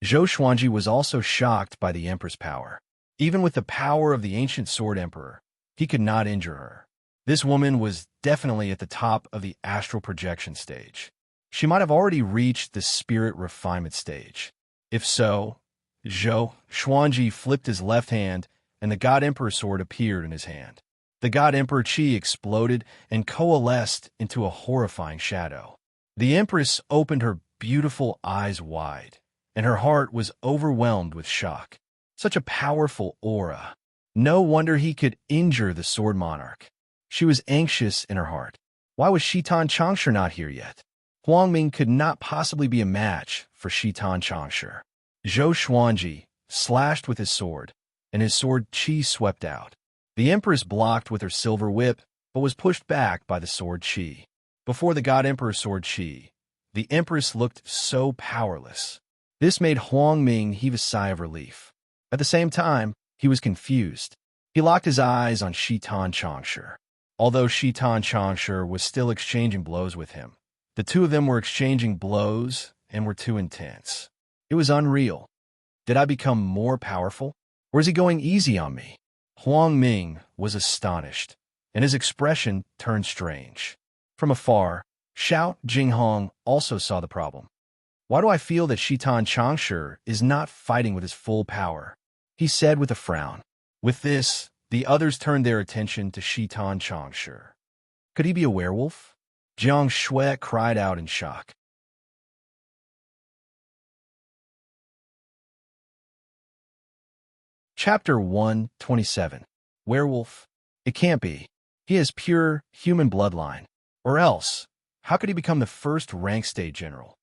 Zhou Xuanji was also shocked by the Empress' power. Even with the power of the ancient sword emperor, he could not injure her. This woman was definitely at the top of the astral projection stage. She might have already reached the spirit refinement stage. If so, Zhou Xuanji flipped his left hand, and the God Emperor sword appeared in his hand. The God Emperor Qi exploded and coalesced into a horrifying shadow. The Empress opened her beautiful eyes wide, and her heart was overwhelmed with shock. Such a powerful aura. No wonder he could injure the sword monarch. She was anxious in her heart. Why was Shitan Changshi not here yet? Huang Ming could not possibly be a match for Shitan Changshi. Zhou Xuanji slashed with his sword, and his sword Qi swept out. The Empress blocked with her silver whip, but was pushed back by the sword Qi. Before the God Emperor sword Qi, the Empress looked so powerless. This made Huang Ming heave a sigh of relief. At the same time, he was confused. He locked his eyes on Shitan Changshi. Although Shitan Changshi was still exchanging blows with him, the two of them were exchanging blows and were too intense. It was unreal. Did I become more powerful? Or is he going easy on me? Huang Ming was astonished, and his expression turned strange. From afar, Xiao Jinghong also saw the problem. Why do I feel that Shitan Changshi is not fighting with his full power? He said with a frown. With this, the others turned their attention to Shitan Changshi. Could he be a werewolf? Jiang Shui cried out in shock. Chapter 127. Werewolf? It can't be. He has pure human bloodline. Or else, how could he become the first rank state general?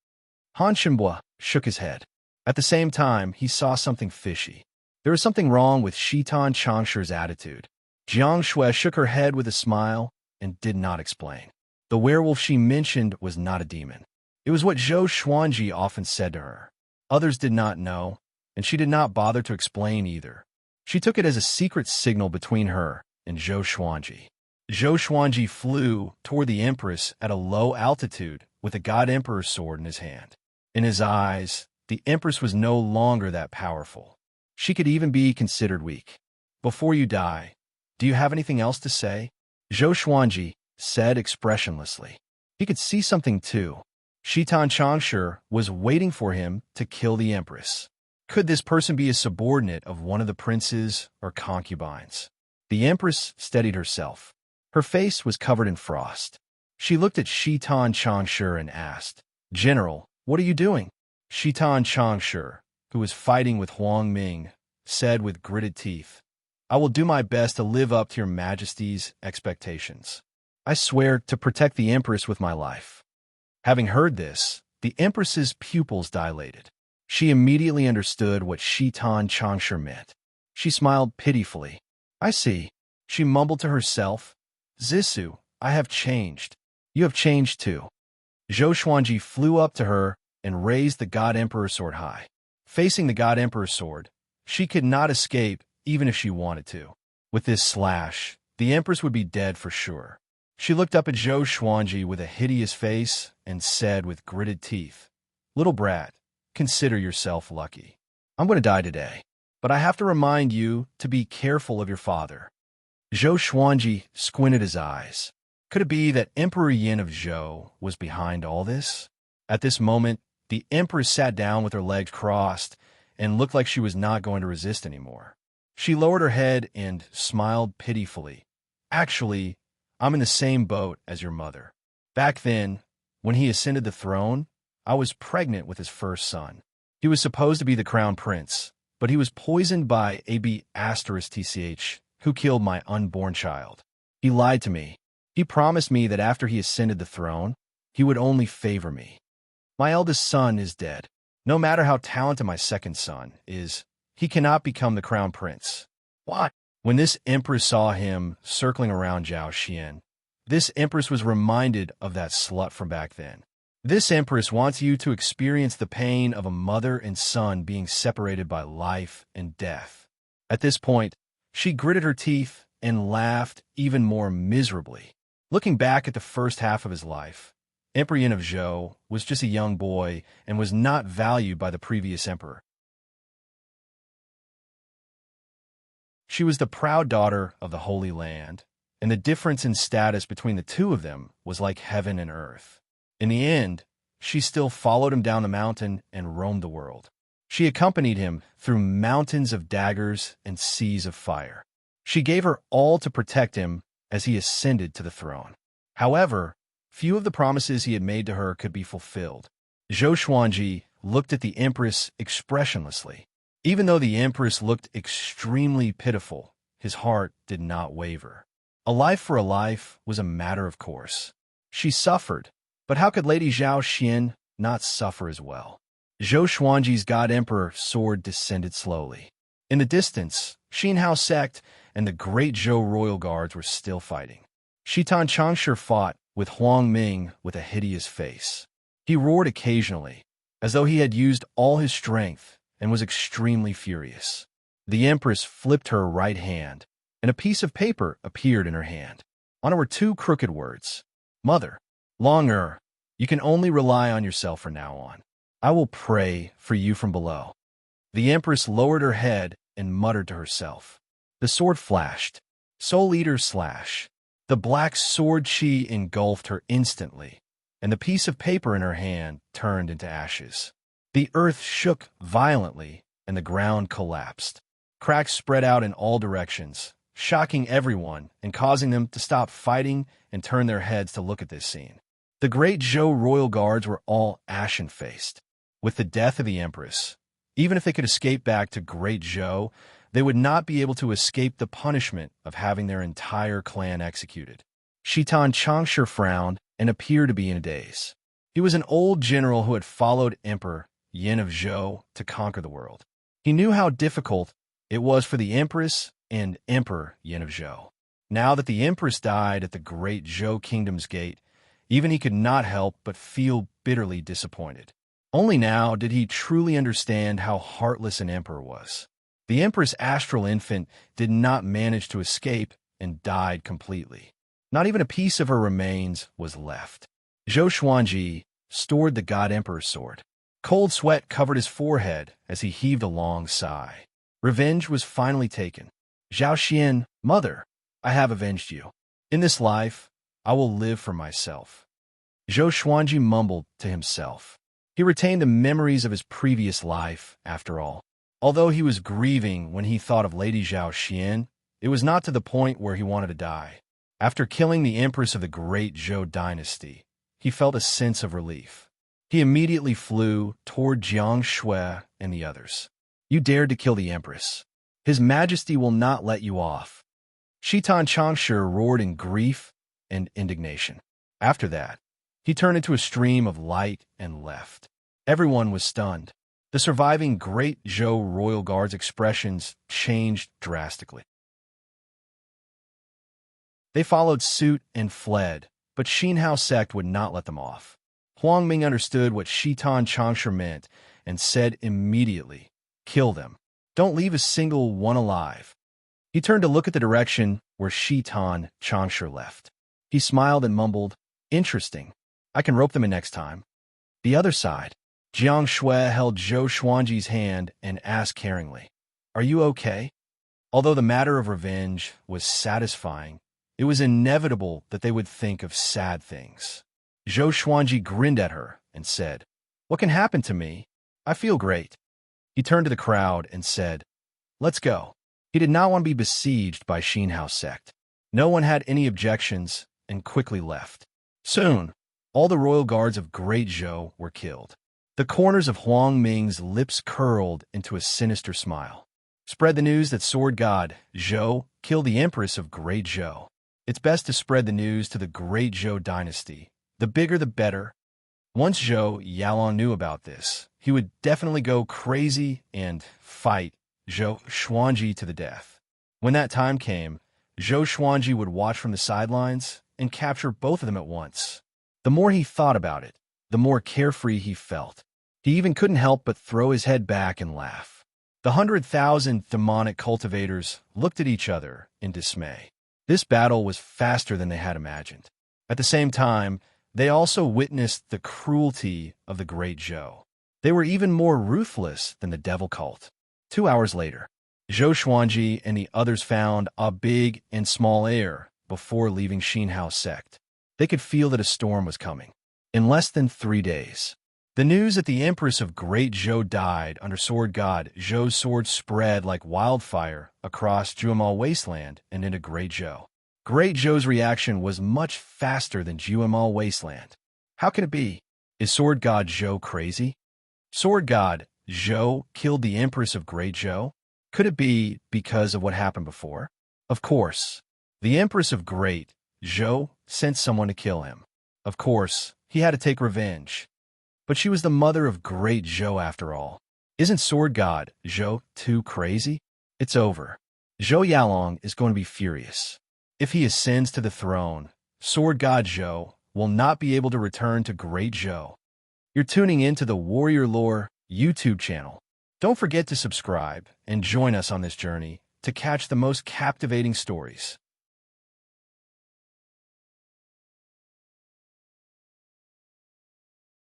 Han Shimbui shook his head. At the same time, he saw something fishy. There was something wrong with Shitan Changshi's attitude. Jiang Shui shook her head with a smile and did not explain. The werewolf she mentioned was not a demon. It was what Zhou Xuanji often said to her. Others did not know, and she did not bother to explain either. She took it as a secret signal between her and Zhou Xuanji. Zhou Xuanji flew toward the Empress at a low altitude with a God Emperor's sword in his hand. In his eyes, the Empress was no longer that powerful. She could even be considered weak. Before you die, do you have anything else to say? Zhou Xuanji said expressionlessly. He could see something too. Shitan Changshi was waiting for him to kill the Empress. Could this person be a subordinate of one of the princes or concubines? The Empress steadied herself. Her face was covered in frost. She looked at Shitan Changshi and asked, "General, what are you doing?" Shitan Changshi, who was fighting with Huang Ming, said with gritted teeth, "I will do my best to live up to your Majesty's expectations." I swear to protect the Empress with my life." Having heard this, the Empress's pupils dilated. She immediately understood what Shitan Changshi meant. She smiled pitifully. "I see," she mumbled to herself. "Zissou, I have changed. You have changed too." Zhou Xuanji flew up to her and raised the God Emperor sword high. Facing the God Emperor's sword, she could not escape even if she wanted to. With this slash, the Empress would be dead for sure. She looked up at Zhou Xuanji with a hideous face and said with gritted teeth, "Little brat, consider yourself lucky. I'm going to die today, but I have to remind you to be careful of your father." Zhou Xuanji squinted his eyes. Could it be that Emperor Yin of Zhou was behind all this? At this moment, the Empress sat down with her legs crossed and looked like she was not going to resist anymore. She lowered her head and smiled pitifully. "Actually, I'm in the same boat as your mother. Back then, when he ascended the throne, I was pregnant with his first son. He was supposed to be the crown prince, but he was poisoned by AB*TCH, who killed my unborn child. He lied to me. He promised me that after he ascended the throne, he would only favor me. My eldest son is dead. No matter how talented my second son is, he cannot become the crown prince." What? When this empress saw him circling around Zhao Xian, this empress was reminded of that slut from back then. This empress wants you to experience the pain of a mother and son being separated by life and death. At this point, she gritted her teeth and laughed even more miserably. Looking back at the first half of his life, Emperor Yin of Zhou was just a young boy and was not valued by the previous emperor. She was the proud daughter of the Holy Land, and the difference in status between the two of them was like heaven and earth. In the end, she still followed him down the mountain and roamed the world. She accompanied him through mountains of daggers and seas of fire. She gave her all to protect him as he ascended to the throne. However, few of the promises he had made to her could be fulfilled. Zhou Xuanji looked at the Empress expressionlessly. Even though the Empress looked extremely pitiful, his heart did not waver. A life for a life was a matter of course. She suffered, but how could Lady Zhao Xian not suffer as well? Zhou Xuanji's God Emperor sword descended slowly. In the distance, Xinhao sect and the great Zhou royal guards were still fighting. Shitan Changshi fought with Huang Ming with a hideous face. He roared occasionally, as though he had used all his strength and was extremely furious. The Empress flipped her right hand, and a piece of paper appeared in her hand. On it were two crooked words. "Mother, longer, you can only rely on yourself from now on. I will pray for you from below." The Empress lowered her head and muttered to herself. The sword flashed. Soul Eater slash. The black sword chi engulfed her instantly, and the piece of paper in her hand turned into ashes. The earth shook violently, and the ground collapsed. Cracks spread out in all directions, shocking everyone and causing them to stop fighting and turn their heads to look at this scene. The great Zhou royal guards were all ashen-faced. With the death of the Empress, even if they could escape back to Great Zhou, they would not be able to escape the punishment of having their entire clan executed. Shitan Changshi frowned and appeared to be in a daze. He was an old general who had followed Emperor Yin of Zhou to conquer the world. He knew how difficult it was for the Empress and Emperor Yin of Zhou. Now that the Empress died at the great Zhou kingdom's gate, even he could not help but feel bitterly disappointed. Only now did he truly understand how heartless an emperor was. The Empress' astral infant did not manage to escape and died completely. Not even a piece of her remains was left. Zhou Xuanji stored the God Emperor's sword. Cold sweat covered his forehead as he heaved a long sigh. Revenge was finally taken. "Zhao Xian, mother, I have avenged you. In this life, I will live for myself." Zhou Xuanji mumbled to himself. He retained the memories of his previous life, after all. Although he was grieving when he thought of Lady Zhao Xian, it was not to the point where he wanted to die. After killing the Empress of the great Zhou dynasty, he felt a sense of relief. He immediately flew toward Jiang Shui and the others. "You dared to kill the Empress. His Majesty will not let you off." Shitan Changshi roared in grief and indignation. After that, he turned into a stream of light and left. Everyone was stunned. The surviving Great Zhou royal guard's expressions changed drastically. They followed suit and fled, but Xinhao sect would not let them off. Huang Ming understood what Shitan Changsha meant and said immediately, "Kill them. Don't leave a single one alive." He turned to look at the direction where Shitan Changsha left. He smiled and mumbled, "Interesting. I can rope them in next time." The other side, Jiang Shui held Zhou Xuanji's hand and asked caringly, "Are you okay?" Although the matter of revenge was satisfying, it was inevitable that they would think of sad things. Zhou Xuanji grinned at her and said, "What can happen to me? I feel great." He turned to the crowd and said, "Let's go." He did not want to be besieged by Xinhao sect. No one had any objections and quickly left. Soon, all the royal guards of Great Zhou were killed. The corners of Huang Ming's lips curled into a sinister smile. Spread the news that sword god Zhou killed the empress of Great Zhou. It's best to spread the news to the Great Zhou dynasty. The bigger the better. Once Zhou Yalong knew about this, he would definitely go crazy and fight Zhou Xuanji to the death. When that time came, Zhou Xuanji would watch from the sidelines and capture both of them at once. The more he thought about it, the more carefree he felt. He even couldn't help but throw his head back and laugh. The 100,000 demonic cultivators looked at each other in dismay. This battle was faster than they had imagined. At the same time, they also witnessed the cruelty of the Great Zhou. They were even more ruthless than the devil cult. 2 hours later, Zhou Xuanji and the others found a big and small air before leaving Xinhao sect. They could feel that a storm was coming. In less than 3 days, the news that the Empress of Great Zhou died under sword god Zhou's sword spread like wildfire across Juemal Wasteland and into Great Zhou. Great Zhou's reaction was much faster than Juemal Wasteland. How can it be? Is sword god Zhou crazy? Sword god Zhou killed the Empress of Great Zhou? Could it be because of what happened before? Of course. The Empress of Great Zhou sent someone to kill him. Of course, he had to take revenge. But she was the mother of Great Zhou after all. Isn't sword god Zhou too crazy? It's over. Zhou Yalong is going to be furious. If he ascends to the throne, sword god Zhou will not be able to return to Great Zhou. You're tuning into the Warrior Lore YouTube channel. Don't forget to subscribe and join us on this journey to catch the most captivating stories.